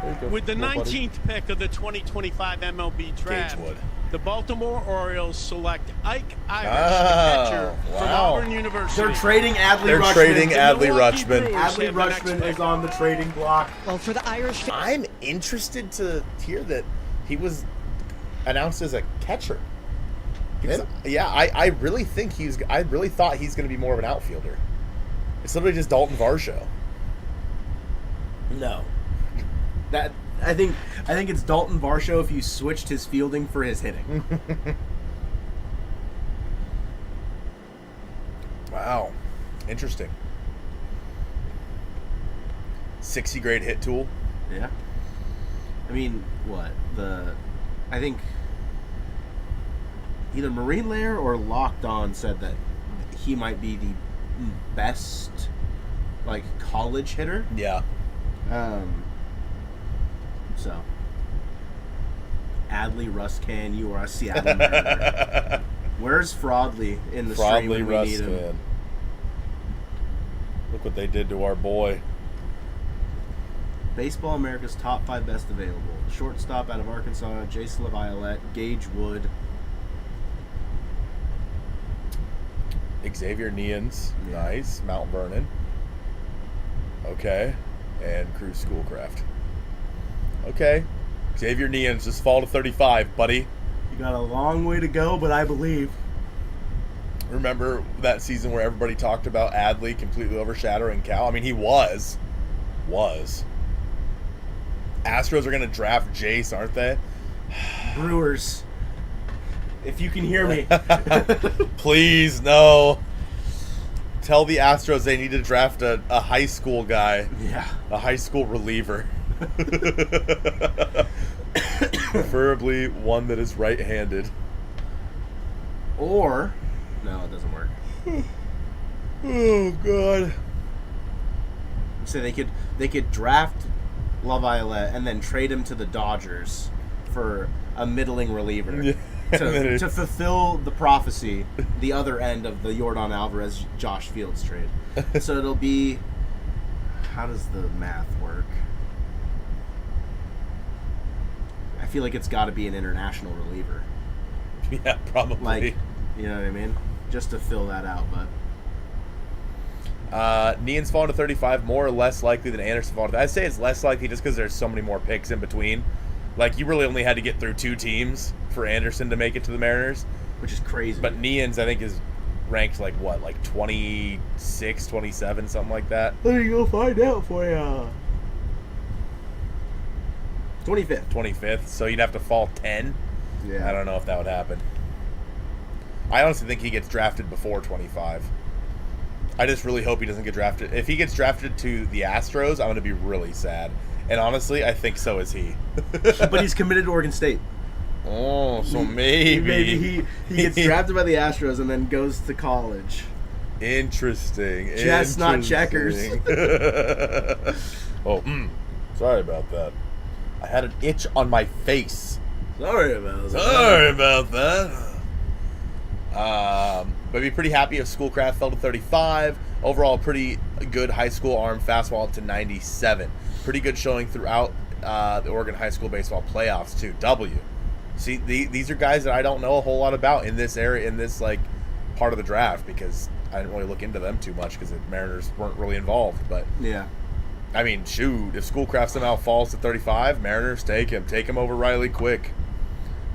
There you go. With the Little buddy. 19th pick of the 2025 MLB draft, Gagewood. the Baltimore Orioles select Ike Irish, the Oh, catcher from wow. Auburn University. They're trading Adley They're Rutschman. trading Adley Milwaukee Rutschman. Brewers Adley have the next Rutschman pick. is on the trading block. Well, for the Irish fans, I'm interested to hear that he was announced as a catcher. Because, yeah, I really think I really thought he's going to be more of an outfielder. It's literally just Dalton Varsho. No. That I think it's Dalton Varsho if you switched his fielding for his hitting. Wow. Interesting. 60 grade hit tool. Yeah. I mean, what? I think either Marine Lair or Locked On said that he might be the best, like, college hitter. Yeah. So, Adley Ruscan, you are a Seattle Mariner. Where's Fraudley in the stream when we need him? Ruskin. Look what they did to our boy. Baseball America's top 5 best available. Shortstop out of Arkansas, Jace LaViolette, Gage Wood. Xavier Neans. Yeah. Nice. Mount Vernon. Okay. And Cruz Schoolcraft. Okay. Xavier Neans just fall to 35, buddy. You got a long way to go, but I believe. Remember that season where everybody talked about Adley completely overshadowing Cal? I mean, he was. Astros are going to draft Jace, aren't they? Brewers, if you can hear me. Please, no. Tell the Astros they need to draft a high school guy. Yeah. A high school reliever. Preferably one that is right-handed. Or, no, it doesn't work. Oh, God. So they could draft LaViolette and then trade him to the Dodgers for a middling reliever. Yeah. To fulfill the prophecy, the other end of the Yordan Alvarez Josh Fields trade. So it'll be, how does the math work? I feel like it's got to be an international reliever. Yeah, probably. Like, you know what I mean? Just to fill that out, but Nean's falling to 35, more or less likely than Anderson falling to. I'd say it's less likely just because there's so many more picks in between. Like, you really only had to get through 2 teams for Anderson to make it to the Mariners. which is crazy. But Nean's, I think, is ranked like what, like 26, 27, something like that. Let me go find out for you. 25th. 25th, so you'd have to fall 10. Yeah. I don't know if that would happen. I honestly think he gets drafted before 25. I just really hope he doesn't get drafted. If he gets drafted to the Astros, I'm going to be really sad. And honestly, I think so is he. But he's committed to Oregon State. Oh, so maybe. He gets drafted by the Astros and then goes to college. Interesting. Chestnut checkers. Oh, sorry about that. I had an itch on my face. Sorry about that. Sorry about that. But be pretty happy if Schoolcraft fell to 35. Overall, pretty good high school arm fastball up to 97. Pretty good showing throughout the Oregon high school baseball playoffs too. W. See, these are guys that I don't know a whole lot about in this area, in this like part of the draft because I didn't really look into them too much because the Mariners weren't really involved. But Yeah. I mean, shoot, if Schoolcraft somehow falls to 35, Mariners take him. Take him over Riley Quick.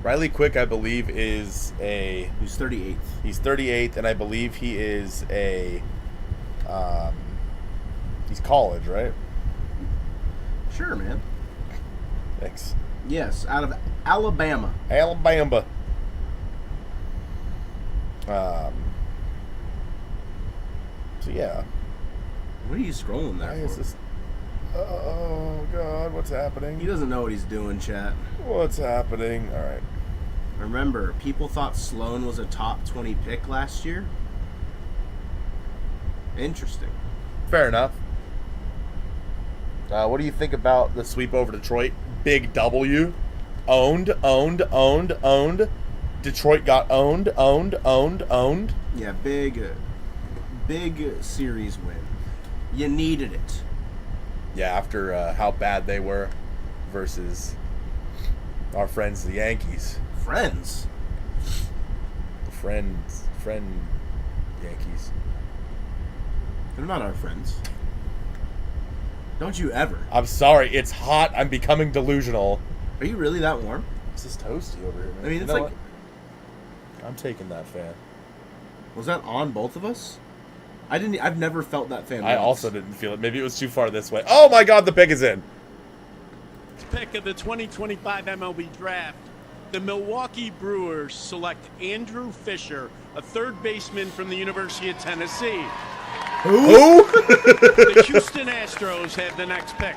Riley Quick, I believe, is a... He's 38th. He's 38th, and I believe he is a... he's college, right? Sure, man. Thanks. Yes, out of Alabama. Alabama. So, yeah. What are you scrolling there Why is for? this... Oh, God, what's happening? He doesn't know what he's doing, chat. What's happening? All right. Remember, people thought Sloan was a top 20 pick last year. Interesting. Fair enough. What do you think about the sweep over Detroit? Big W. Owned. Detroit got owned. Yeah, big series win. You needed it. Yeah, after how bad they were versus our friends, the Yankees. Friends. Friend Yankees. They're not our friends. Don't you ever. I'm sorry, it's hot. I'm becoming delusional. Are you really that warm? This is toasty over here, man. I mean, You it's know like... what? I'm taking that fan. Was that on both of us? I've never felt that fan. I once. also didn't feel it. Maybe it was too far this way. Oh my God, the pick is in. Pick of the 2025 MLB Draft. The Milwaukee Brewers select Andrew Fisher, a third baseman from the University of Tennessee. Who? The Houston Astros have the next pick.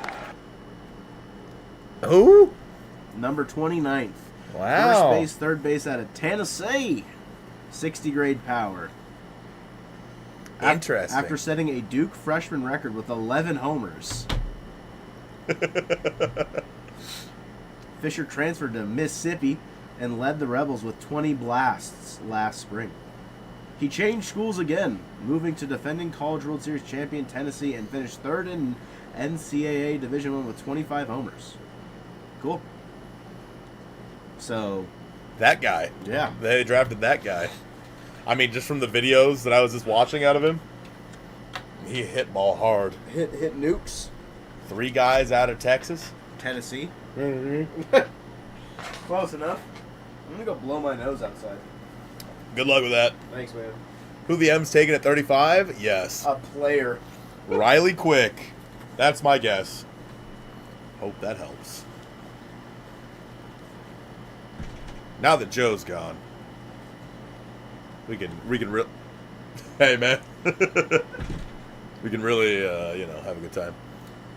Who? Number 29th. Wow. First base, third base out of Tennessee. 60 grade power. Interesting. After setting a Duke freshman record with 11 homers. Fisher transferred to Mississippi and led the Rebels with 20 blasts last spring. He changed schools again, moving to defending College World Series champion Tennessee and finished third in NCAA Division I with 25 homers. Cool. So, That guy. yeah. They drafted that guy. I mean, just from the videos that I was just watching out of him, he hit ball hard. Hit nukes. 3 guys out of Texas. Tennessee. Close enough. I'm going to go blow my nose outside. Good luck with that. Thanks, man. Who the M's taking at 35? Yes. A player. Riley Quick. That's my guess. Hope that helps. Now that Joe's gone, we can hey man, we can really have a good time.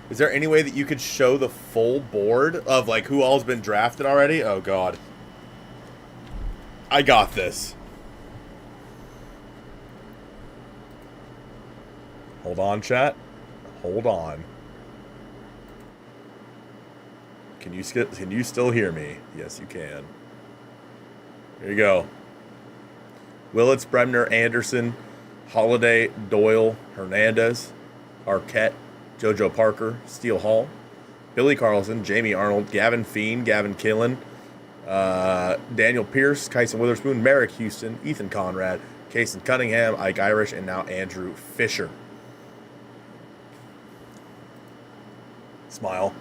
Is there any way that you could show the full board of like who all's been drafted already? Oh God, I got this. Hold on, chat. Hold on. Can you still hear me? Yes, you can. Here you go. Willits, Bremner, Anderson, Holiday, Doyle, Hernandez, Arquette, JoJo Parker, Steele Hall, Billy Carlson, Jamie Arnold, Gavin Fiend, Gavin Killen, Daniel Pierce, Kyson Witherspoon, Merrick Houston, Ethan Conrad, Kason Cunningham, Ike Irish, and now Andrew Fisher. Smile.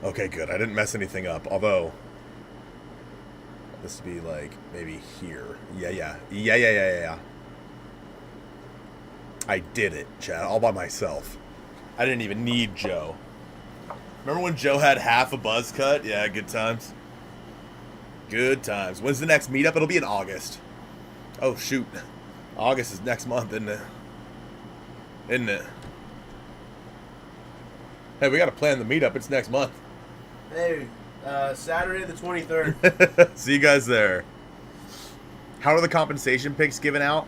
Okay, good. I didn't mess anything up, although this would be like maybe here. Yeah. I did it, Chad, all by myself. I didn't even need Joe. Remember when Joe had half a buzz cut? Yeah, good times. Good times. When's the next meetup? It'll be in August. Oh, shoot. August is next month, isn't it? Isn't it? Hey, we got to plan the meetup. It's next month. Hey, Saturday the 23rd. See you guys there. How are the compensation picks given out?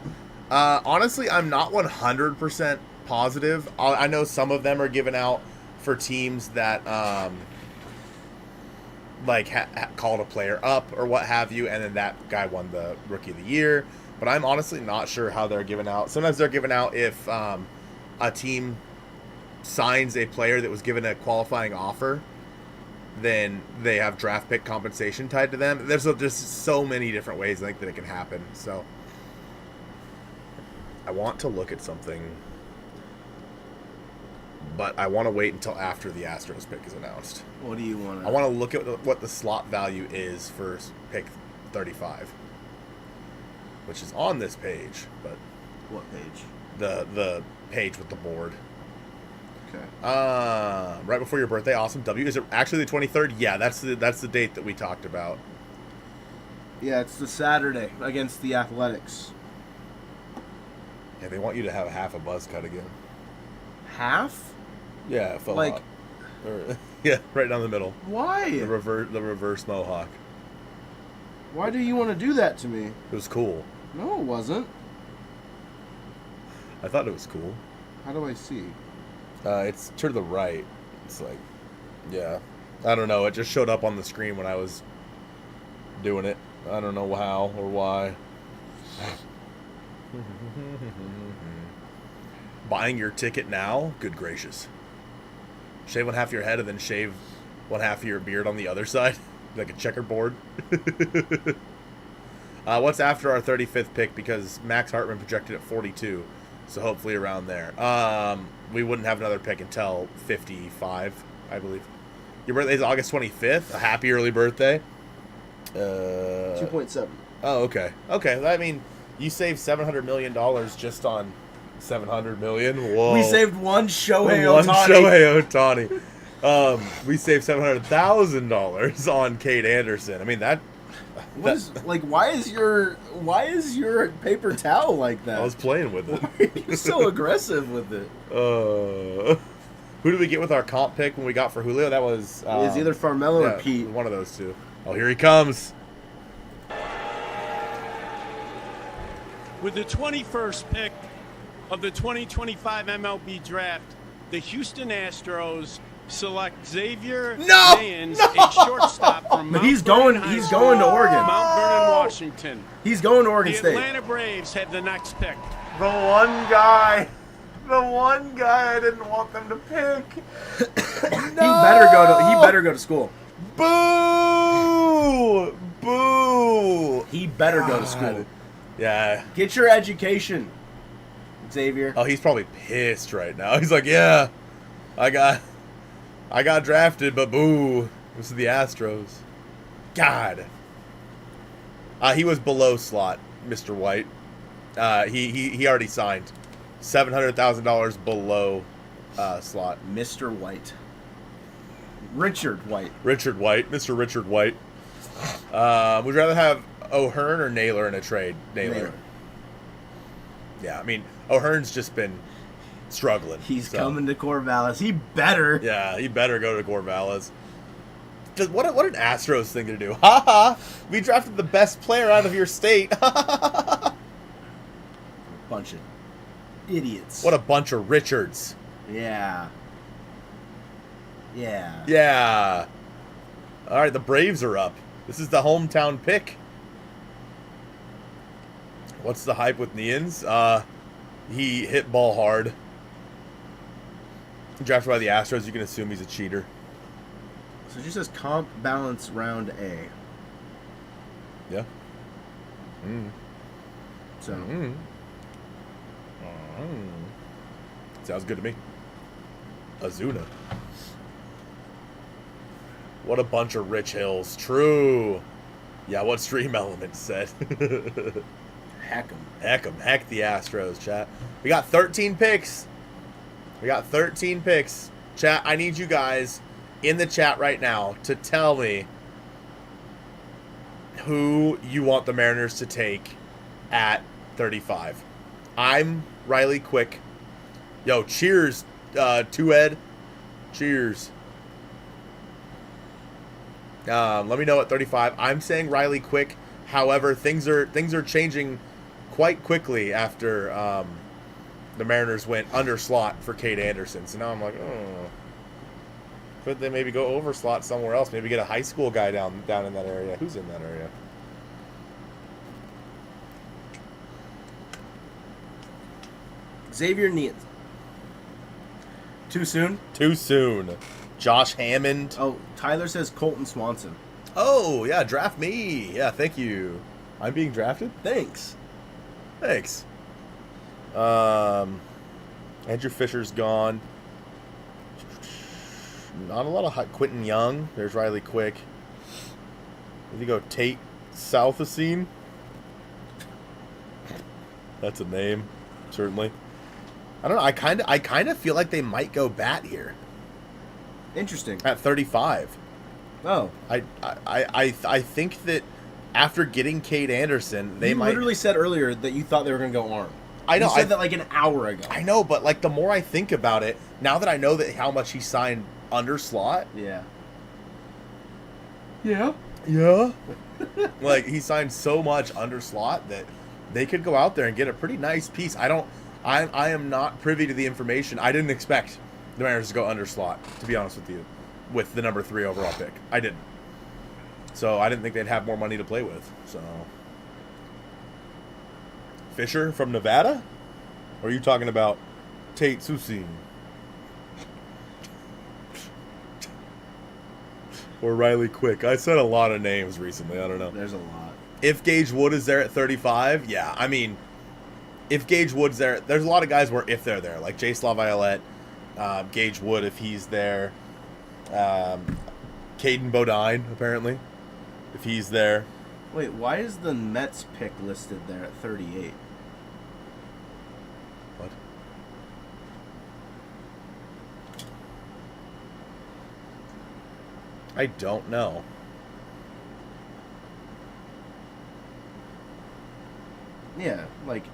Honestly, I'm not 100% positive. I know some of them are given out for teams that called a player up or what have you, and then that guy won the Rookie of the Year. But I'm honestly not sure how they're given out. Sometimes they're given out if a team signs a player that was given a qualifying offer, then they have draft pick compensation tied to them. There's just so many different ways I think that it can happen. So I want to look at something, but I want to wait until after the Astros pick is announced. What do you want? I want to look at what the slot value is for pick 35, which is on this page. But what page? The page with the board. Okay. Right before your birthday. Awesome. W. Is it actually the 23rd? Yeah, that's the date that we talked about. Yeah, it's the Saturday against the Athletics. Yeah, they want you to have half a buzz cut again. Half? Yeah, it fell Like- off. Or, yeah, right down the middle. Why? The reverse mohawk. Why do you want to do that to me? It was cool. No, it wasn't. I thought it was cool. How do I see? It's to the right. It's like, yeah. I don't know. It just showed up on the screen when I was doing it. I don't know how or why. Buying your ticket now? Good gracious. Shave one half of your head and then shave one half of your beard on the other side? Like a checkerboard? What's after our 35th pick? Because Max Hartman projected at 42. So hopefully around there. We wouldn't have another pick until 55, I believe. Your birthday is August 25th. A happy early birthday. 2.7. Oh, okay. Okay, I mean, you saved $700 million just on $700 million. Whoa. We saved one Shohei One Ohtani. Shohei Ohtani. We saved $700,000 on Kade Anderson. I mean, What is, like, why is your paper towel like that? I was playing with it. Why are you so aggressive with it? Who did we get with our comp pick when we got for Julio? That was... It was either Farmelo or Pete. One of those two. Oh, here he comes. With the 21st pick of the 2025 MLB draft, the Houston Astros select Xavier Mayans, a shortstop from Mount He's Vernon going. High He's School, going to Oregon. Mount Vernon, Washington. He's going to Oregon The State. Atlanta Braves have the next pick. The one guy I didn't want them to pick. He better go to school. Boo! Boo! He better go to school. Yeah. Get your education, Xavier. Oh, he's probably pissed right now. He's like, yeah, I got drafted, but boo. This is the Astros. God. He was below slot, Mr. White. He already signed. $700,000 below slot. Mr. White. Richard White. Mr. Richard White. Would you rather have O'Hearn or Naylor in a trade? Naylor. Yeah, I mean, O'Hearn's just been struggling. He's coming to Corvallis. He better. Yeah, he better go to Corvallis. What an Astros thing to do. Ha ha! We drafted the best player out of your state. Bunch of idiots. What a bunch of Richards. Yeah. Yeah. Yeah. All right, the Braves are up. This is the hometown pick. What's the hype with Neans? He hit ball hard. Drafted by the Astros, you can assume he's a cheater. So it just says comp balance round A. Yeah. So Sounds good to me. Azuna. What a bunch of rich hills. True. Yeah, what Stream Element said. heck 'em. Heck 'em. Heck the Astros, chat. We got 13 picks. Chat, I need you guys in the chat right now to tell me who you want the Mariners to take at 35. I'm Riley Quick. Yo, cheers, Two-Ed. Cheers. Let me know at 35. I'm saying Riley Quick. However, things are changing quite quickly after the Mariners went under slot for Kade Anderson. So now I'm like, oh, could they maybe go over slot somewhere else? Maybe get a high school guy down in that area. Who's in that area? Xavier Neans. Too soon? Too soon. Josh Hammond. Oh, Tyler says Colton Swanson. Oh, yeah, draft me. Yeah, thank you. I'm being drafted? Thanks. Andrew Fisher's gone. Not a lot of Quentin Young. There's Riley Quick. If you go Tate Southacene. That's a name, certainly. I don't know. I kind of feel like they might go bat here Interesting. at 35. Oh, I think that after getting Kade Anderson, they you might. literally said earlier that you thought they were going to go arm. I know. You said that like an hour ago. I know, but like the more I think about it, now that I know that how much he signed under slot. Yeah. Yeah. Yeah. Like he signed so much under slot that they could go out there and get a pretty nice piece. I am not privy to the information. I didn't expect the Mariners to go under slot, to be honest with you, with the number 3 overall pick. I didn't. So I didn't think they'd have more money to play with. So Fisher from Nevada? Or are you talking about Tate Southacene? Or Riley Quick? I said a lot of names recently. I don't know. There's a lot. If Gage Wood is there at 35, yeah. I mean, if Gage Wood's there, there's a lot of guys where if they're there, like Jace LaViolette, Gage Wood if he's there, Caden Bodine apparently, if he's there. Wait, why is the Mets pick listed there at 38? What? I don't know. Yeah, like,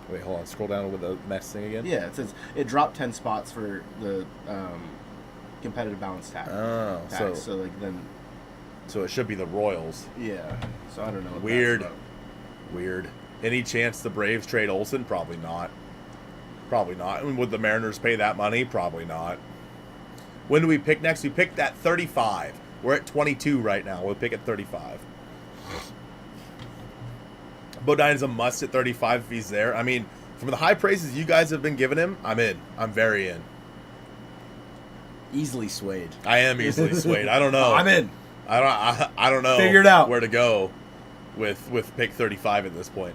Wait, hold on. Scroll down with the Mets thing again. yeah, it says it dropped 10 spots for the competitive balance tax. Oh, so like then, so it should be the Royals. yeah. So I don't know. What Weird. that's about. Weird. Any chance the Braves trade Olsen? Probably not. Probably not. And would the Mariners pay that money? Probably not. When do we pick next? We picked at 35. We're at 22 right now. We'll pick at 35. Bodine's a must at 35 if he's there. I mean, from the high praises you guys have been giving him, I'm in. I'm very in. Easily swayed. I am easily swayed. I don't know. I'm in. I don't know. Figure it out. Where to go with pick 35 at this point.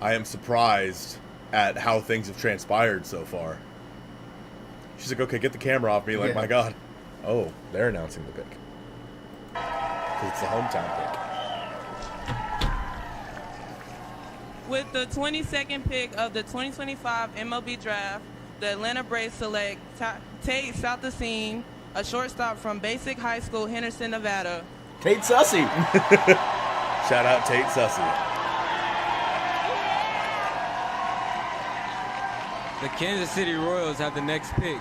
I am surprised at how things have transpired so far. She's like, okay, get the camera off me. Like, Yeah. my God. Oh, they're announcing the pick. 'Cause it's the hometown pick. With the 22nd pick of the 2025 MLB Draft, the Atlanta Braves select Tate Southacene, a shortstop from Basic High School, Henderson, Nevada. Tate Sussy. Shout out Tate Sussy. The Kansas City Royals have the next pick.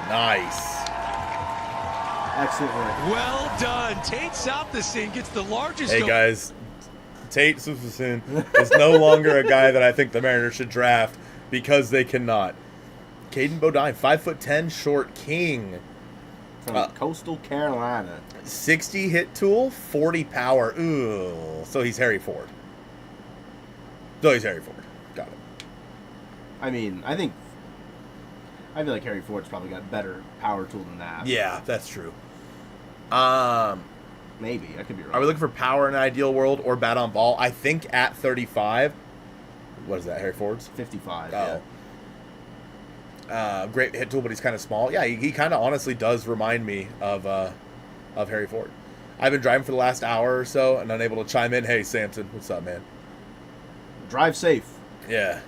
Nice. Excellent work. Well done. Tate Southacene gets the largest. Hey, guys. Tate Southacene is no longer a guy that I think the Mariners should draft because they cannot. Caden Bodine, 5'10", short king. From Coastal Carolina. 60 hit tool, 40 power. Ooh. So he's Harry Ford. Got it. I mean, I feel like Harry Ford's probably got better power tool than that. Yeah, that's true. Maybe. I could be wrong. Are we looking for power in an ideal world or bat on ball? I think at 35. What is that, Harry Ford's? 55, Oh. yeah. Great hit tool, but he's kind of small. Yeah, he kind of honestly does remind me of Harry Ford. I've been driving for the last hour or so and unable to chime in. Hey, Samson, what's up, man? Drive safe. Yeah.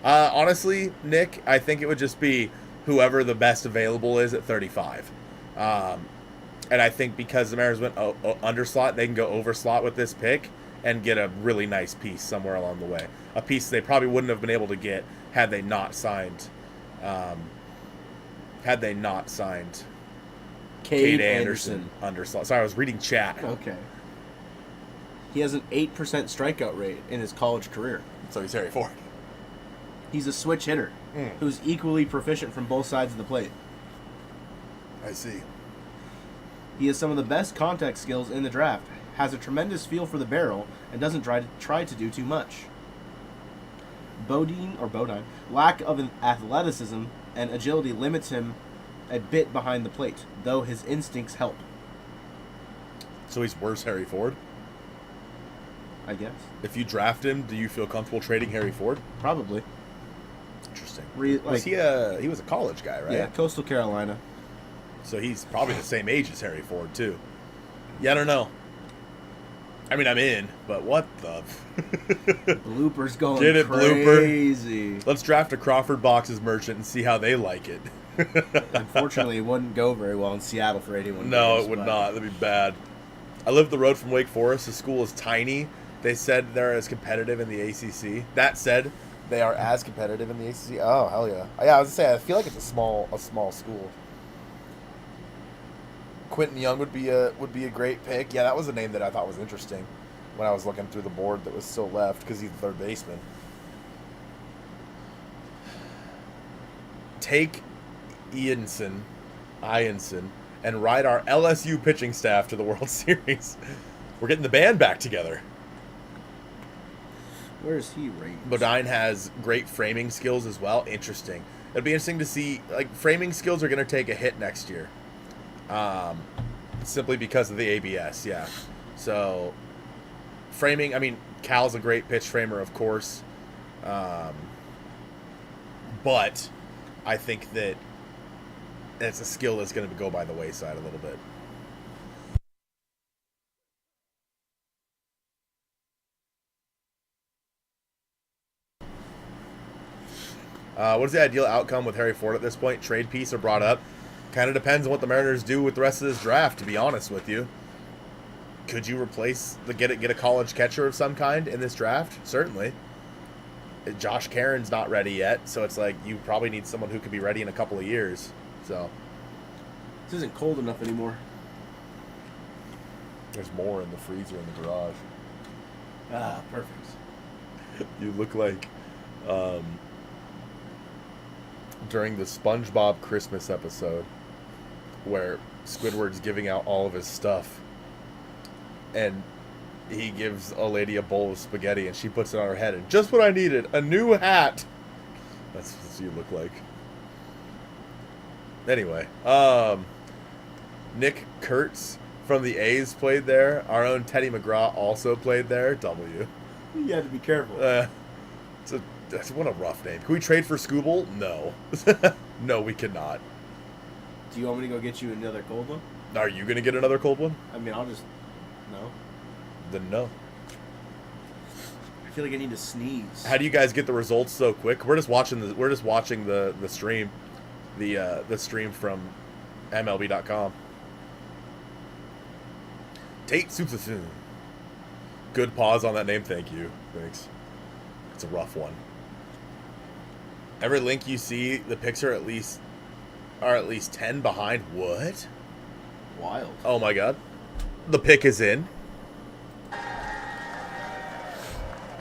Honestly, Nick, I think it would just be whoever the best available is at 35. And I think because the Mariners went under slot, they can go over slot with this pick and get a really nice piece somewhere along the way. A piece they probably wouldn't have been able to get had they not signed. Kade Anderson under slot. Sorry, I was reading chat. Okay. He has an 8% strikeout rate in his college career. So he's Harry Ford. He's a switch hitter who's equally proficient from both sides of the plate. I see. He has some of the best contact skills in the draft, has a tremendous feel for the barrel, and doesn't try to do too much. Bodine, lack of athleticism and agility limits him a bit behind the plate, though his instincts help. So he's worse Harry Ford? I guess. If you draft him, do you feel comfortable trading Harry Ford? Probably. Interesting. Like, he was a college guy, right? Yeah, Coastal Carolina. So he's probably the same age as Harry Ford, too. Yeah, I don't know. I mean, I'm in, but what the... Blooper's going Get it, crazy. Blooper. Let's draft a Crawford Boxes merchant and see how they like it. Unfortunately, it wouldn't go very well in Seattle for anyone. No, it would not. That'd be bad. I live the road from Wake Forest. The school is tiny. They said they're as competitive in the ACC. That said, they are as competitive in the ACC. Oh, hell yeah. Yeah, I was going to say, I feel like it's a small school. Quentin Young would be a great pick. Yeah, that was a name that I thought was interesting when I was looking through the board that was still left because he's the third baseman. Take Ianson, and ride our LSU pitching staff to the World Series. We're getting the band back together. Where is he ranked? Bodine has great framing skills as well. Interesting. It'll be interesting to see, like, framing skills are going to take a hit next year. Simply because of the ABS, yeah. So, framing, I mean, Cal's a great pitch framer, of course. But I think that it's a skill that's going to go by the wayside a little bit. What is the ideal outcome with Harry Ford at this point? Trade piece are brought up. Kind of depends on what the Mariners do with the rest of this draft, to be honest with you. Could you replace get a college catcher of some kind in this draft? Certainly. Josh Caron's not ready yet, so it's like you probably need someone who could be ready in a couple of years. So this isn't cold enough anymore. There's more in the freezer in the garage. Ah, perfect. You look like during the SpongeBob Christmas episode where Squidward's giving out all of his stuff and he gives a lady a bowl of spaghetti and she puts it on her head and just what I needed, a new hat. That's what you look like. Anyway, Nick Kurtz from the A's played there. Our own Teddy McGraw also played there. W. You had to be careful. What a rough name. Can we trade for Scooble? No. No, we cannot. Do you want me to go get you another cold one? Are you going to get another cold one? I mean, I'll just... No. Then no. I feel like I need to sneeze. How do you guys get the results so quick? We're just watching the stream. The stream from MLB.com. Tate Supsasoon. Good pause on that name, thank you. Thanks. It's a rough one. Every link you see, the picks are at least 10 behind. What? Wild. Oh my god. The pick is in.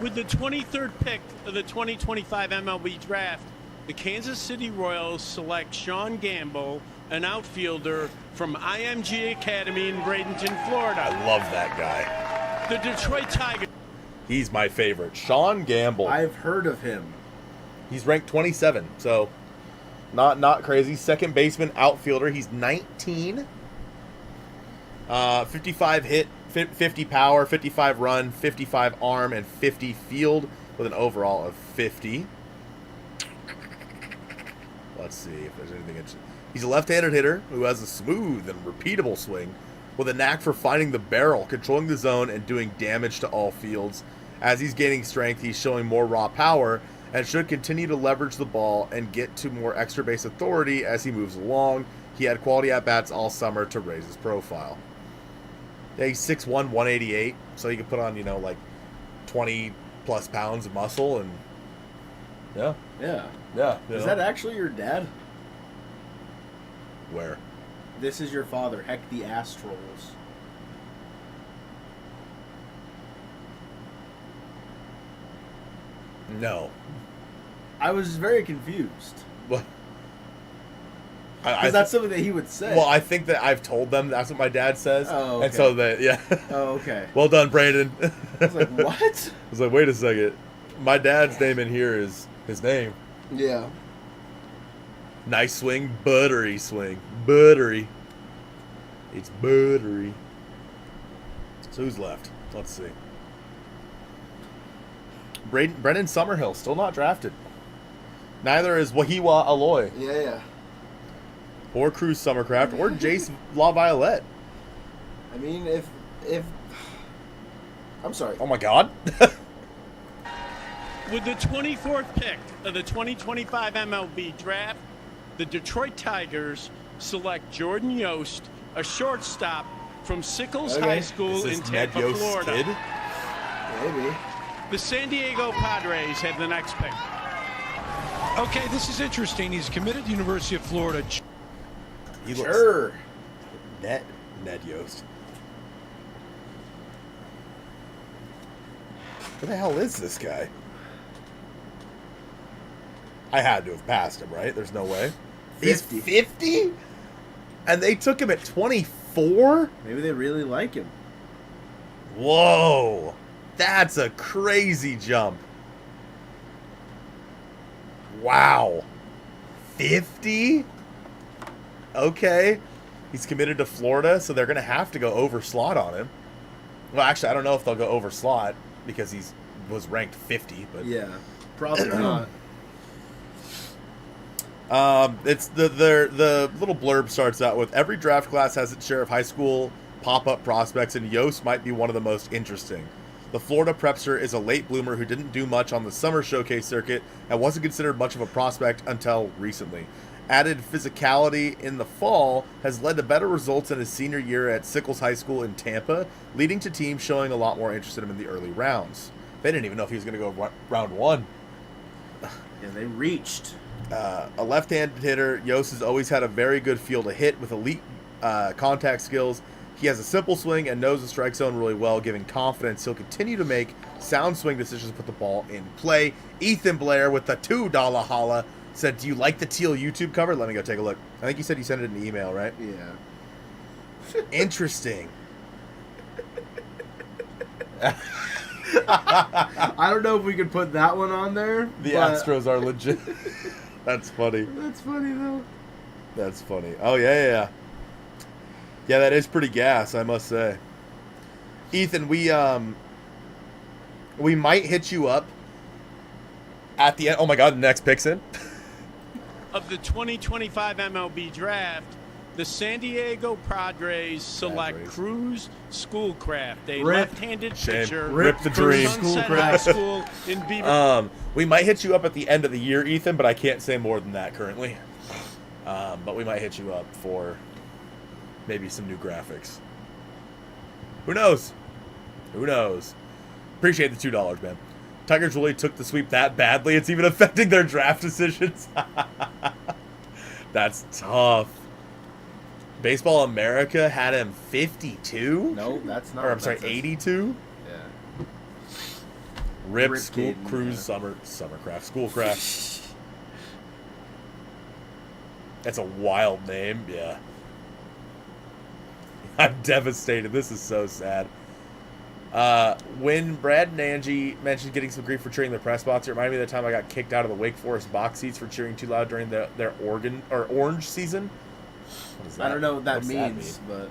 With the 23rd pick of the 2025 MLB Draft, the Kansas City Royals select Sean Gamble, an outfielder from IMG Academy in Bradenton, Florida. I love that guy. The Detroit Tigers. He's my favorite. Sean Gamble. I've heard of him. He's ranked 27, so not crazy. Second baseman, outfielder. He's 19. 55 hit, 50 power, 55 run, 55 arm, and 50 field with an overall of 50. Let's see if there's anything interesting. He's a left-handed hitter who has a smooth and repeatable swing with a knack for finding the barrel, controlling the zone, and doing damage to all fields. As he's gaining strength, he's showing more raw power and should continue to leverage the ball and get to more extra base authority as he moves along. He had quality at-bats all summer to raise his profile. Yeah, he's 6'1", 188, so he could put on, like 20-plus pounds of muscle, and yeah. Yeah. Is that actually your dad? Where? This is your father. Heck, the Astrals. No. I was very confused. What? Because that's something that he would say. Well, I think that I've told them that's what my dad says. Oh, okay. And so that, yeah. Oh, okay. Well done, Brandon. I was like, what? I was like, wait a second. My dad's name in here is his name. Yeah. Nice swing, buttery swing. Buttery. It's buttery. So who's left? Let's see. Brendan Summerhill, still not drafted. Neither is Wahiwa Aloy. Yeah. Or Cruz Summercraft. Or Jace LaViolette. I mean, if I'm sorry. Oh my god. With the 24th pick of the 2025 MLB draft, the Detroit Tigers select Jordan Yost, a shortstop from Sickles High School in Tampa, Ned Yost's Florida. kid? Maybe. The San Diego Padres have the next pick. Okay, this is interesting. He's committed to the University of Florida. He looks Sure. Ned Yost. Who the hell is this guy? I had to have passed him, right? There's no way. 50. He's 50? And they took him at 24? Maybe they really like him. Whoa. That's a crazy jump. Wow. 50? Okay. He's committed to Florida, so they're going to have to go over slot on him. Well, actually, I don't know if they'll go over slot because he was ranked 50, but Yeah, probably not. It's the little blurb starts out with every draft class has its share of high school pop-up prospects, and Yost might be one of the most interesting. The Florida prepster is a late bloomer who didn't do much on the summer showcase circuit and wasn't considered much of a prospect until recently. Added physicality in the fall has led to better results in his senior year at Sickles High School in Tampa, leading to teams showing a lot more interest in him in the early rounds. They didn't even know if he was going to go round one. Yeah, they reached. A left-handed hitter, Yost has always had a very good feel to hit with elite contact skills. He has a simple swing and knows the strike zone really well, giving confidence he'll continue to make sound swing decisions to put the ball in play. Ethan Blair with the $2 holla said, "Do you like the teal YouTube cover?" Let me go take a look. I think you said you sent it in an email, right? Yeah. Interesting. I don't know if we could put that one on there. The but Astros are legit. That's funny. That's funny though. That's funny. Oh, yeah. Yeah, that is pretty gas, I must say. Ethan, we might hit you up at the end. Oh my god, the next pick's in. Of the 2025 MLB draft, the San Diego Padres select Padres. Cruz Schoolcraft, a Rip. left-handed Shame. pitcher. Rip the from dream. Sunset Schoolcraft. High School in Beaver. We might hit you up at the end of the year, Ethan, but I can't say more than that currently. But we might hit you up for maybe some new graphics. Who knows? Who knows? Appreciate the $2, man. Tigers really took the sweep that badly. It's even affecting their draft decisions. That's tough. Baseball America had him 52? No, that's not. Or I'm sorry, that's a- 82? Yeah. Rip Rip School Kid, Cruise yeah. Summercraft. Schoolcraft. That's a wild name, yeah. I'm devastated. This is so sad. When Brad and Angie mentioned getting some grief for cheering the press box, it reminded me of the time I got kicked out of the Wake Forest box seats for cheering too loud during their Orange season. What is that? I don't know what that What's means, mean? but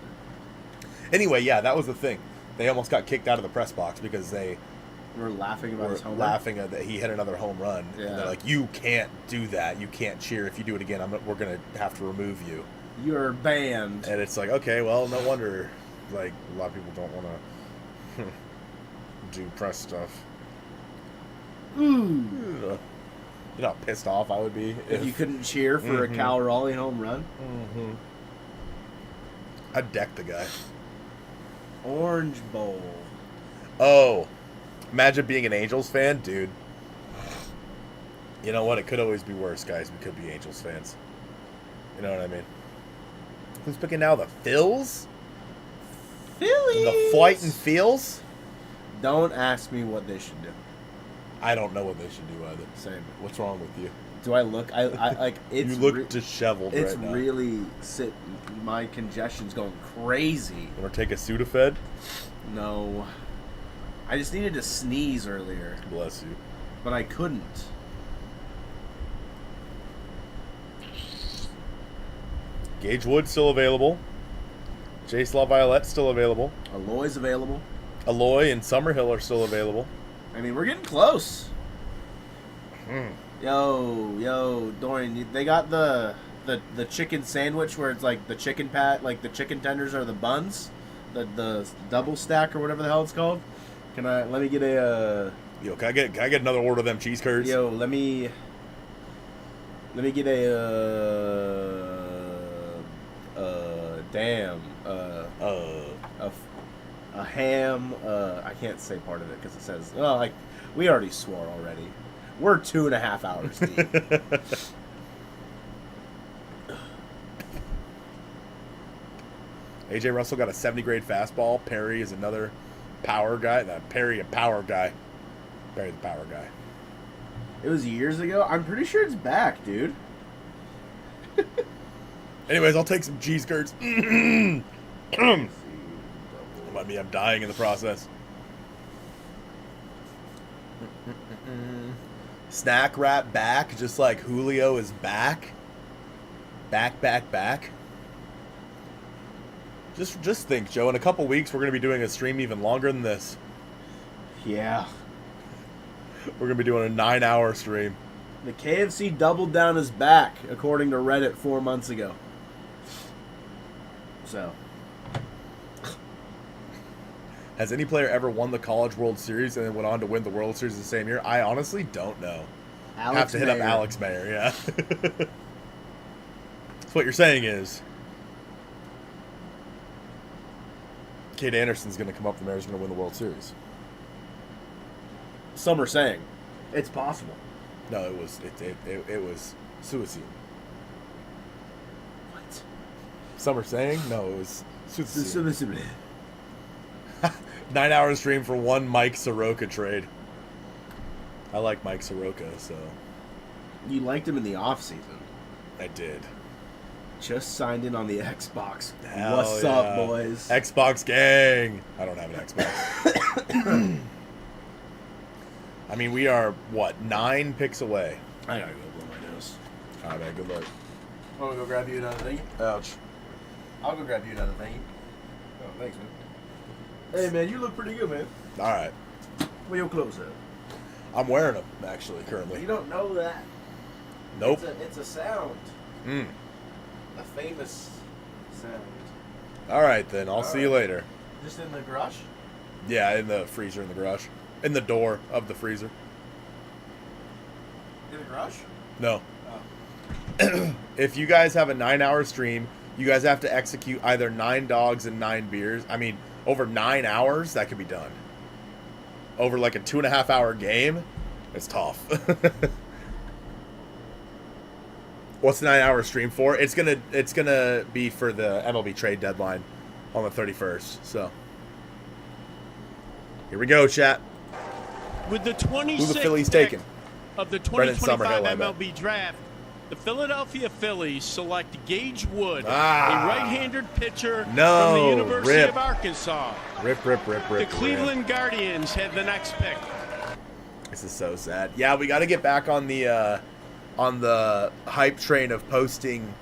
Anyway, yeah, that was the thing. They almost got kicked out of the press box because they we're laughing about were his home run. laughing at that he hit another home run. Yeah. And they're like, "You can't do that. You can't cheer. If you do it again, we're gonna have to remove you." You're banned. And it's like, okay, well, no wonder. Like, a lot of people don't want to do press stuff. Ooh. Ugh. You know how pissed off I would be If you couldn't cheer for a Cal Raleigh home run. Mm-hmm. I'd deck the guy. Orange Bowl. Oh, imagine being an Angels fan, dude. You know what? It could always be worse, guys. We could be Angels fans. You know what I mean? Who's picking now? The Phils? Phillies. The Fighting Phils? Don't ask me what they should do. I don't know what they should do either. Same. What's wrong with you? Do I look? I like. It's You look disheveled It's right now. really my congestion's going crazy. You want to take a Sudafed? No, I just needed to sneeze earlier, Bless you. but I couldn't. Gage Wood still available. Jace LaViolette still available. Aloy's available. Aloy and Summerhill are still available. I mean, we're getting close. Yo, Dorian, they got the chicken sandwich where it's like the chicken like the chicken tenders are the buns, the double stack or whatever the hell it's called. Let me get a Yo, can I get another order of them cheese curds? Yo, let me get a ham. I can't say part of it because it says. Oh, like we already swore already. We're 2.5 hours deep. AJ Russell got a 70 grade fastball. Perry is another power guy. Perry, a power guy. Perry, the power guy. It was years ago. I'm pretty sure it's back, dude. Anyways, I'll take some cheese curds. Remind me, I'm dying in the process. Snack wrap back, just like Julio is back. Back. Just think, Joe, in a couple weeks we're going to be doing a stream even longer than this. Yeah. We're going to be doing a 9-hour stream. The KFC doubled down his back, according to Reddit 4 months ago. So. Has any player ever won the College World Series and then went on to win the World Series the same year? I honestly don't know. Have to hit up Alex Mayer, yeah. So what you're saying is Kade Anderson's going to come up, the Mariners are going to win the World Series. Some are saying it's possible. No, it was suicide. What? Some are saying? No, it was suicide. 9-hour stream for one Mike Soroka trade. I like Mike Soroka, so. You liked him in the offseason. I did. Just signed in on the Xbox. Hell What's yeah. up, boys? Xbox gang. I don't have an Xbox. I mean, we are, 9 picks away? I gotta go blow my nose. All right, man, good luck. I'm gonna go grab you another thing. Ouch. I'll go grab you another thing. Oh, thanks, man. Hey, man, you look pretty good, man. All right. Where your clothes at? I'm wearing them, actually, currently. You don't know that. Nope. It's a sound. A famous sound. All right, then. I'll see you later. Just in the garage? Yeah, in the freezer in the garage. In the door of the freezer. In the garage? No. Oh. If you guys have a 9-hour stream, you guys have to execute either 9 dogs and 9 beers. I mean, over 9 hours, that could be done. Over like a 2.5-hour game, it's tough. What's the 9-hour stream for? It's gonna be for the MLB trade deadline on the 31st. So here we go, chat. With the 26th Who the Phillies pick taking? of the Brendan 2025 Summerhill, I bet. MLB draft, the Philadelphia Phillies select Gage Wood, a Ah. right-handed pitcher No, from the University rip. of Arkansas. Rip. The Cleveland Guardians have the next pick. This is so sad. Yeah, we got to get back on the hype train of posting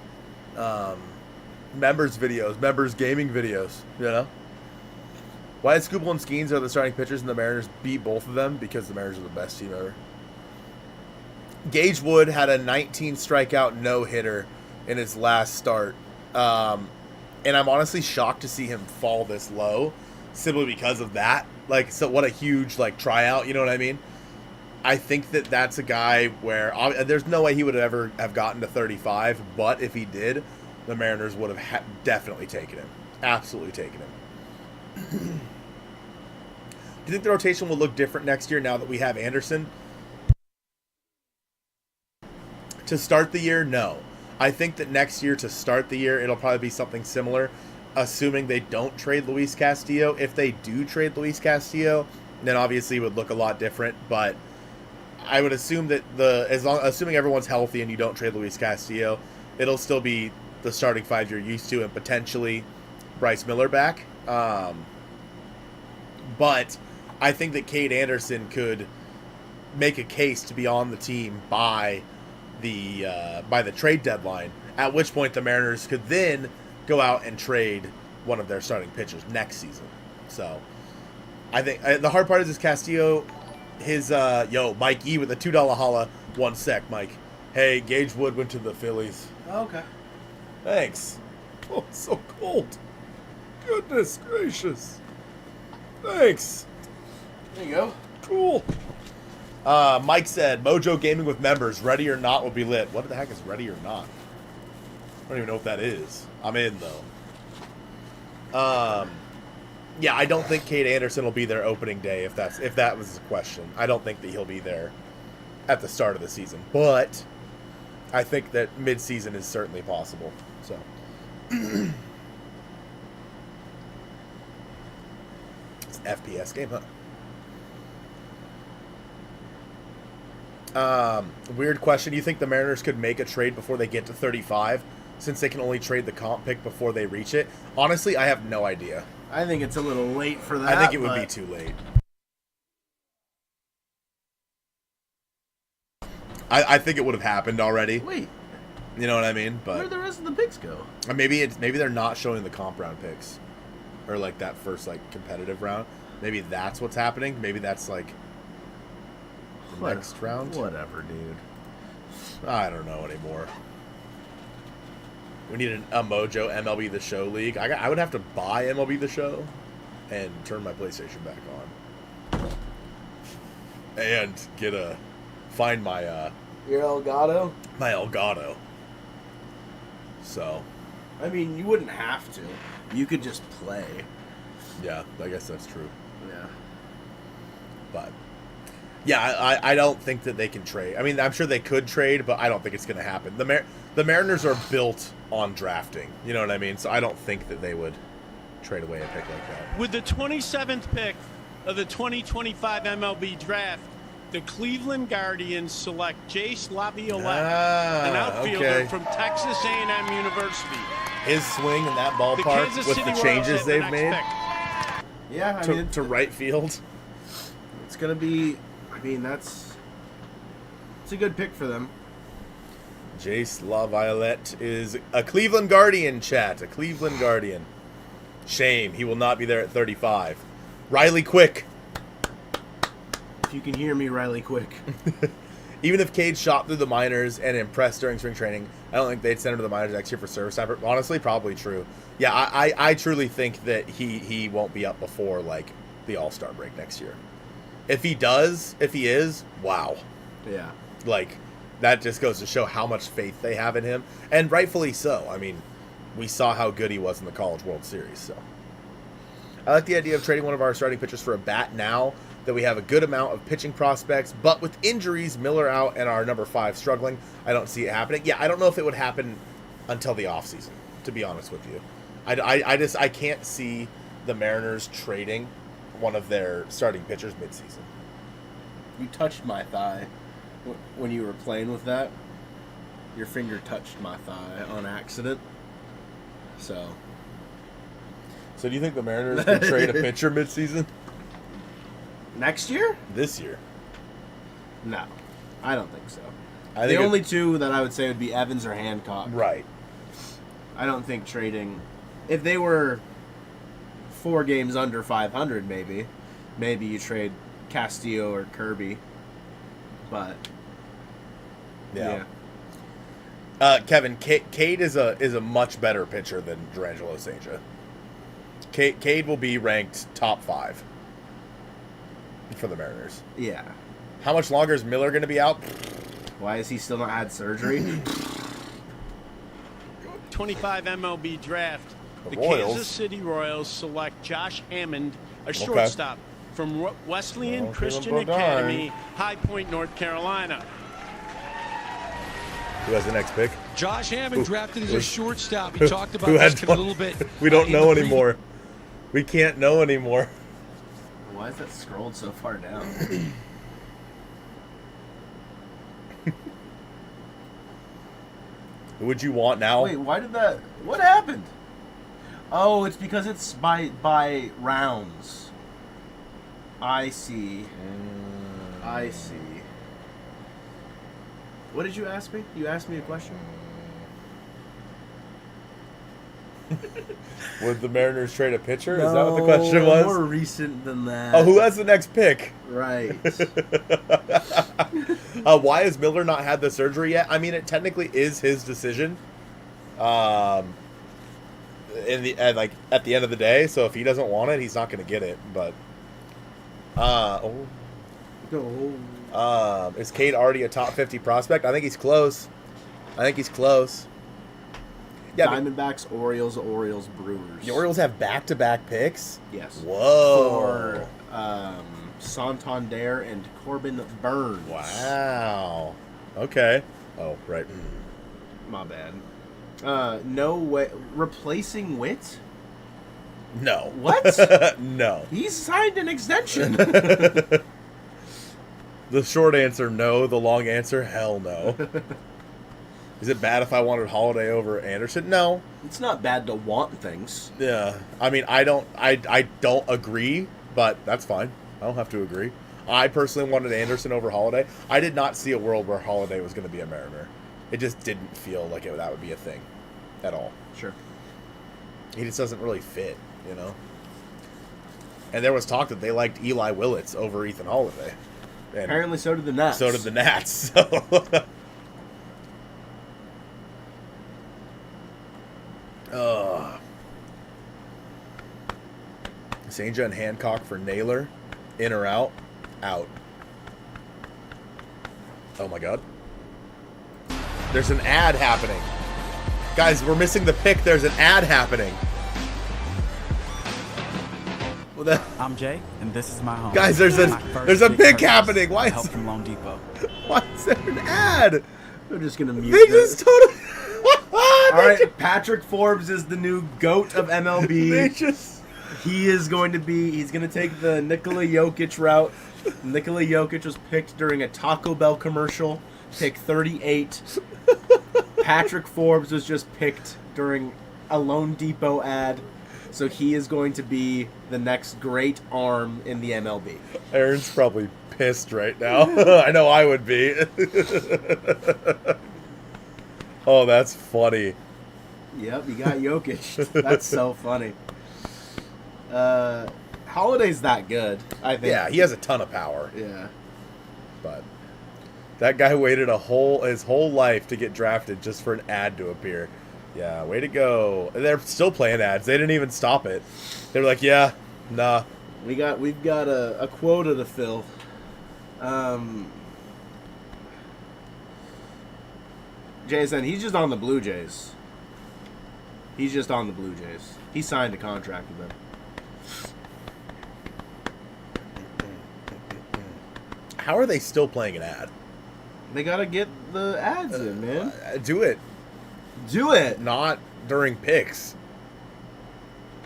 members videos, members gaming videos, you know? Why did Scoopel and Skeens are the starting pitchers and the Mariners beat both of them? Because the Mariners are the best team ever. Gage Wood had a 19 strikeout no-hitter in his last start. And I'm honestly shocked to see him fall this low simply because of that. Like, so what a huge, like, tryout, you know what I mean? I think that that's a guy where there's no way he would ever have gotten to 35, but if he did, the Mariners would have definitely taken him. Absolutely taken him. Do you think the rotation will look different next year now that we have Anderson? To start the year, no. I think that next year, to start the year, it'll probably be something similar, assuming they don't trade Luis Castillo. If they do trade Luis Castillo, then obviously it would look a lot different, but I would assume that assuming everyone's healthy and you don't trade Luis Castillo, it'll still be the starting 5 you're used to and potentially Bryce Miller back. But I think that Kade Anderson could make a case to be on the team by the trade deadline, at which point the Mariners could then go out and trade one of their starting pitchers next season. So I think the hard part is Castillo his Mike E with a $2 holla. 1 sec, Mike. Hey, Gage Wood went to the Phillies. Okay. Thanks. Oh, it's so cold. Goodness gracious. Thanks. There you go. Cool. Mike said, Mojo Gaming with members, ready or not will be lit. What the heck is ready or not? I don't even know what that is. I'm in, though. Yeah, I don't think Kade Anderson will be there opening day, if that was the question. I don't think that he'll be there at the start of the season. But I think that mid-season is certainly possible. So... It's an FPS game, huh? Weird question. Do you think the Mariners could make a trade before they get to 35, since they can only trade the comp pick before they reach it? Honestly, I have no idea. I think it's a little late for that. I think it would be too late. I think it would have happened already. Wait. You know what I mean? But where do the rest of the picks go? Maybe they're not showing the comp round picks, or like that first like competitive round. Maybe that's what's happening. Maybe that's like the next round. Whatever, dude. I don't know anymore. We need a Mojo MLB The Show league. I would have to buy MLB The Show and turn my PlayStation back on, and find my Your Elgato? My Elgato. So, I mean, you wouldn't have to. You could just play. Yeah, I guess that's true. Yeah. But, yeah, I don't think that they can trade. I mean, I'm sure they could trade, but I don't think it's going to happen. The Mariners are built on drafting. You know what I mean? So I don't think that they would trade away a pick like that. With the 27th pick of the 2025 MLB draft, the Cleveland Guardians select Jace Laviolette, an outfielder from Texas A&M University. His swing in that ballpark with the changes they've made. Yeah, I mean, to right field. It's going to be, I mean, it's a good pick for them. Jace Laviolette is a Cleveland Guardian, chat. A Cleveland Guardian. Shame. He will not be there at 35. Riley Quick. If you can hear me, Riley Quick. Even if Cade shot through the minors and impressed during spring training, I don't think they'd send him to the minors next year for service time. Honestly, probably true. Yeah, I truly think that he won't be up before, like, the All-Star break next year. If he is, wow. Yeah. Like, that just goes to show how much faith they have in him. And rightfully so. I mean, we saw how good he was in the College World Series, so. I like the idea of trading one of our starting pitchers for a bat now that we have a good amount of pitching prospects, but with injuries, Miller out and our number 5 struggling, I don't see it happening. Yeah, I don't know if it would happen until the offseason, to be honest with you. I can't see the Mariners trading one of their starting pitchers midseason. You touched my thigh when you were playing with that. Your finger touched my thigh on accident. So do you think the Mariners can trade a pitcher midseason? Next year? This year? No, I don't think so. I think the only two that I would say would be Evans or Hancock. Right. I don't think trading... If they were 4 games under 500, maybe you trade Castillo or Kirby. But yeah. Kevin, Cade is a much better pitcher than Durangelo Sanger. Cade will be ranked top 5 for the Mariners. Yeah. How much longer is Miller going to be out? Why has he still not had surgery? 25 MLB draft. The Royals. Kansas City Royals select Josh Hammond, a shortstop from Wesleyan Christian Academy, High Point, North Carolina. Who has the next pick? Josh Hammond drafted as a shortstop. He talked about this a little bit. We don't know anymore. We can't know anymore. Why is that scrolled so far down? Who would you want now? Wait, why did that... What happened? Oh, it's because it's by rounds. I see. I see. What did you ask me? You asked me a question? Would the Mariners trade a pitcher? Is that what the question was? More recent than that. Oh, who has the next pick? Right. Why has Miller not had the surgery yet? I mean, it technically is his decision. At the end of the day, so if he doesn't want it, he's not going to get it. But is Kade already a top 50 prospect? I think he's close. Yeah, Diamondbacks, Orioles, Brewers. The Orioles have back-to-back picks? Yes. Whoa. For Santander and Corbin Burns. Wow. Okay. Oh, right. My bad. No way. Replacing Witt? No. What? No. He's signed an extension. The short answer, no. The long answer, hell no. Is it bad if I wanted Holiday over Anderson? No. It's not bad to want things. Yeah. I mean, I don't agree, but that's fine. I don't have to agree. I personally wanted Anderson over Holiday. I did not see a world where Holiday was going to be a Mariner. It just didn't feel like that would be a thing at all. Sure. He just doesn't really fit, you know? And there was talk that they liked Eli Willits over Ethan Holiday. And apparently so did the Nats. So did the Nats. So. Senja and Hancock for Naylor. In or out? Out. Oh my god. There's an ad happening. Guys, we're missing the pick. There's an ad happening. Well, I'm Jay, and this is my home. Guys, there's a pick happening. Why help from Loan Depot. Why is there an ad? They're just gonna mute. They just totally. All right, Patrick Forbes is the new GOAT of MLB. They just. He is going to be. He's going to take the Nikola Jokic route. Nikola Jokic was picked during a Taco Bell commercial. Pick 38. Patrick Forbes was just picked during a Loan Depot ad. So he is going to be the next great arm in the MLB. Aaron's probably pissed right now. I know I would be. Oh, that's funny. Yep, you got Jokic. That's so funny. Holiday's that good, I think. Yeah, he has a ton of power. Yeah. But that guy waited his whole life to get drafted just for an ad to appear. Yeah, way to go. And they're still playing ads. They didn't even stop it. They were like, yeah, nah. We've got a quota to fill. Jason, he's just on the Blue Jays. He signed a contract with them. How are they still playing an ad? They gotta get the ads in, man. Do it. Not during picks.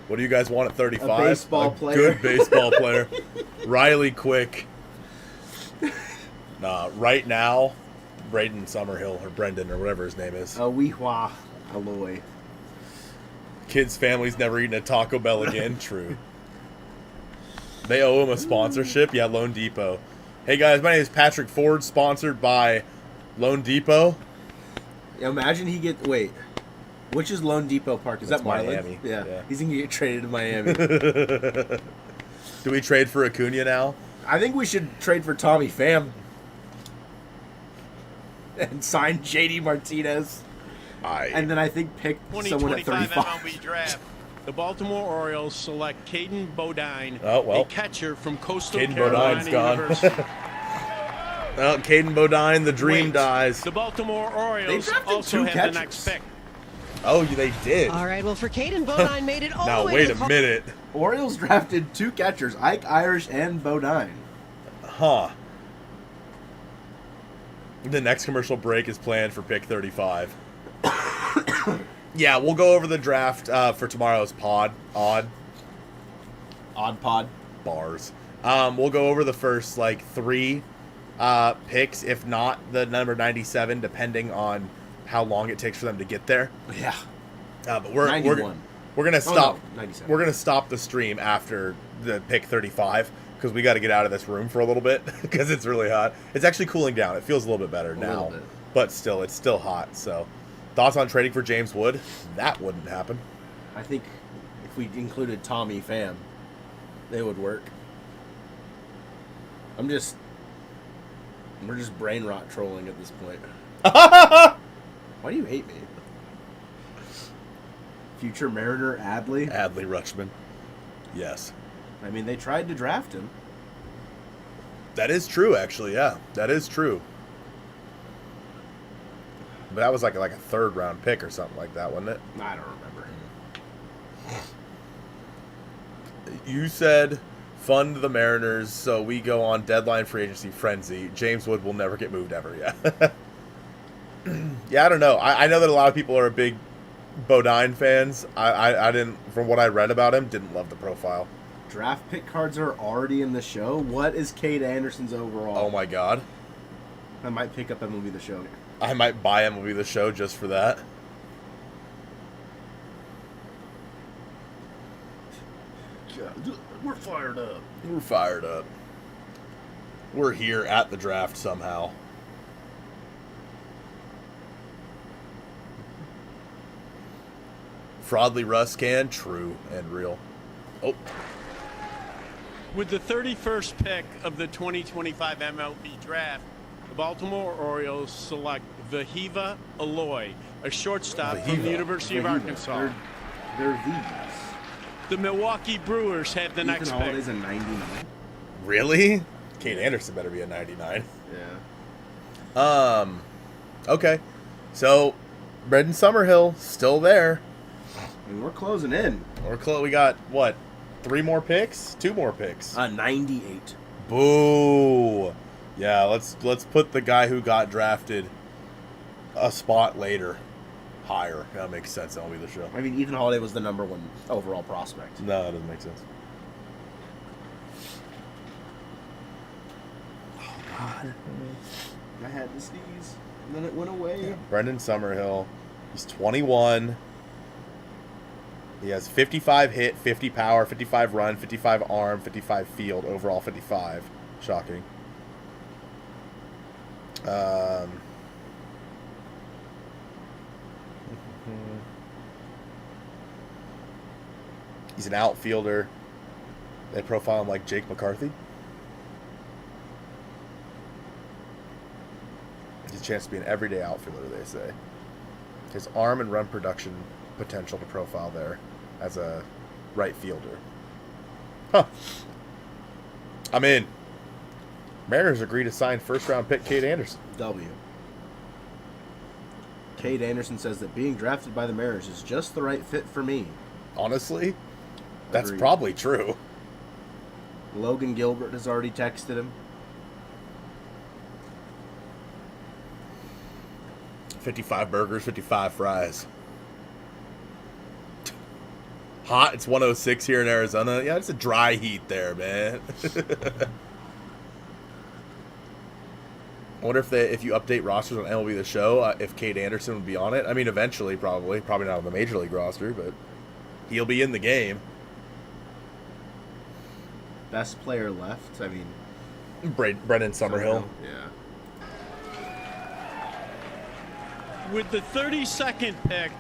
What do you guys want at 35? A baseball player. Good baseball player. Riley Quick. Right now, Braden Summerhill or Brendan or whatever his name is. Weehua Aloy. Kid's family's never eaten a Taco Bell again. True. They owe him a sponsorship. Yeah, Loan Depot. Hey guys, my name is Patrick Ford, sponsored by Loan Depot. Imagine he wait. Which is Loan Depot Park? Is That's that Marlin? Miami. Yeah. He's gonna get traded to Miami. Do we trade for Acuna now? I think we should trade for Tommy Pham. And sign JD Martinez. And then I think pick someone at 35. MLB draft. The Baltimore Orioles select Kade Bodine, a catcher from Coastal Caden Carolina Bodine's gone. University. Well, Kade Bodine, the dream dies. The Baltimore Orioles also have the next pick. Oh, they did. All right, well, for Kade Bodine made it all now, the way wait to a the minute. Orioles drafted 2 catchers, Ike Irish and Bodine. Huh. The next commercial break is planned for pick 35. Yeah, we'll go over the draft for tomorrow's pod. Odd pod. Bars. We'll go over the first, 3 picks, if not the number 97, depending on how long it takes for them to get there. Yeah. But we're gonna stop. 97. We're gonna stop the stream after the pick 35 because we got to get out of this room for a little bit because it's really hot. It's actually cooling down. It feels a little bit better now, but still, it's still hot. So, thoughts on trading for James Wood? That wouldn't happen. I think if we included Tommy Pham, they would work. We're just brain rot trolling at this point. Why do you hate me? Future Mariner Adley? Adley Rutschman. Yes. I mean, they tried to draft him. That is true, actually, yeah. That is true. But that was like a third-round pick or something like that, wasn't it? I don't remember. You said fund the Mariners so we go on deadline free agency frenzy. James Wood will never get moved ever, yeah. Yeah, I don't know. I know that a lot of people are big Bodine fans. I didn't, from what I read about him, didn't love the profile. Draft pick cards are already in the show. What is Kade Anderson's overall? Oh my god. I might pick up MLB The Show. I might buy MLB The Show just for that. We're fired up. We're fired up. We're here at the draft somehow. Fraudly Russ can, true and real. Oh. With the 31st pick of the 2025 MLB Draft, the Baltimore Orioles select Vahiva Aloy, a shortstop from the University of Arkansas. They're Vivas. The Milwaukee Brewers have the next pick. Holiday's a 99. Really? Kade Anderson better be a 99. Yeah. Okay. So, Brendan Summerhill still there. I mean, we're closing in. We got what? 3 more picks? 2 more picks. 98. Boo. Yeah, let's put the guy who got drafted a spot later higher. That makes sense. That'll be the show. I mean, Ethan Holiday was the number 1 overall prospect. No, that doesn't make sense. Oh, God. I had to sneeze, and then it went away. Yeah. Brendan Summerhill. He's 21. He has 55 hit, 50 power, 55 run, 55 arm, 55 field, overall 55. Shocking. He's an outfielder. They profile him like Jake McCarthy. He's a chance to be an everyday outfielder, they say. His arm and run production potential to profile there as a right fielder. Huh. I'm in. Mariners agree to sign first-round pick Kade Anderson. W. Kade Anderson says that being drafted by the Mariners is just the right fit for me. Honestly, that's Agreed. probably true. Logan Gilbert has already texted him. 55 burgers, 55 fries. Hot. It's 106 here in Arizona. Yeah, it's a dry heat there, man. I wonder if you update rosters on MLB The Show, if Kade Anderson would be on it. I mean, eventually, probably not on the Major League roster, but he'll be in the game. Best player left. I mean, Brendan Summerhill. Yeah. With the 32nd pick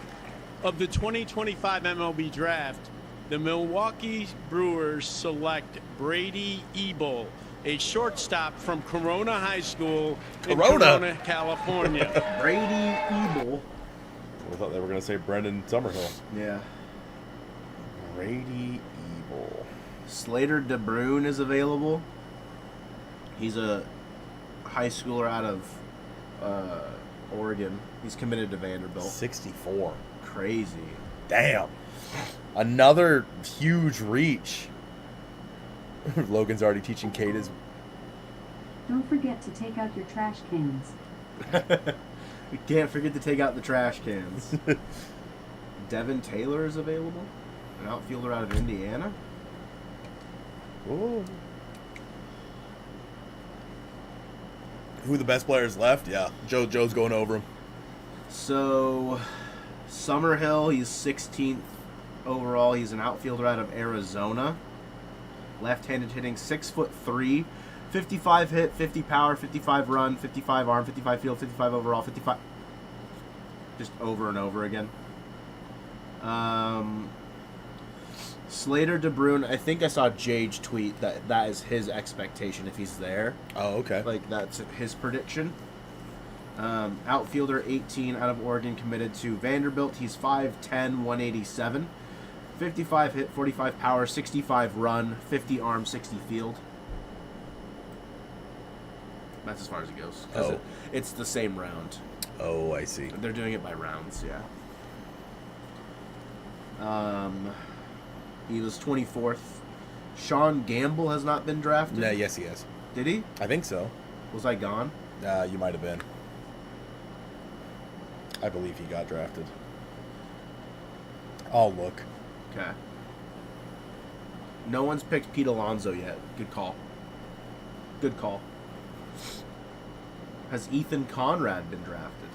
of the 2025 MLB Draft, the Milwaukee Brewers select Brady Ebel, a shortstop from Corona High School in Corona, California. Brady Ebel. I thought they were going to say Brendan Summerhill. Yeah. Brady Ebel. Slater DeBrune is available. He's a high schooler out of Oregon. He's committed to Vanderbilt. 64. Crazy. Damn. Another huge reach. Logan's already teaching Kate his... Don't forget to take out your trash cans. We can't forget to take out the trash cans. Devin Taylor is available. An outfielder out of Indiana. Ooh. Who the best players left? Yeah, Joe's going over him. So, Summerhill, he's 16th overall. He's an outfielder out of Arizona. Left-handed hitting, 6'3", 55 hit, 50 power, 55 run, 55 arm, 55 field, 55 overall, 55. Just over and over again. Slater DeBruyne, I think I saw Jage tweet that is his expectation if he's there. Oh, okay. Like, that's his prediction. Outfielder 18 out of Oregon committed to Vanderbilt. He's 5'10", 187. 55 hit, 45 power, 65 run, 50 arm, 60 field. That's as far as it goes. Oh. It's the same round. Oh, I see. They're doing it by rounds, yeah. He was 24th. Sean Gamble has not been drafted. No, yes, he has. Did he? I think so. Was I gone? You might have been. I Bleav he got drafted. I'll look. Okay. No one's picked Pete Alonso yet. Good call. Good call. Has Ethan Conrad been drafted?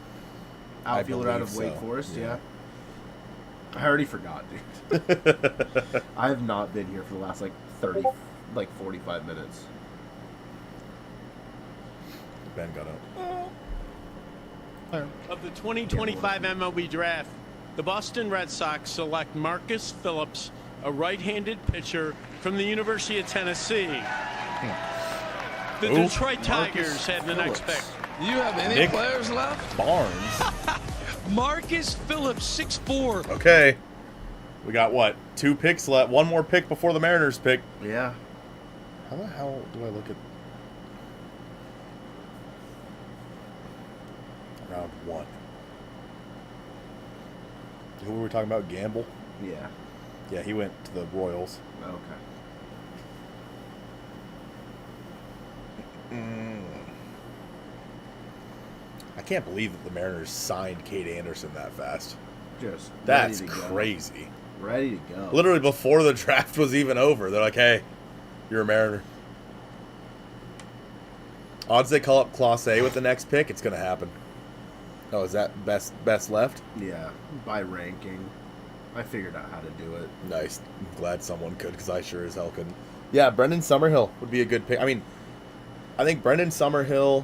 Outfielder out of Wake Forest, yeah. I already forgot, dude. I have not been here for the last, 45 minutes. Ben got up. Of the 2025 MLB draft, the Boston Red Sox select Marcus Phillips, a right-handed pitcher from the University of Tennessee. The Detroit Tigers have the next pick. Do you have any players left? Barnes. Marcus Phillips, 6'4". Okay. We got what? 2 picks left. 1 more pick before the Mariners pick. Yeah. How the hell do I look at round 1? Who were we talking about? Gamble? Yeah. Yeah, he went to the Royals. Okay. I can't Bleav that the Mariners signed Kade Anderson that fast. Just That's ready to go. crazy. Ready to go. Literally before the draft was even over, they're like, "Hey, you're a Mariner." Odds they call up Class A with the next pick, it's gonna happen. Oh, is that best left? Yeah, by ranking. I figured out how to do it. Nice. I'm glad someone could, because I sure as hell couldn't. Yeah, Brendan Summerhill would be a good pick. I mean, I think Brendan Summerhill.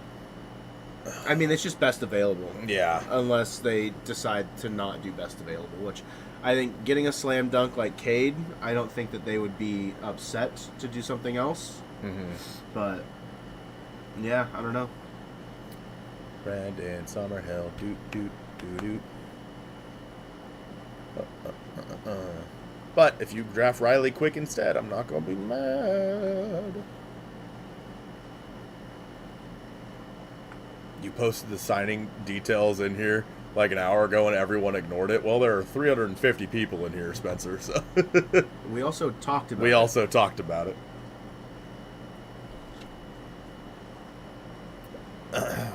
I mean, it's just best available. Yeah. Unless they decide to not do best available, which I think getting a slam dunk like Cade, I don't think that they would be upset to do something else. Mm-hmm. But, yeah, I don't know. Brendan Summerhill. Doot, doot, doot, doot. But if you draft Riley Quick instead, I'm not going to be mad. You posted the signing details in here like an hour ago and everyone ignored it. Well, there are 350 people in here, Spencer. So we also talked about it. We also talked about it.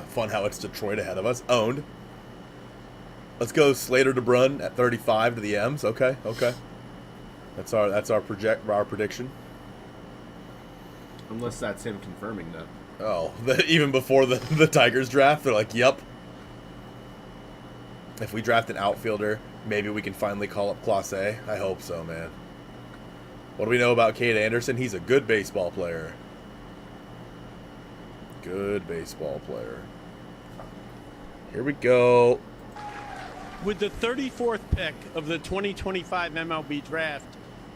Fun how it's Detroit ahead of us. Owned. Let's go Slater DeBruyne at 35 to the M's. Okay. That's our prediction. Unless that's him confirming that. Oh, even before the Tigers draft, they're like, "Yep." If we draft an outfielder, maybe we can finally call up Class A. I hope so, man. What do we know about Kade Anderson? He's a good baseball player. Good baseball player. Here we go. With the 34th pick of the 2025 MLB draft,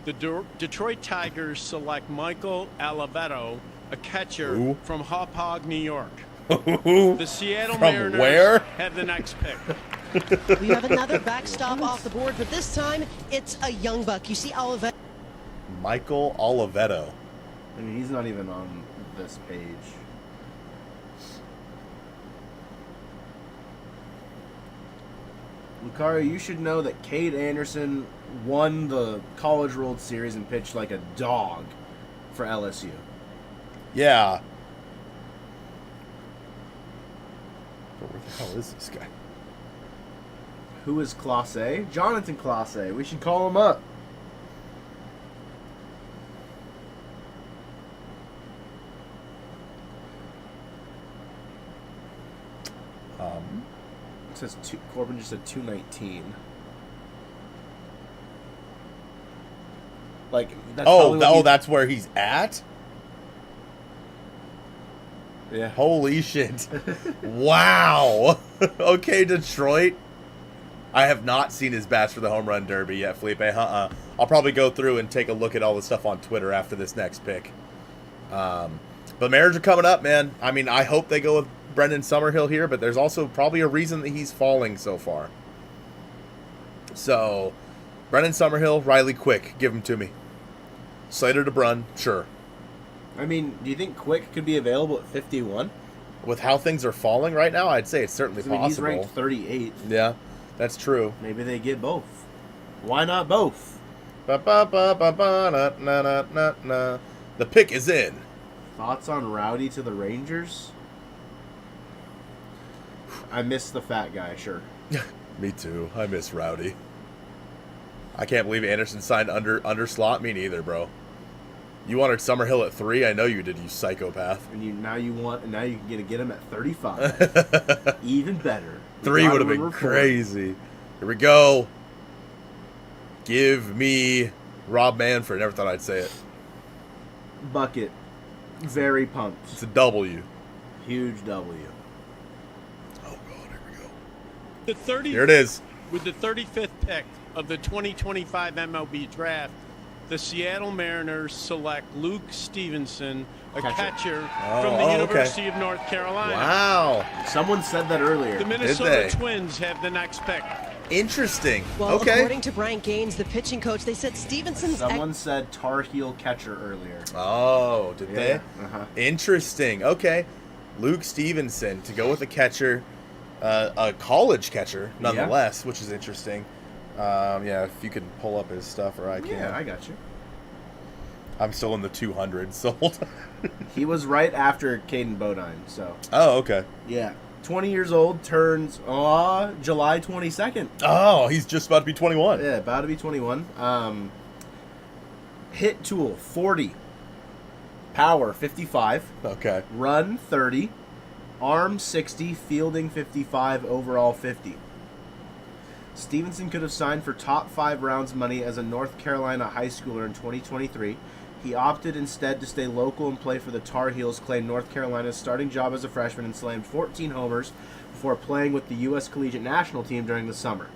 the Detroit Tigers select Michael Oliveto, a catcher from Hop Hog, New York. The Seattle Mariners have the next pick. We have another backstop off the board, but this time it's a young buck. You see Oliveto. Michael Oliveto. I mean, he's not even on this page. Lucario, you should know that Kade Anderson won the College World Series and pitched like a dog for LSU. Yeah. But where the hell is this guy? Who is Class A? Jonathan Class A. We should call him up. It says Corbin just said 219. Like that's that's where he's at? Yeah. Holy shit. Wow. Okay, Detroit. I have not seen his bats for the home run derby yet, Felipe. I'll probably go through and take a look at all the stuff on Twitter after this next pick. But Mariners are coming up, man. I mean, I hope they go with Brendan Summerhill here, but there's also probably a reason that he's falling so far. So, Brendan Summerhill, Riley Quick, give him to me. Slater DeBrun, sure. I mean, do you think Quick could be available at 51? With how things are falling right now, I'd say it's certainly possible. He's ranked 38. Yeah, that's true. Maybe they get both. Why not both? The pick is in. Thoughts on Rowdy to the Rangers? I miss the fat guy, sure. Me too. I miss Rowdy. I can't believe Anderson signed under slot. Me neither, bro. You wanted Summerhill at 3? I know you did, you psychopath. And now you can get him at 35. Even better. 3 would have been crazy. Here we go. Give me Rob Manfred. Never thought I'd say it. Bucket. Very pumped. It's a W. Huge W. Oh, God, here we go. The 30. Here it is. With the 35th pick of the 2025 MLB draft, the Seattle Mariners select Luke Stevenson, a catcher from the University of North Carolina. Wow. Someone said that earlier. The Minnesota Twins have the next pick. Interesting. Well, according to Brian Gaines, the pitching coach, they said Stevenson's... Someone said Tar Heel catcher earlier. Oh, did they? Uh-huh. Interesting. Okay. Luke Stevenson to go with a catcher, a college catcher, nonetheless, which is interesting. Yeah, if you can pull up his stuff, or I can. Yeah, I got you. I'm still in the 200 sold. He was right after Caden Bodine, so... Oh, okay. Yeah. 20 years old, turns July 22nd. Oh, he's just about to be 21. Yeah, about to be 21. Hit tool, 40. Power, 55. Okay. Run, 30. Arm, 60. Fielding, 55. Overall, 50. Stevenson could have signed for top 5 rounds money as a North Carolina high schooler in 2023. He opted instead to stay local and play for the Tar Heels, claimed North Carolina's starting job as a freshman, and slammed 14 homers before playing with the U.S. Collegiate National Team during the summer.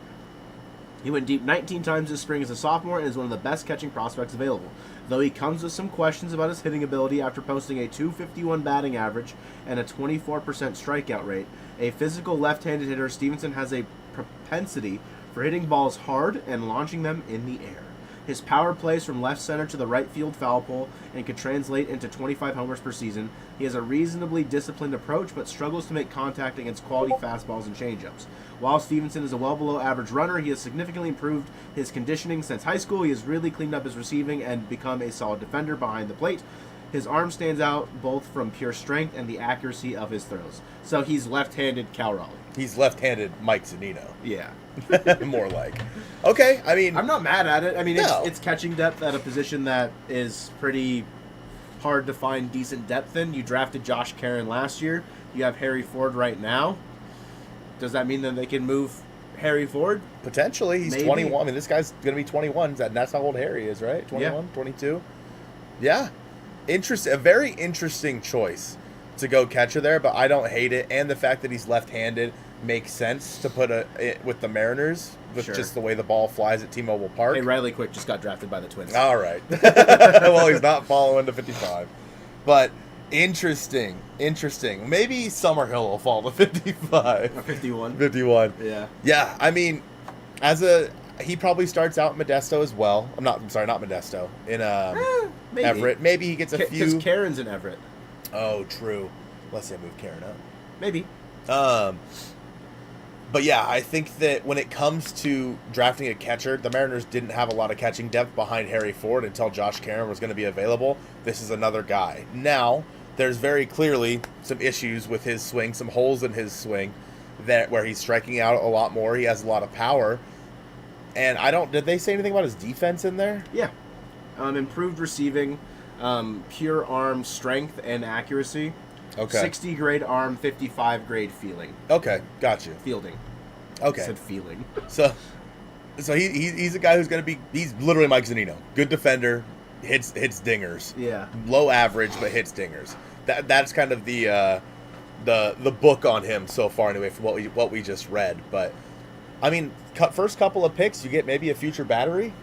He went deep 19 times this spring as a sophomore and is one of the best catching prospects available, though he comes with some questions about his hitting ability after posting a .251 batting average and a 24% strikeout rate. A physical left-handed hitter, Stevenson has a propensity for hitting balls hard and launching them in the air. His power plays from left center to the right field foul pole and could translate into 25 homers per season. He has a reasonably disciplined approach, but struggles to make contact against quality fastballs and changeups. While Stevenson is a well below average runner, he has significantly improved his conditioning since high school. He has really cleaned up his receiving and become a solid defender behind the plate. His arm stands out both from pure strength and the accuracy of his throws. So he's left-handed Cal Raleigh. He's left-handed Mike Zunino. Yeah. More like. Okay, I mean... I'm not mad at it. I mean, no. it's catching depth at a position that is pretty hard to find decent depth in. You drafted Josh Caron last year. You have Harry Ford right now. Does that mean that they can move Harry Ford? Potentially. He's Maybe. 21. I mean, this guy's going to be 21. That's how old Harry is, right? 21, 22? Yeah. A very interesting choice to go catcher there, but I don't hate it. And the fact that he's left-handed makes sense to put it with the Mariners with just the way the ball flies at T-Mobile Park. Hey, Riley Quick just got drafted by the Twins. All right. Well, he's not following to 55. But interesting. Maybe Summerhill will fall to 55. 51. 51. Yeah. Yeah, I mean, he probably starts out in Modesto as well. Not Modesto. In maybe. Everett. Maybe he gets a few. Because Karen's in Everett. Oh, true. Let's say move Karen up. Maybe. But yeah, I think that when it comes to drafting a catcher, the Mariners didn't have a lot of catching depth behind Harry Ford until Josh Caron was going to be available. This is another guy. Now, there's very clearly some issues with his swing, some holes in his swing where he's striking out a lot more. He has a lot of power. And did they say anything about his defense in there? Yeah. Improved receiving, pure arm strength and accuracy. Okay. 60 grade arm, 55 grade feeling. Okay, got you. Fielding. Okay. I said feeling. So he's a guy who's going to be, he's literally Mike Zunino. Good defender, hits dingers. Yeah. Low average, but hits dingers. That's kind of the book on him so far anyway from what we just read. But I mean, first couple of picks, you get maybe a future battery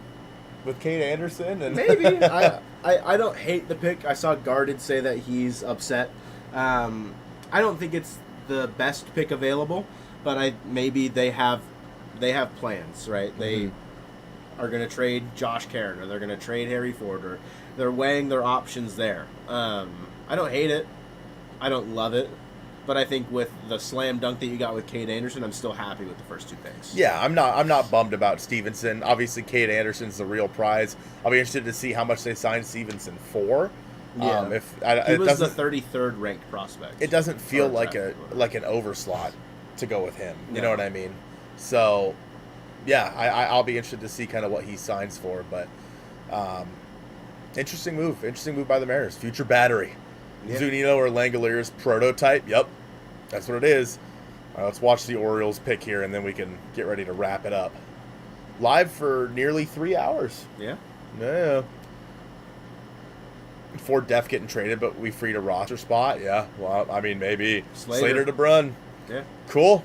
with Kade Anderson. And Maybe. I don't hate the pick. I saw Guarded say that he's upset. I don't think it's the best pick available, but maybe they have plans, right? They are going to trade Josh Caron, or they're going to trade Harry Ford, or they're weighing their options there. I don't hate it. I don't love it. But I think with the slam dunk that you got with Kade Anderson, I'm still happy with the first 2 picks. Yeah, I'm not bummed about Stevenson. Obviously, Kade Anderson's the real prize. I'll be interested to see how much they signed Stevenson for. Yeah, he was the 33rd ranked prospect. It doesn't feel like an overslot to go with him. You know what I mean? So, yeah, I'll be interested to see kind of what he signs for. But interesting move by the Mariners. Future battery. Yeah. Zunino or Langelier's prototype. Yep, that's what it is. All right, let's watch the Orioles pick here, and then we can get ready to wrap it up. Live for nearly 3 hours. Yeah. Yeah. Ford Def getting traded, but we freed a roster spot. Yeah. Well, I mean, maybe Slater to Brunn. Yeah. Cool.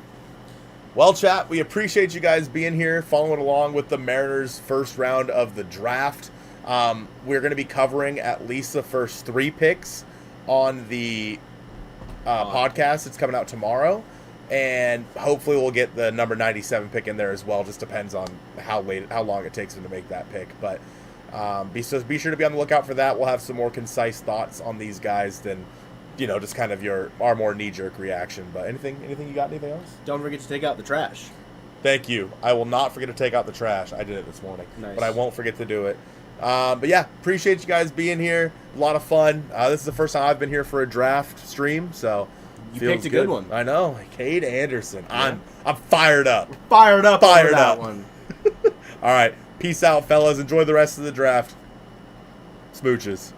Well, chat, we appreciate you guys being here, following along with the Mariners' first round of the draft. We're going to be covering at least the first 3 picks on the podcast. It's coming out tomorrow, and hopefully we'll get the number 97 pick in there as well. Just depends on how long it takes them to make that pick. But be sure to be on the lookout for that. We'll have some more concise thoughts on these guys than just kind of our more knee-jerk reaction. But anything you got? Anything else? Don't forget to take out the trash. Thank you. I will not forget to take out the trash. I did it this morning, nice. But I won't forget to do it. But yeah, appreciate you guys being here. A lot of fun. This is the first time I've been here for a draft stream, so you picked a good one. I know, Kade Anderson. Yeah. I'm fired up. Fired up. One. All right, peace out, fellas. Enjoy the rest of the draft. Smooches.